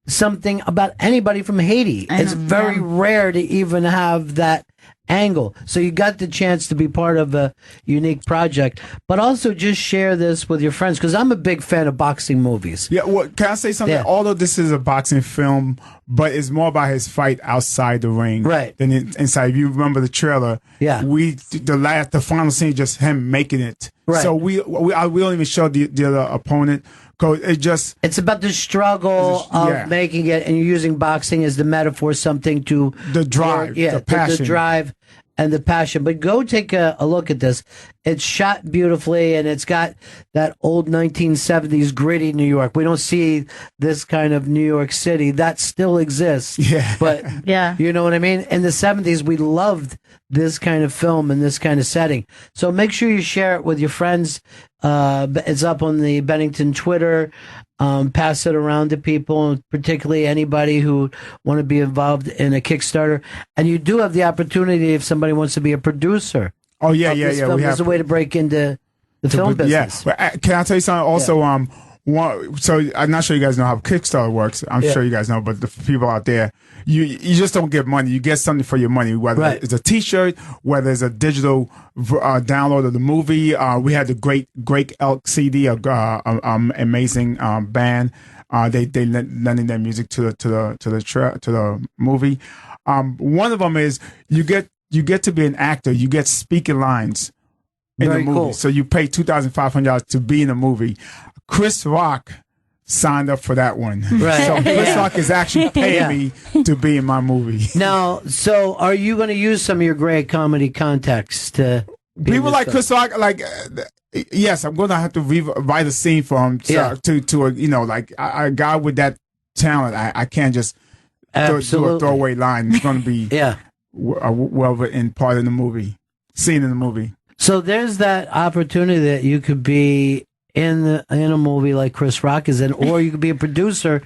something about anybody from Haiti? It's very rare to even have that angle. So you got the chance to be part of a unique project, but also just share this with your friends, because I'm a big fan of boxing movies. Yeah, well, can I say something? Although this is a boxing film, but it's more about his fight outside the ring than inside. If you remember the trailer, the final scene, just him making it. Right. So we don't even show the other opponent. It's about the struggle of making it, and you're using boxing as the metaphor, something to the drive, the passion, the drive and the passion. But go take a look at this. It's shot beautifully, and it's got that old 1970s gritty New York. We don't see this kind of New York City that still exists. Yeah, but you know what I mean. In the 70s, we loved this kind of film and this kind of setting. So make sure you share it with your friends. It's up on the Bennington Twitter. Pass it around to people, particularly anybody who want to be involved in a Kickstarter. And you do have the opportunity if somebody wants to be a producer. Oh yeah. There's a way to break into the film business. Yeah. Can I tell you something? Also, so I'm not sure you guys know how Kickstarter works. I'm sure you guys know, but the people out there, you just don't get money. You get something for your money, whether it's a T-shirt, whether it's a digital download of the movie. We had the Great Elk CD, amazing band. They lending their music to the movie. One of them is you get to be an actor. You get speaking lines in the movie. Cool. So you pay $2,500 to be in a movie. Chris Rock signed up for that one. Right. So Chris Rock is actually paying me to be in my movie. Now, so are you going to use some of your great comedy contacts to... People like Chris Rock, yes, I'm going to have to write a scene for him to you know, like a guy with that talent. I can't just do a throwaway line. It's going to be a well-written part of the movie, scene in the movie. So there's that opportunity that you could be in a movie like Chris Rock is in, or you could be a producer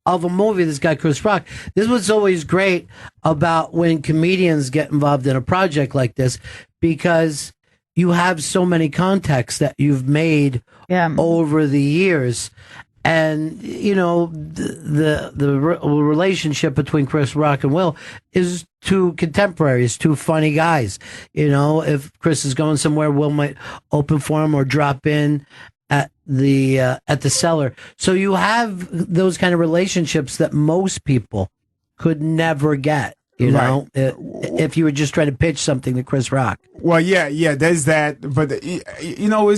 of a movie that's got Chris Rock. This is what's always great about when comedians get involved in a project like this, because you have so many contacts that you've made over the years. And, you know, the relationship between Chris Rock and Will is two contemporaries, two funny guys. You know, if Chris is going somewhere, Will might open for him or drop in at the cellar. So you have those kind of relationships that most people could never get. You know, if you were just trying to pitch something to Chris Rock. Well, yeah, there's that. But, you know,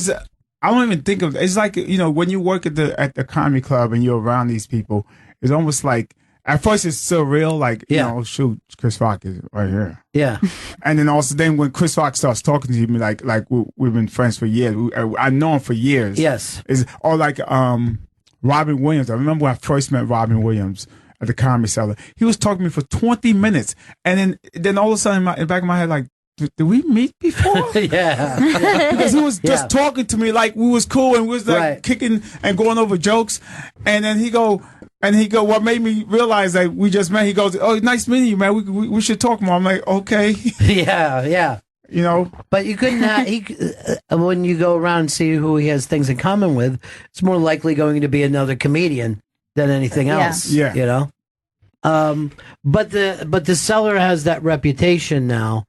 I don't even think of it's like, you know, when you work at the comedy club and you're around these people, it's almost like at first it's surreal, like, you know, shoot, Chris Rock is right here. Yeah. And then also then when Chris Rock starts talking to me, like we've been friends for years. I know him for years. Yes. Or like Robin Williams. I remember when I first met Robin Williams at the Comedy Cellar. He was talking to me for 20 minutes. And then all of a sudden in the back of my head, like, did we meet before? Yeah. Because he was just talking to me like we was cool and we was like kicking and going over jokes. And then he go, what made me realize that we just met, he goes, oh, nice meeting you, man. We should talk more. I'm like, okay. Yeah. You know? But you couldn't when you go around and see who he has things in common with, it's more likely going to be another comedian than anything else. Yeah. You know? But the Cellar has that reputation now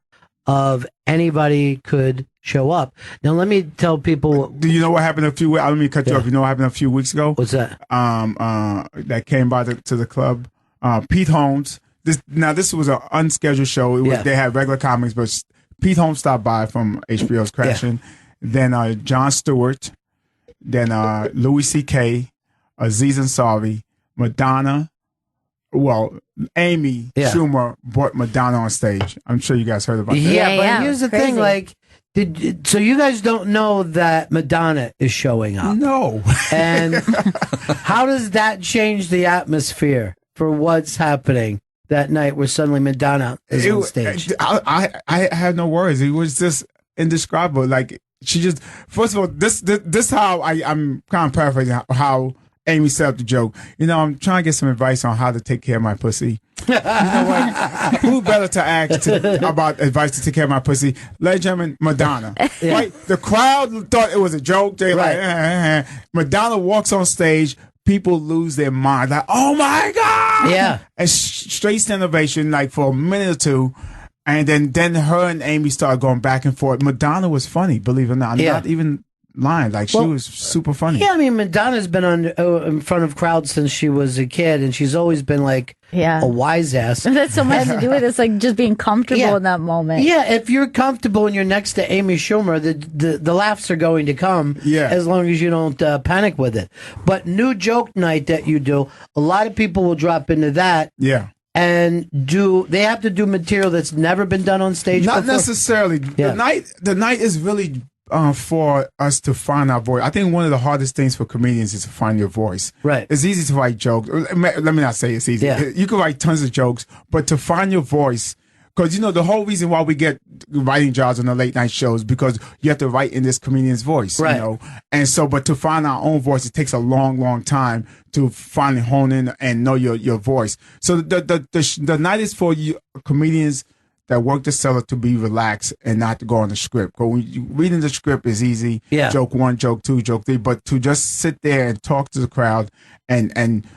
of anybody could show up. Now, let me tell people. Do you know what happened a few? Let me cut you off. You know what happened a few weeks ago? What's that? That came by to the club. Pete Holmes. This was an unscheduled show. They had regular comics, but Pete Holmes stopped by from HBO's Crashing. Then Jon Stewart. Then Louis C.K., Aziz Ansari, Madonna. Well, Amy Schumer brought Madonna on stage. I'm sure you guys heard about that. Yeah, but here's the thing, like, so you guys don't know that Madonna is showing up? No. And how does that change the atmosphere for what's happening that night where suddenly Madonna is on stage? I had no words. It was just indescribable. Like, she just, first of all, this how I'm kind of paraphrasing how Amy set up the joke. You know, I'm trying to get some advice on how to take care of my pussy. You know what? Who better to ask about advice to take care of my pussy? Ladies and gentlemen, Madonna. Right? The crowd thought it was a joke. They like, Madonna walks on stage. People lose their mind. Like, oh my God! Yeah. And straight innovation, like for a minute or two. And then her and Amy started going back and forth. Madonna was funny, believe it or not. I'm not even lying. Like, she was super funny. Yeah, I mean, Madonna's been in front of crowds since she was a kid, and she's always been like a wise ass. That's so much to do with it. It's like just being comfortable in that moment. Yeah, if you're comfortable and you're next to Amy Schumer, the laughs are going to come as long as you don't panic with it. But new joke night that you do, a lot of people will drop into that. Yeah. And they have to do material that's never been done on stage Not before? necessarily. Yeah. The night is really for us to find our voice. I think one of the hardest things for comedians is to find your voice. Right. It's easy to write jokes. Let me not say it's easy. Yeah. You can write tons of jokes, but to find your voice, because, you know, the whole reason why we get writing jobs on the late night shows, because you have to write in this comedian's voice, right. You know? And so, but to find our own voice, it takes a long, long time to finally hone in and know your voice. So the night is for you comedians that work the cellar to be relaxed and not to go on the script. Because when you reading the script is easy. Yeah. Joke 1, joke 2, joke 3. But to just sit there and talk to the crowd and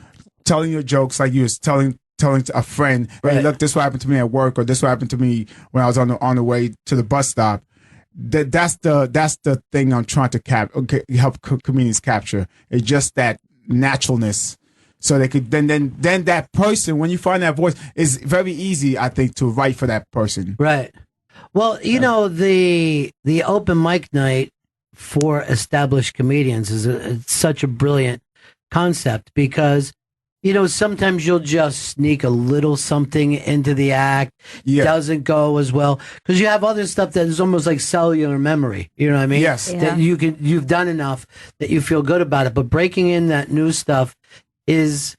telling your jokes like you was telling to a friend, hey, look, this what happened to me at work, or this what happened to me when I was on the way to the bus stop. That's the thing I'm trying to help comedians capture. It's just that naturalness. So they could then that person, when you find that voice, is very easy, I think, to write for that person. Right. Well, you know, the open mic night for established comedians is such a brilliant concept, because, you know, sometimes you'll just sneak a little something into the act. Yeah. Doesn't go as well because you have other stuff that is almost like cellular memory. You know what I mean? Yes. That you've done enough that you feel good about it. But breaking in that new stuff it's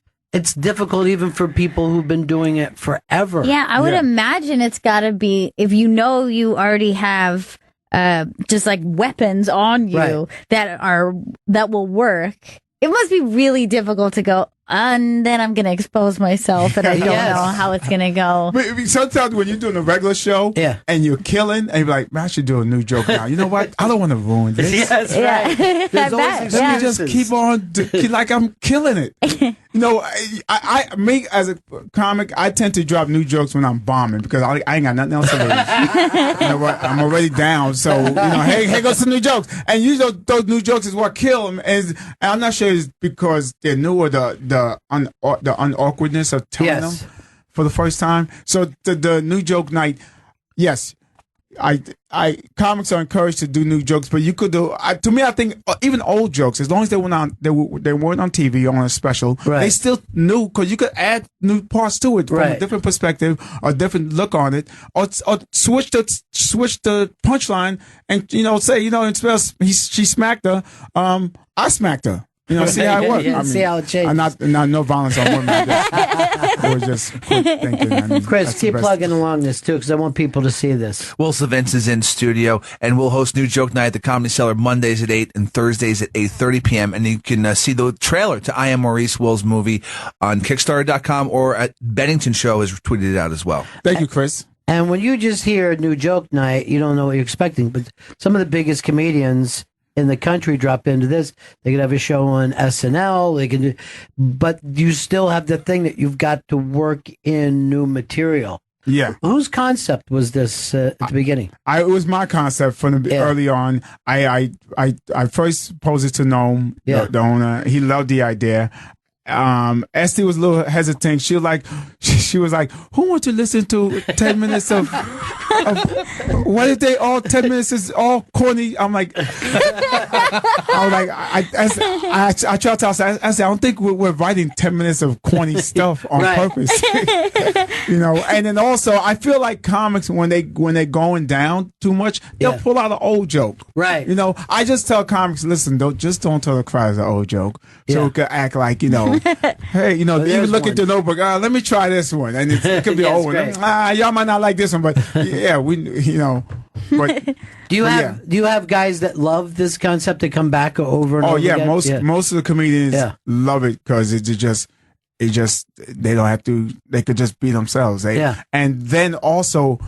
difficult even for people who've been doing it forever. Yeah, I would imagine it's got to be, if you know you already have just like weapons on you that will work. It must be really difficult to go, and then I'm going to expose myself, and I don't know how it's going to go. But sometimes when you're doing a regular show and you're killing, and you're like, man, I should do a new joke now. You know what? I don't want to ruin this. Yes, right. There's always Let me just keep on, like I'm killing it. You know, me as a comic, I tend to drop new jokes when I'm bombing because I ain't got nothing else to lose. You know what? I'm already down. So, you know, hey goes some new jokes. And usually those new jokes is what kill them. And I'm not sure it's because they're new or the unawkwardness of telling them for the first time. So the new joke night, yes, comics are encouraged to do new jokes, but you could do. To me, I think even old jokes, as long as they weren't on TV on a special, they still new because you could add new parts to it from a different perspective or different look on it, or switch the punchline and say it spells she smacked her. I smacked her. See how it works. Yeah, see how it changes. I'm not no violence on women. It was just quick thinking. Chris, keep plugging along this too, because I want people to see this. Will Sylvince is in studio, and we'll host New Joke Night at the Comedy Cellar Mondays at 8 and Thursdays at 8:30 p.m. And you can see the trailer to I Am Maurice Will's movie on Kickstarter.com, or at Bennington Show has tweeted it out as well. Thank you, Chris. And when you just hear New Joke Night, you don't know what you're expecting, but some of the biggest comedians in the country drop into this. They could have a show on SNL. They can, but you still have the thing that you've got to work in new material. Yeah. Whose concept was this at the beginning? It was my concept from early on. I first posed it to Noam, the owner. He loved the idea. Esty was a little hesitant. She was like, who wants to listen to 10 minutes of what if they all 10 minutes is all corny? I'm like, I try to tell her, I said, I don't think we're writing 10 minutes of corny stuff on purpose. And then also I feel like comics, when they're going down too much, they'll pull out an old joke. Right. I just tell comics, listen, don't tell the crowd it's an old joke. So it could act like, hey, even look at the notebook. Let me try this one, and it could be old one. Y'all might not like this one, but But do you have guys that love this concept that come back over and over again? Most of the comedians love it because they don't have to. They could just be themselves. And then also,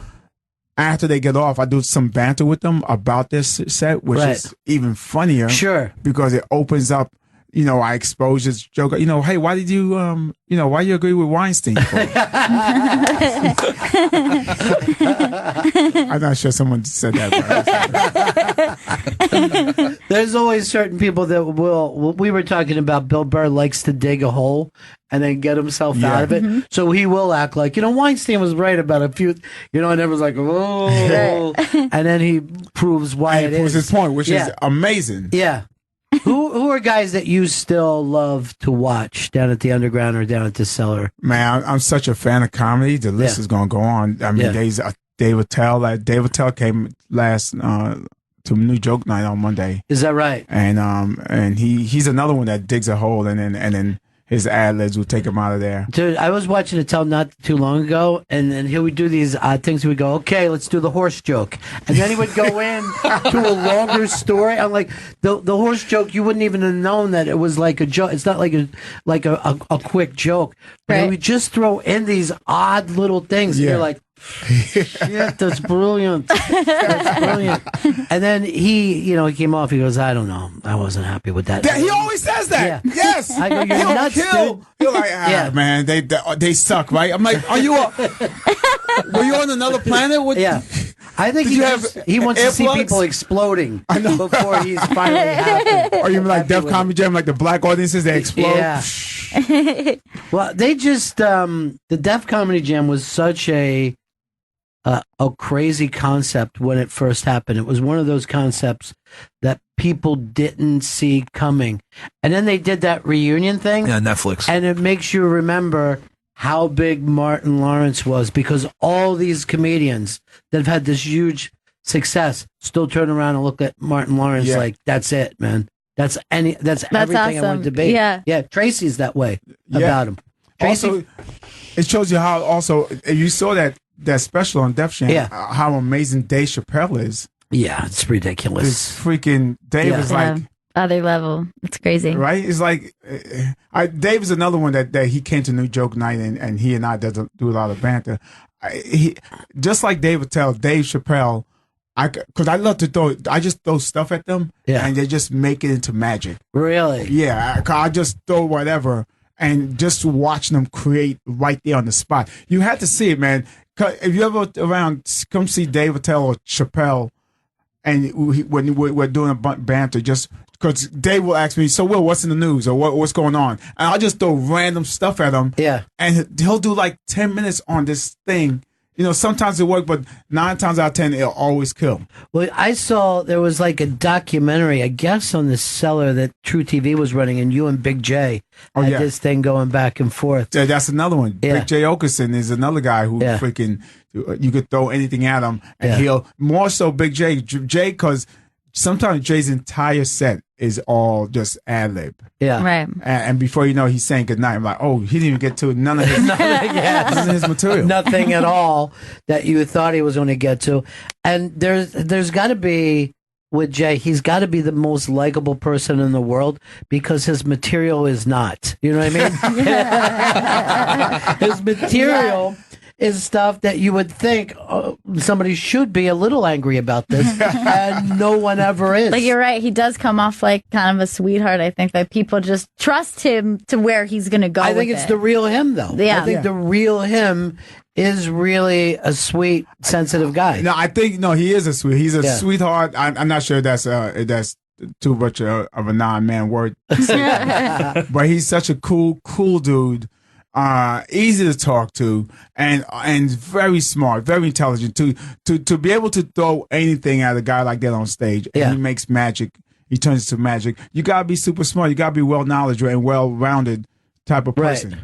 after they get off, I do some banter with them about this set, which is even funnier. Sure, because it opens up. I expose this joke. Hey, why did you, why you agree with Weinstein? I'm not sure someone said that. There's always certain people that will. We were talking about Bill Burr likes to dig a hole and then get himself out of it. Mm-hmm. So he will act like, Weinstein was right about a few, and everyone's like, oh, and then he proves why it is. He proves his point, which is amazing. Yeah. Who are guys that you still love to watch down at the Underground or down at the Cellar? Man, I'm such a fan of comedy. The list is going to go on. I mean, there's Dave Attell. Dave Attell came last to New Joke Night on Monday. Is that right? And he's another one that digs a hole and then his ad-libs will take him out of there. Dude, I was watching Attell not too long ago, and he would do these odd things. He would go, okay, let's do the horse joke. And then he would go in to a longer story. I'm like, the horse joke, you wouldn't even have known that it was like a joke. It's not like a quick joke. But he would just throw in these odd little things. And you're like, shit, that's brilliant. That's brilliant. And then he came off. He goes, I don't know. I wasn't happy with that. He always says that. Yeah. Yes. I go, you're nuts, dude. You're like, man, they suck, right? I'm like, were you on another planet? I think he wants to see people exploding before he's finally happy. Or you like Def Comedy Jam, like the black audiences, they explode. Yeah. Well, they just the Def Comedy Jam was such a crazy concept when it first happened. It was one of those concepts that people didn't see coming. And then they did that reunion thing. Yeah, Netflix. And it makes you remember how big Martin Lawrence was, because all these comedians that have had this huge success still turn around and look at Martin Lawrence like, that's it, man. That's everything awesome. I wanted to be. Yeah. Tracy's that way about him. Tracy, also, it shows you how also you saw that special on Def Jam, how amazing Dave Chappelle is. Yeah, it's ridiculous. This freaking Dave is like other level. It's crazy. Right? It's like, Dave is another one that he came to New Joke Night and he and I do a lot of banter. Just like Dave Attell, Dave Chappelle, because I love to I just throw stuff at them and they just make it into magic. Really? Yeah. I just throw whatever and just watch them create right there on the spot. You had to see it, man. If you ever come see Dave Attell or Chappelle, and when we're doing a banter, just because Dave will ask me, so Will, what's in the news or what's going on? And I'll just throw random stuff at him. Yeah. And he'll do like 10 minutes on this thing. You know, sometimes it works, but 9 times out of 10, it'll always kill. Well, I saw there was like a documentary, I guess, on the Cellar that True TV was running, and you and Big J had this thing going back and forth. Yeah, that's another one. Yeah. Big J Okerson is another guy who freaking, you could throw anything at him, and he'll, more so Big J, because sometimes Jay's entire set is all just ad-lib. Yeah. Right. And before you know, he's saying goodnight. I'm like, oh, he didn't even get to none of his, none of his material. Nothing at all that you thought he was going to get to. And there's got to be, with Jay, he's got to be the most likable person in the world because his material is not. You know what I mean? His material is stuff that you would think somebody should be a little angry about this, and no one ever is. Like, you're right. He does come off like kind of a sweetheart. I think that people just trust him to where he's going to go. I think it's the real him, though. Yeah. I think the real him is really a sweet, sensitive guy. No, I think he is he's a sweetheart. I'm not sure that's too much of a non-man word, but he's such a cool dude. Easy to talk to, and very smart, very intelligent. To be able to throw anything at a guy like that on stage, and he makes magic. He turns it to magic. You gotta be super smart. You gotta be well knowledgeable and well rounded type of person. Right.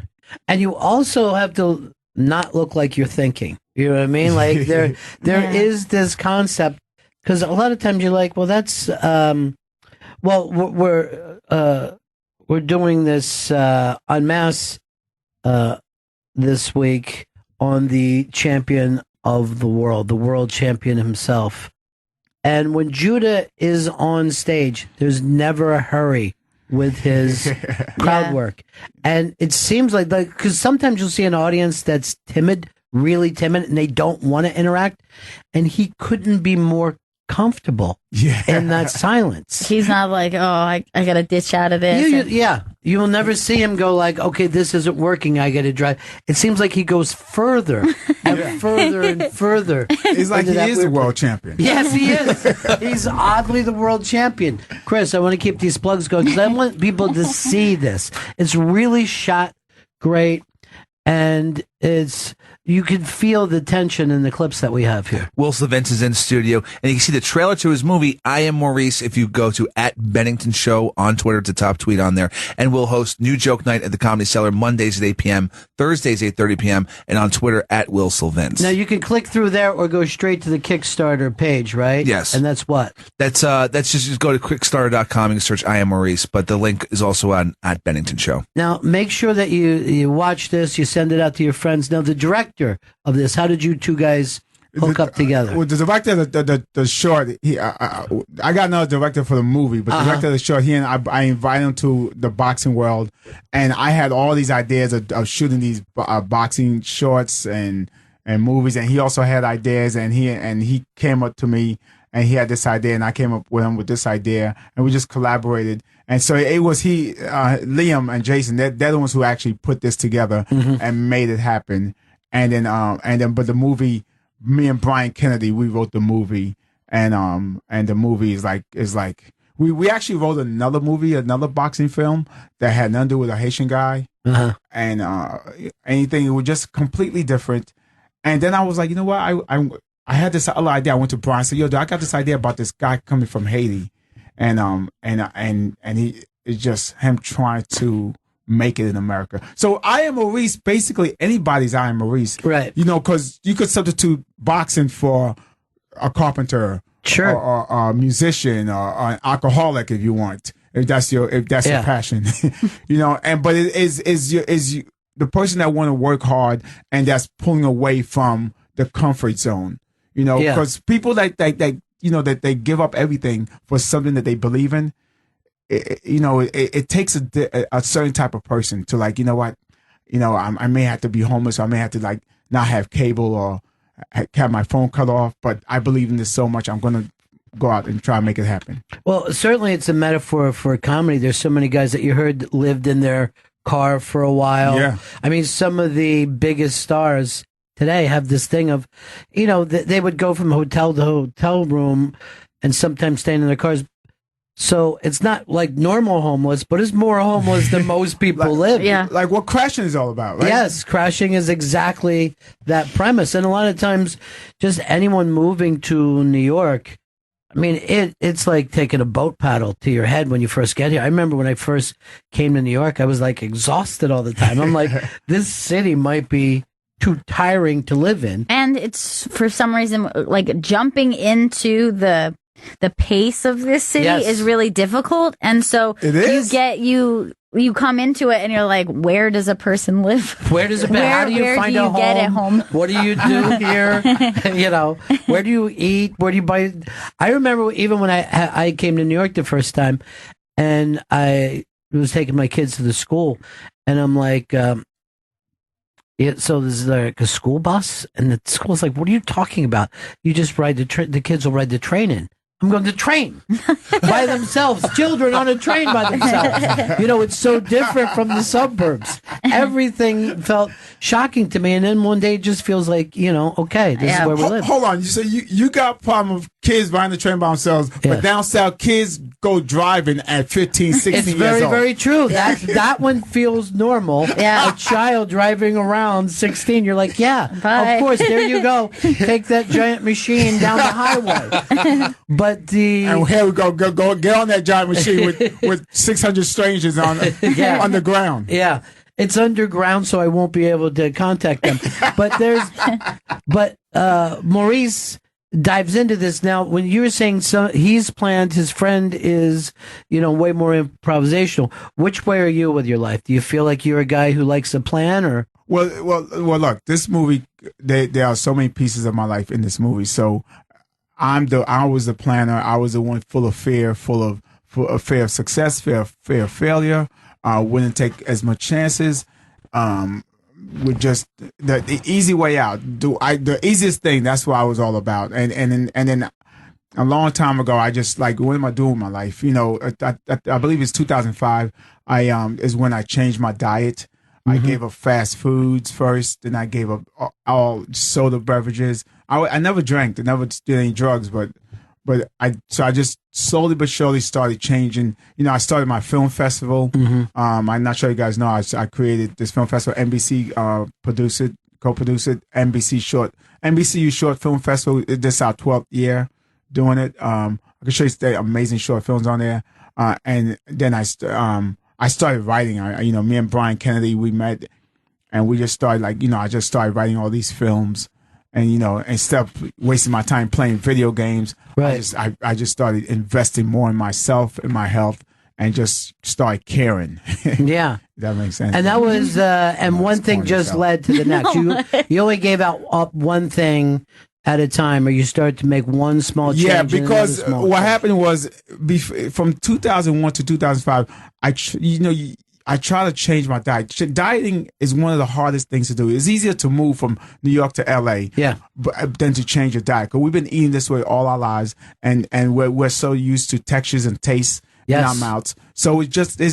And you also have to not look like you're thinking. You know what I mean? Like there is this concept, because a lot of times you're like, well, that's we're doing this en masse. This week on the champion of the world champion himself. And when Judah is on stage, there's never a hurry with his crowd work. And it seems like, because sometimes you'll see an audience that's timid, really timid, and they don't want to interact. And he couldn't be more comfortable in that silence. He's not like, oh, I got to ditch out of this. You will never see him go like, okay, this isn't working, I got to drive. It seems like he goes further and further and further. It's like he is the world champion. Yes, he is. He's oddly the world champion. Chris, I want to keep these plugs going because I want people to see this. It's really shot great, and you can feel the tension in the clips that we have here. Will Sylvince is in studio, and you can see the trailer to his movie, I Am Maurice, if you go to @Bennington Show on Twitter. It's a top tweet on there. And we'll host New Joke Night at the Comedy Cellar Mondays at 8 p.m., Thursdays 8:30 p.m., and on Twitter @Will Sylvince. Now, you can click through there or go straight to the Kickstarter page, right? Yes. And that's what? That's just go to Quickstarter.com and search I Am Maurice, but the link is also on @Bennington Show. Now, make sure that you watch this, you send it out to your friends. Now, the director of this, how did you two guys hook up together? Well, the director, the short, I got another director for the movie, but the director of the short, he and I invited him to the boxing world, and I had all these ideas of shooting these boxing shorts and movies, and he also had ideas, and he came up to me, and he had this idea, and I came up with him with this idea, and we just collaborated. And so it was Liam and Jason, they're the ones who actually put this together and made it happen. But the movie, me and Brian Kennedy, we wrote the movie, and the movie is like we actually wrote another movie, another boxing film that had nothing to do with a Haitian guy, and anything. It was just completely different. And then I was like, you know what, I had this other idea. I went to Brian and said, yo, I got this idea about this guy coming from Haiti, and it's just him trying to make it in America. So I Am Maurice, basically anybody's I Am Maurice. Right. You know, because you could substitute boxing for a carpenter, sure, or a musician, or an alcoholic if you want, if that's your passion. You know, but it is the person that want to work hard and that's pulling away from the comfort zone. You know, because people that they give up everything for something that they believe in, it takes a certain type of person to like, you know what, I may have to be homeless. I may have to like not have cable or have my phone cut off, but I believe in this so much. I'm going to go out and try and make it happen. Well, certainly it's a metaphor for comedy. There's so many guys that you heard lived in their car for a while. Yeah. I mean, some of the biggest stars today have this thing of, they would go from hotel to hotel room and sometimes staying in their cars. So it's not like normal homeless, but it's more homeless than most people live. Yeah. Like what Crashing is all about, right? Yes, Crashing is exactly that premise. And a lot of times, just anyone moving to New York, I mean, it's like taking a boat paddle to your head when you first get here. I remember when I first came to New York, I was like exhausted all the time. I'm like, this city might be too tiring to live in. And it's for some reason like jumping into the pace of this city is really difficult. And so you come into it and you're like, where does a person live? Where does how do you find a home? Get at home? What do you do here? Where do you eat? Where do you buy? I remember even when I came to New York the first time, and I was taking my kids to the school, and I'm like, so there's like a school bus, and the school's like, what are you talking about? You just ride the kids will ride the train in. I'm going to train by themselves, children on a train by themselves. It's so different from the suburbs. Everything felt shocking to me. And then one day it just feels like, okay, this is where we live. Hold on. You say you got a problem with kids riding the train by themselves, but down south, kids go driving at 15, 16 it's years very, old. very true. That one feels normal. Yeah. A child driving around 16, you're like, Bye. of course, there you go. Take that giant machine down the highway. But and here we go get on that giant machine with 600 strangers on the ground. Yeah. It's underground, so I won't be able to contact them. But Maurice dives into this now. When you were saying he's planned, his friend is, way more improvisational. Which way are you with your life? Do you feel like you're a guy who likes a plan, or? Well. Look, this movie. There are so many pieces of my life in this movie. So I was the planner. I was the one full of fear, full of fear of success, fear of failure. Wouldn't take as much chances. With just the easy way out. The easiest thing. That's what I was all about. And then a long time ago, I just like, what am I doing with my life? I believe it's 2005. Is when I changed my diet. I gave up fast foods first, then I gave up all soda beverages. I never drank, I never did any drugs, but I just slowly but surely started changing. I started my film festival. I'm not sure you guys know, I created this film festival. NBC co-produced it. NBCU Short Film Festival. This is our 12th year doing it. I can show you the amazing short films on there. And then I started writing. Me and Brian Kennedy, we met, and we just started I just started writing all these films, and instead of wasting my time playing video games, right. I just started investing more in myself, in my health, and just started caring. Yeah, that makes sense. And that was and one thing just led to the next. You only gave up one thing at a time, or you started to make one small change. Yeah, because what happened was from 2001 to 2005, I try to change my diet. Dieting is one of the hardest things to do. It's easier to move from New York to LA, than to change your diet. Because we've been eating this way all our lives, and we're so used to textures and tastes in our mouths. So it's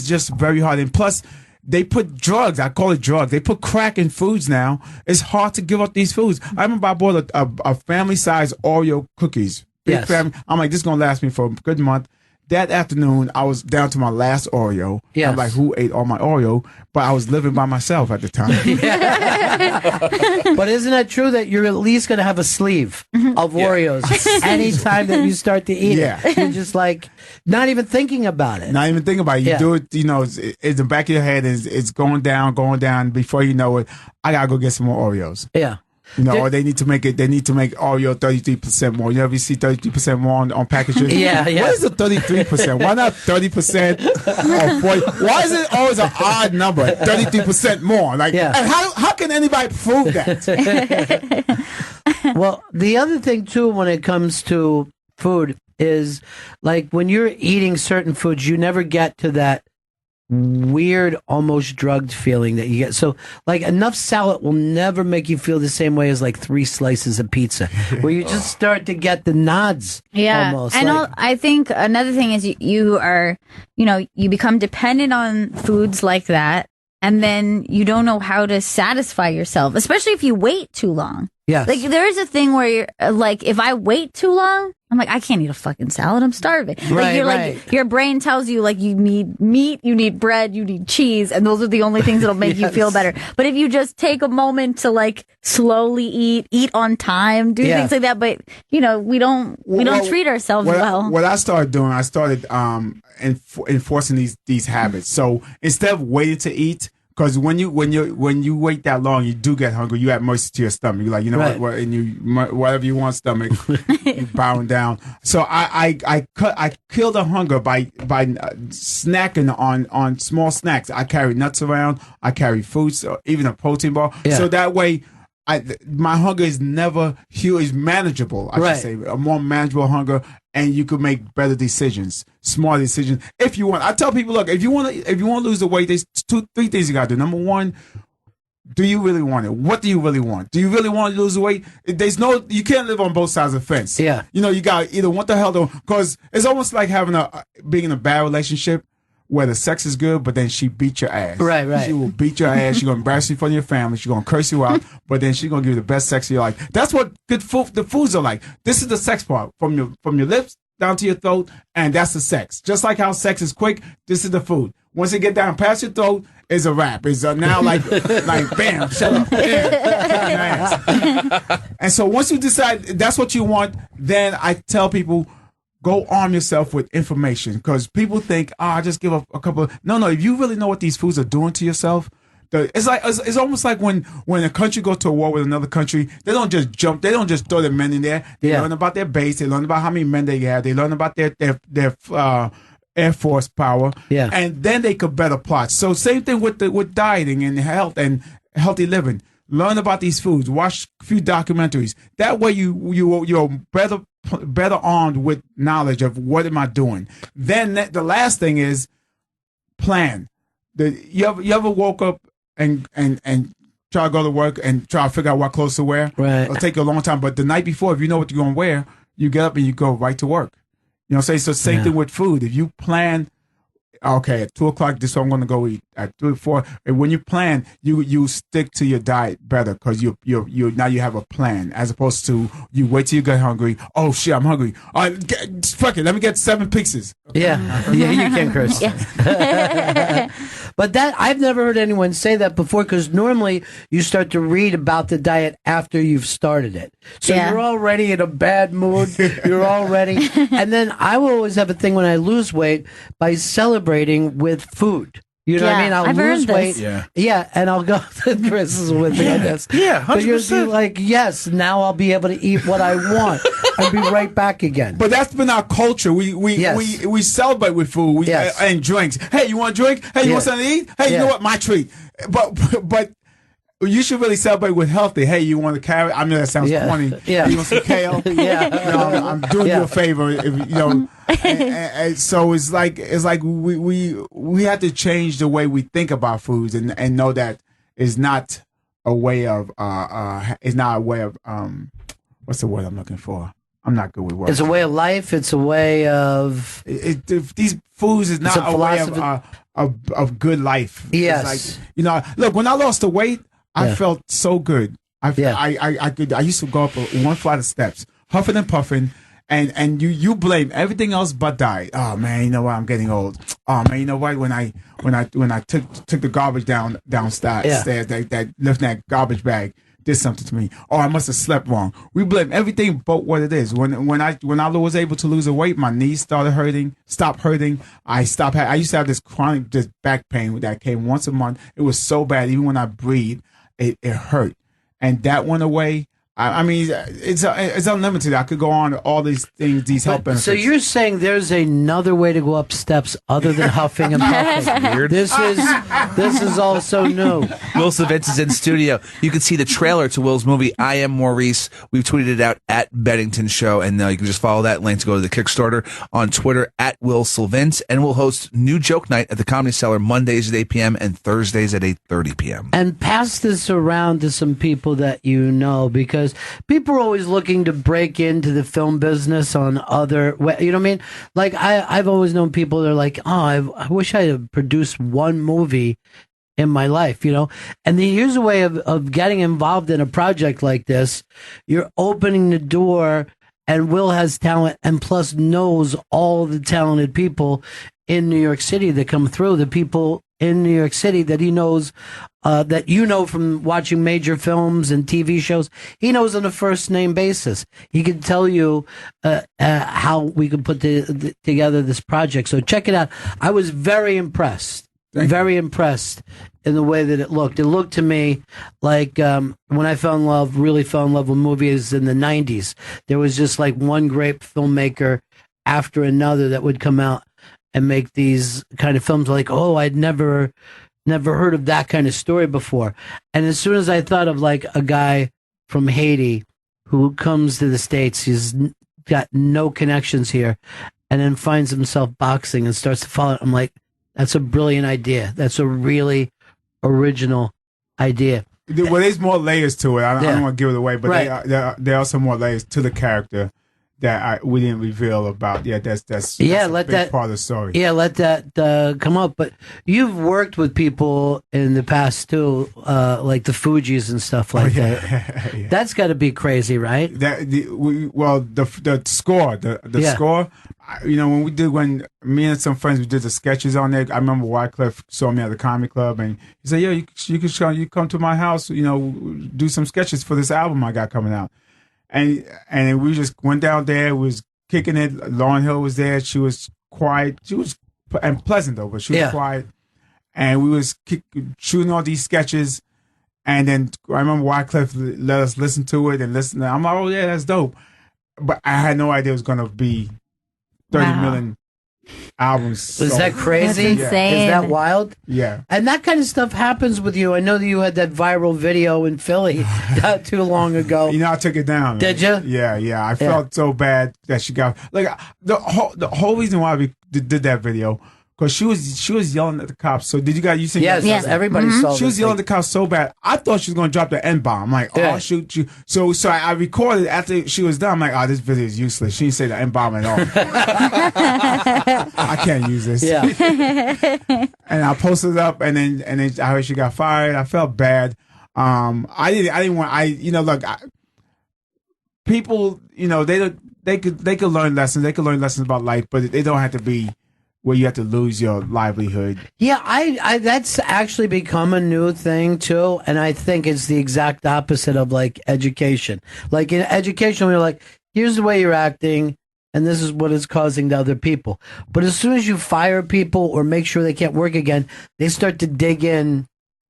just very hard. And plus, they put drugs. I call it drugs. They put crack in foods now. It's hard to give up these foods. I remember I bought a family-size Oreo cookies. Big family. I'm like, this is gonna last me for a good month. That afternoon, I was down to my last Oreo. I'm like, who ate all my Oreo? But I was living by myself at the time. But isn't it true that you're at least going to have a sleeve of Oreos anytime that you start to eat it? You're just like, not even thinking about it. Not even thinking about it. You do it, it's the back of your head, it's going down. Before you know it, I got to go get some more Oreos. Yeah. Or they need to make Oreo 33% more. You ever see 33% more on packages? Yeah. What is the 33%? Why not 30% or 40%? Why is it always an odd number? 33% more. And how can anybody prove that? Well, the other thing too, when it comes to food, is like when you're eating certain foods, you never get to that weird, almost drugged feeling that you get. So, like, enough salad will never make you feel the same way as like 3 slices of pizza, where you just start to get the nods. Yeah, almost. and like, I think another thing is you are, you become dependent on foods like that, and then you don't know how to satisfy yourself, especially if you wait too long. Yes. Like, there is a thing where you're like, if I wait too long, I'm like, I can't eat a fucking salad. I'm starving. Right, Like, your brain tells you, like, you need meat, you need bread, you need cheese, and those are the only things that'll make you feel better. But if you just take a moment to, like, slowly eat on time, do things like that, but, we don't treat ourselves well. What I started doing, I started enforcing these habits. So instead of waiting to eat, because when you wait that long, you do get hungry. You have mercy to your stomach. You're like, what, and you whatever you want, stomach, you bowing down. So I kill the hunger by snacking on small snacks. I carry nuts around. I carry fruits, or even a protein bar. Yeah. So that way, my hunger is never huge. It's manageable. I should say a more manageable hunger, and you could make better decisions, smart decisions. If you want, I tell people, look, if you want to lose the weight, there's 3 things you got to do. Number one, do you really want it? What do you really want? Do you really want to lose the weight? You can't live on both sides of the fence. Yeah, you got either what the hell, because it's almost like being in a bad relationship where the sex is good, but then she beat your ass. Right. She will beat your ass. She's going to embarrass you in front of your family. She's going to curse you out, but then she's going to give you the best sex of your life. That's what good the foods are like. This is the sex part, from your lips down to your throat, and that's the sex. Just like how sex is quick, this is the food. Once it get down past your throat, it's a wrap. It's now like bam, shut up. Bam. And so once you decide that's what you want, then I tell people, go arm yourself with information, because people think, I just give up a couple of... No, if you really know what these foods are doing to yourself, it's almost like when a country goes to a war with another country, they don't just jump, they don't just throw their men in there. They learn about their base, they learn about how many men they have, they learn about their Air Force power, and then they could better plot. So same thing with dieting and health and healthy living. Learn about these foods, watch a few documentaries. That way you're better armed with knowledge of what am I doing. Then the last thing is plan. You ever woke up and try to go to work and try to figure out what clothes to wear? Right. It'll take you a long time, but the night before, if you know what you're going to wear, you get up and you go right to work. So same thing with food. If you plan, okay, at 2:00, this is what I'm going to go eat. At 3 or 4, and when you plan, you stick to your diet better, because you now you have a plan, as opposed to you wait till you get hungry. Oh shit, I'm hungry. All right, fuck it, let me get 7 pizzas. Yeah, you can curse. But that, I've never heard anyone say that before, because normally you start to read about the diet after you've started it. So you're already in a bad mood. You're already, and then I will always have a thing when I lose weight by celebrating with food. You know what I mean? I'll lose weight. And I'll go to Chris is with me on this. Yeah, 100%. But you'll be like, yes, now I'll be able to eat what I want and be right back again. But that's been our culture. We celebrate with food and drinks. Hey, you want a drink? Hey, you want something to eat? Hey, you know what? My treat. But you should really celebrate with healthy. Hey, you want a carrot? I mean, that sounds corny. Yeah. You want some kale? I'm doing you a favor. And so it's like we have to change the way we think about foods and know that it's not a way of what's the word I'm looking for? I'm not good with words. It's a way of life. It's a way of these foods is not a way of good life. Yes, it's like, look, when I lost the weight, I felt so good. I used to go up 1 flight of steps, huffing and puffing, and you blame everything else but diet. Oh man, you know what? I'm getting old. Oh man, you know what? When I took the garbage downstairs, that lifting that garbage bag did something to me. Oh, I must have slept wrong. We blame everything but what it is. When I was able to lose the weight, my knees stopped hurting. I used to have this chronic back pain that came once a month. It was so bad. Even when I breathed, it hurt. And that went away. I mean, it's unlimited. I could go on to all these things, these health benefits. So you're saying there's another way to go up steps other than huffing and puffing? Weird. This is also new. Will Sylvince is in studio. You can see the trailer to Will's movie, I Am Maurice. We've tweeted it out at Bennington Show, and you can just follow that link to go to the Kickstarter on Twitter at Will Sylvince. And we'll host New Joke Night at the Comedy Cellar Mondays at 8 p.m. and Thursdays at 8:30 p.m. And pass this around to some people that you know, because people are always looking to break into the film business on other, you know what I mean? Like I've always known people that are like, oh, I wish I had produced one movie in my life, you know? And here's a way of getting involved in a project like this. You're opening the door, and Will has talent and plus knows all the talented people in New York City that come through, the people in New York City that he knows, that you know from watching major films and TV shows. He knows on a first name basis. He can tell you how we can put together this project. So check it out. I was very impressed. Very impressed in the way that it looked. It looked to me like when I really fell in love with movies in the 90s. There was just like one great filmmaker after another that would come out and make these kind of films like, oh, I'd never heard of that kind of story before. And as soon as I thought of like a guy from Haiti who comes to the States, he's got no connections here, and then finds himself boxing and starts to follow it, I'm like, that's a brilliant idea. That's a really original idea. Well, there's more layers to it. I don't want to give it away, but Right. there are some more layers to the character that we didn't reveal about. Yeah, that's a big part of the story. Yeah, let that come up. But you've worked with people in the past too, like the Fugees and stuff like that. Yeah. That's got to be crazy, right? The score, the score. When me and some friends we did the sketches on there. I remember Wycliffe saw me at the comedy club and he said, "Yeah, you come to my house, do some sketches for this album I got coming out." And we just went down there, was kicking it. Lauryn Hill was there. She was quiet. She was pleasant though, but she was quiet. And we was shooting all these sketches. And then I remember Wycliffe let us listen to it and listen. I'm like, oh yeah, that's dope. But I had no idea it was gonna be 30 million albums. Is that crazy? That's insane. Is that wild? Yeah. And that kind of stuff happens with you. I know that you had that viral video in Philly not too long ago. I took it down. Did you? Yeah. I felt so bad that she got the whole reason why we did that video. Because she was yelling at the cops. So did you see? Yes. Everybody saw. She was yelling at the cops so bad. I thought she was going to drop the N-bomb. I'm like, oh, shoot you. So I recorded after she was done. I'm like, oh, this video is useless. She didn't say the N-bomb at all. I can't use this. Yeah. And I posted it up, and then I heard she got fired. I felt bad. I didn't want. People, they could learn lessons. They could learn lessons about life, but they don't have to be where you have to lose your livelihood. Yeah, I that's actually become a new thing too, and I think it's the exact opposite of like education. Like in education, we're like, here's the way you're acting, and this is what it's causing to other people. But as soon as you fire people or make sure they can't work again, they start to dig in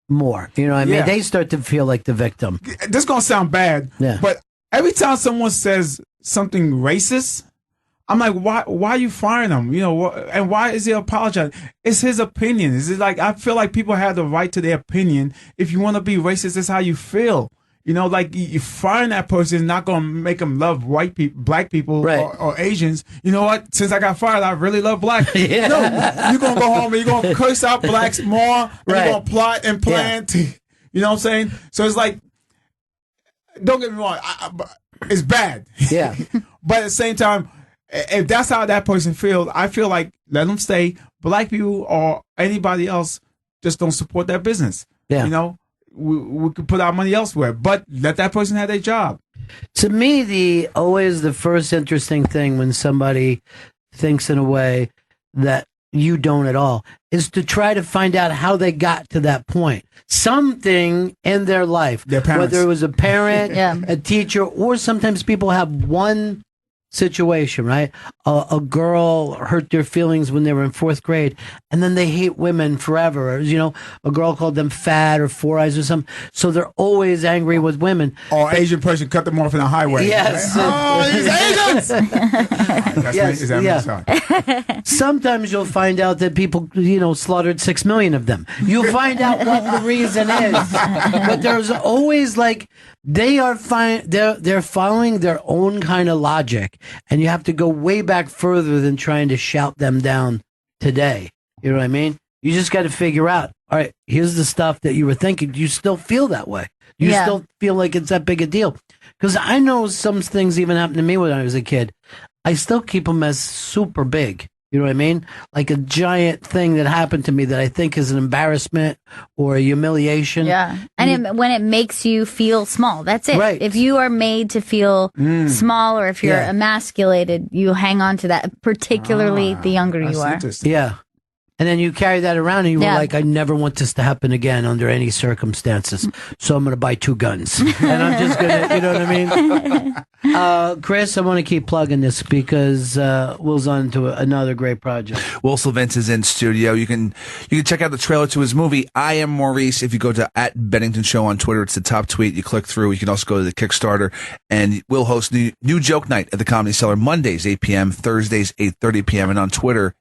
more. You know what I mean? Yeah. They start to feel like the victim. This is gonna sound bad, but every time someone says something racist, I'm like, why are you firing him? And why is he apologizing? It's his opinion. Is it like, I feel like people have the right to their opinion. If you want to be racist, that's how you feel. Like you firing that person is not going to make them love white people, black people, or Asians. You know what? Since I got fired, I really love black. No, you're going to go home and you're going to curse out blacks more. And you're going to plot and plan. You know what I'm saying? So it's like, don't get me wrong. It's bad. Yeah. But at the same time, if that's how that person feels, I feel like let them stay. Black people or anybody else just don't support that business. Yeah. We could put our money elsewhere, but let that person have their job. To me, always the first interesting thing when somebody thinks in a way that you don't at all is to try to find out how they got to that point. Something in their life, their parents, whether it was a parent, a teacher, or sometimes people have one situation, right? A girl hurt their feelings when they were in 4th grade, and then they hate women forever. Or, a girl called them fat or 4 eyes or something. So they're always angry with women. Or Asian person cut them off in the highway. Yes. These Asians! Sometimes you'll find out that people, slaughtered 6 million of them. You'll find out what the reason is. But there's always they're following their own kind of logic, and you have to go way back further than trying to shout them down today. You know what I mean? You just got to figure out, all right, here's the stuff that you were thinking. Do you still feel that way? You still feel like it's that big a deal? Because I know some things even happened to me when I was a kid. I still keep them as super big. You know what I mean? Like a giant thing that happened to me that I think is an embarrassment or a humiliation. Yeah. And when it makes you feel small, that's it. Right. If you are made to feel small, or if you're emasculated, you hang on to that, particularly the younger you are. Yeah. And then you carry that around and you were like, I never want this to happen again under any circumstances. So I'm going to buy 2 guns. And I'm just going to, you know what I mean? Chris, I want to keep plugging this because Will's on to another great project. Will Sylvince is in studio. You can check out the trailer to his movie, I Am Maurice. If you go to @Bennington Show on Twitter, it's the top tweet. You click through. You can also go to the Kickstarter. And Will hosts New Joke Night at the Comedy Cellar Mondays, 8 p.m., Thursdays, 8:30 p.m., and on Twitter,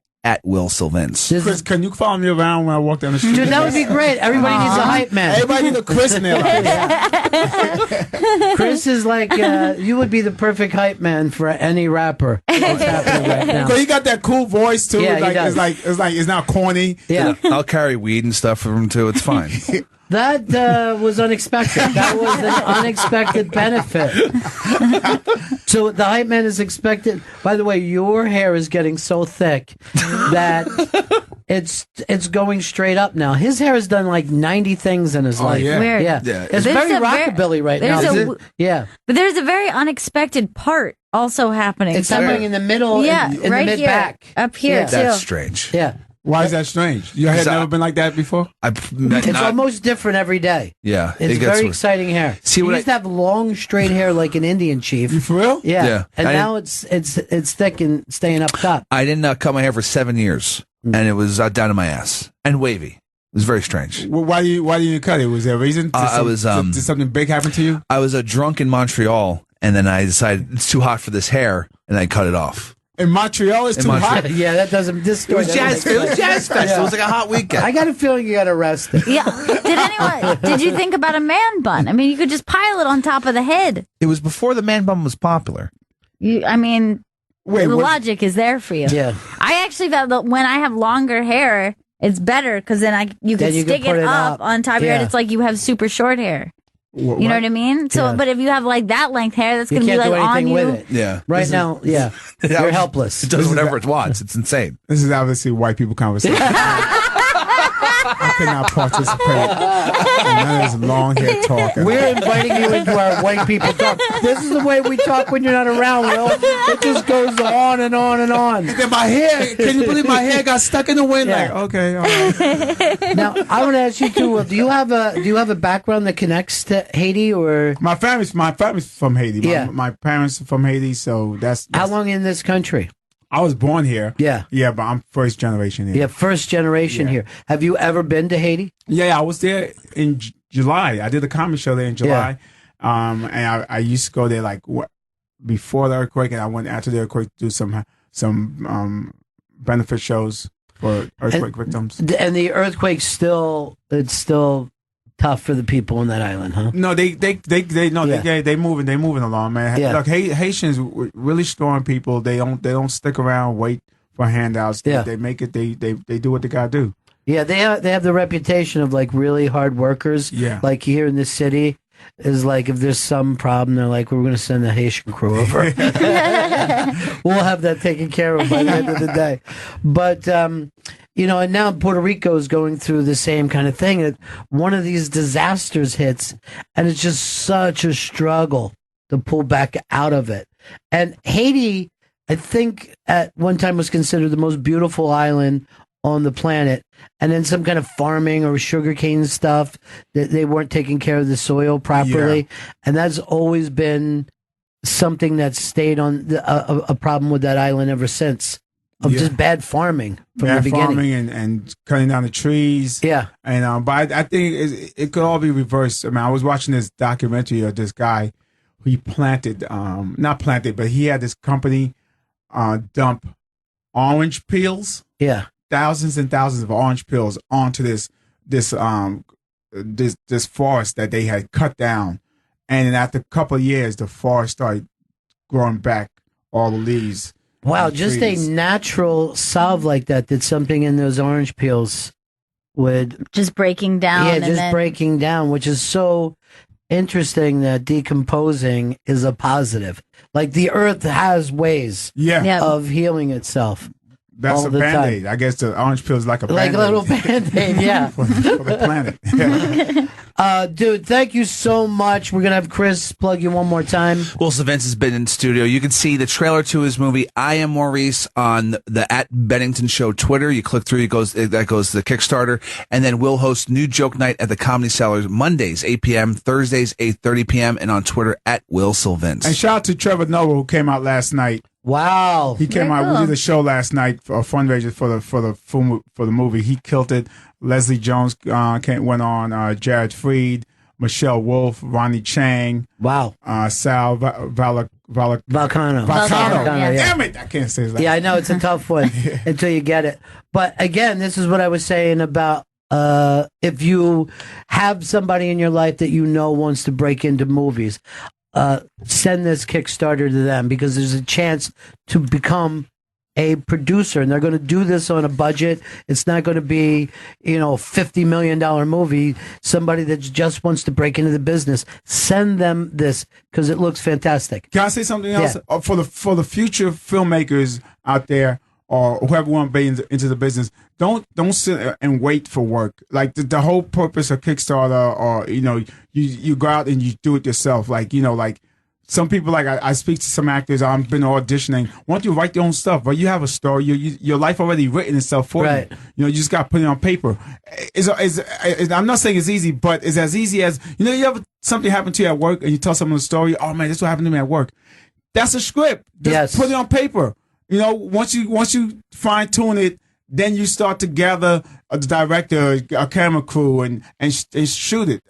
@Will Sylvince. Chris, can you follow me around when I walk down the street? Dude, that would be great. Everybody needs a hype man. Everybody needs a Chris in their life. Chris is like, you would be the perfect hype man for any rapper that's happening right now. Because he got that cool voice too. Yeah, he does. It's not corny. Yeah. I'll carry weed and stuff for him too. It's fine. That was unexpected. That was an unexpected benefit. So the hype man is expected. By the way, your hair is getting so thick that it's going straight up now. His hair has done like 90 things in his life. Yeah. Weird. Yeah. It's There's very a rockabilly right now. Yeah. But there's a very unexpected part also happening. It's happening in the middle, in right the mid-back. here, up here too. That's strange. Yeah. Why is that strange? Your hair never been like that before? It's almost different every day. Yeah. It's very exciting hair. See, he what used to have long, straight hair like an Indian chief. You for real? Yeah. And now it's thick and staying up top. I didn't cut my hair for 7 years, and it was down to my ass and wavy. It was very strange. Well, why didn't you cut it? Was there a reason? Did something big happen to you? I was drunk in Montreal, and then I decided it's too hot for this hair, and I cut it off. In Montreal, it's too hot. Yeah, that doesn't. This story. It was Jazz Fest. It was like a hot weekend. I got a feeling you got arrested. Yeah. Did you think about a man bun? I mean, you could just pile it on top of the head. It was before the man bun was popular. The logic is there for you. Yeah. I actually felt that when I have longer hair, it's better because then you can stick it up on top of your head. It's like you have super short hair. You know what I mean? So, but if you have like that length hair, that's going to be like on you. With it. Yeah. Right now, you're helpless. It does whatever it wants. It's insane. This is obviously white people conversation. I could not participate in none of this long hair talk. We're inviting you into our white people talk. This is the way we talk when you're not around, Will. It just goes on and on and on. Then my hair, can you believe my hair got stuck in the wind? Yeah. Like, okay, all right. Now, I want to ask you too, Will, do you have a background that connects to Haiti, or my family's from Haiti. Yeah. My parents are from Haiti, so that's how long in this country? I was born here. Yeah. Yeah, but I'm first generation here. Yeah, first generation here. Have you ever been to Haiti? Yeah, I was there in July. I did a comedy show there in July. And I used to go there like before the earthquake, and I went after the earthquake to do some benefit shows for earthquake victims. And the earthquake's still tough for the people on that island, huh? No, they moving along, man. Yeah. Look, Haitians really strong people. They don't stick around, wait for handouts. They make it. They do what they gotta do. Yeah, they have the reputation of like really hard workers. Yeah, like here in this city is like if there's some problem, they're like, we're going to send the Haitian crew over. We'll have that taken care of by the end of the day. But and now Puerto Rico is going through the same kind of thing. That one of these disasters hits, and it's just such a struggle to pull back out of it. And Haiti, I think, at one time was considered the most beautiful island on the planet. And then some kind of farming or sugarcane stuff that they weren't taking care of the soil properly. Yeah. And that's always been something that's stayed on a problem with that island ever since of just bad farming from the beginning. Farming and cutting down the trees. Yeah. And but I think it could all be reversed. I mean, I was watching this documentary of this guy who planted, not planted, but he had this company dump orange peels. Yeah. Thousands and thousands of orange peels onto this forest that they had cut down. And then after a couple of years, the forest started growing back all the leaves. Wow, just trees. a natural salve like that did something in those orange peels would just breaking down. Yeah, and just then... breaking down, which is so interesting that decomposing is a positive. Like the earth has ways of healing itself. That's a Band-Aid. I guess the orange peel is like a Band-Aid. Like a little Band-Aid, yeah. for the planet. Yeah. Dude, thank you so much. We're going to have Chris plug you one more time. Well, Sylvince has been in studio. You can see the trailer to his movie, I Am Maurice, on the @Bennington Show Twitter. You click through, that goes to the Kickstarter. And then we'll host New Joke Night at the Comedy Cellar Mondays, 8 p.m., Thursdays, 8:30 p.m., and on Twitter @WillSylvince. And shout out to Trevor Noah, who came out last night. Wow. He came out. We did a show last night for a fundraiser for the movie. He killed it. Leslie Jones went on. Jared Freed, Michelle Wolf, Ronnie Chang. Wow. Sal Valcano. Yeah. Damn it! I can't say that. Yeah, I know it's a tough one until you get it. But again, this is what I was saying about if you have somebody in your life that you know wants to break into movies. Send this Kickstarter to them because there's a chance to become a producer, and they're going to do this on a budget. It's not going to be, $50 million movie. Somebody that just wants to break into the business, send them this because it looks fantastic. Can I say something else? Yeah. For the future filmmakers out there, or whoever want to be into the business, don't sit and wait for work. Like the whole purpose of Kickstarter, or you go out and you do it yourself. Like some people, like I speak to some actors. I've been auditioning. Why don't you write your own stuff? But you have a story. Your life already written itself for you. You just got to put it on paper. I'm not saying it's easy, but it's as easy as you have something happen to you at work and you tell someone a story. Oh man, this is what happened to me at work. That's a script. Just put it on paper. Once you fine tune it, then you start to gather a director, a camera crew, and shoot it.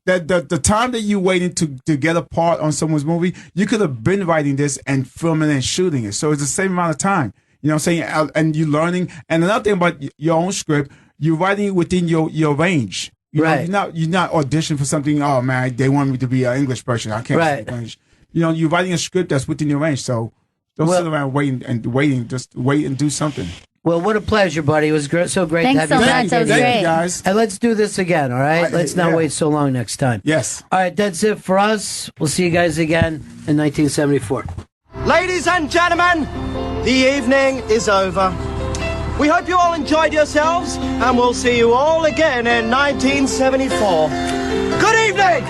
The time that you waiting to get a part on someone's movie, you could have been writing this and filming and shooting it. So it's the same amount of time. You know what I'm saying? And you're learning. And another thing about your own script, you're writing it within your range. You're not auditioning for something. Oh man, they want me to be an English person. I can't speak English. You're writing a script that's within your range. So. Don't sit around waiting. Just wait and do something. Well, what a pleasure, buddy. It was so great Thanks to have so you. much. That was great. Thank you, guys. And let's do this again, all right? Let's not wait so long next time. Yes. All right, that's it for us. We'll see you guys again in 1974. Ladies and gentlemen, the evening is over. We hope you all enjoyed yourselves, and we'll see you all again in 1974. Good evening!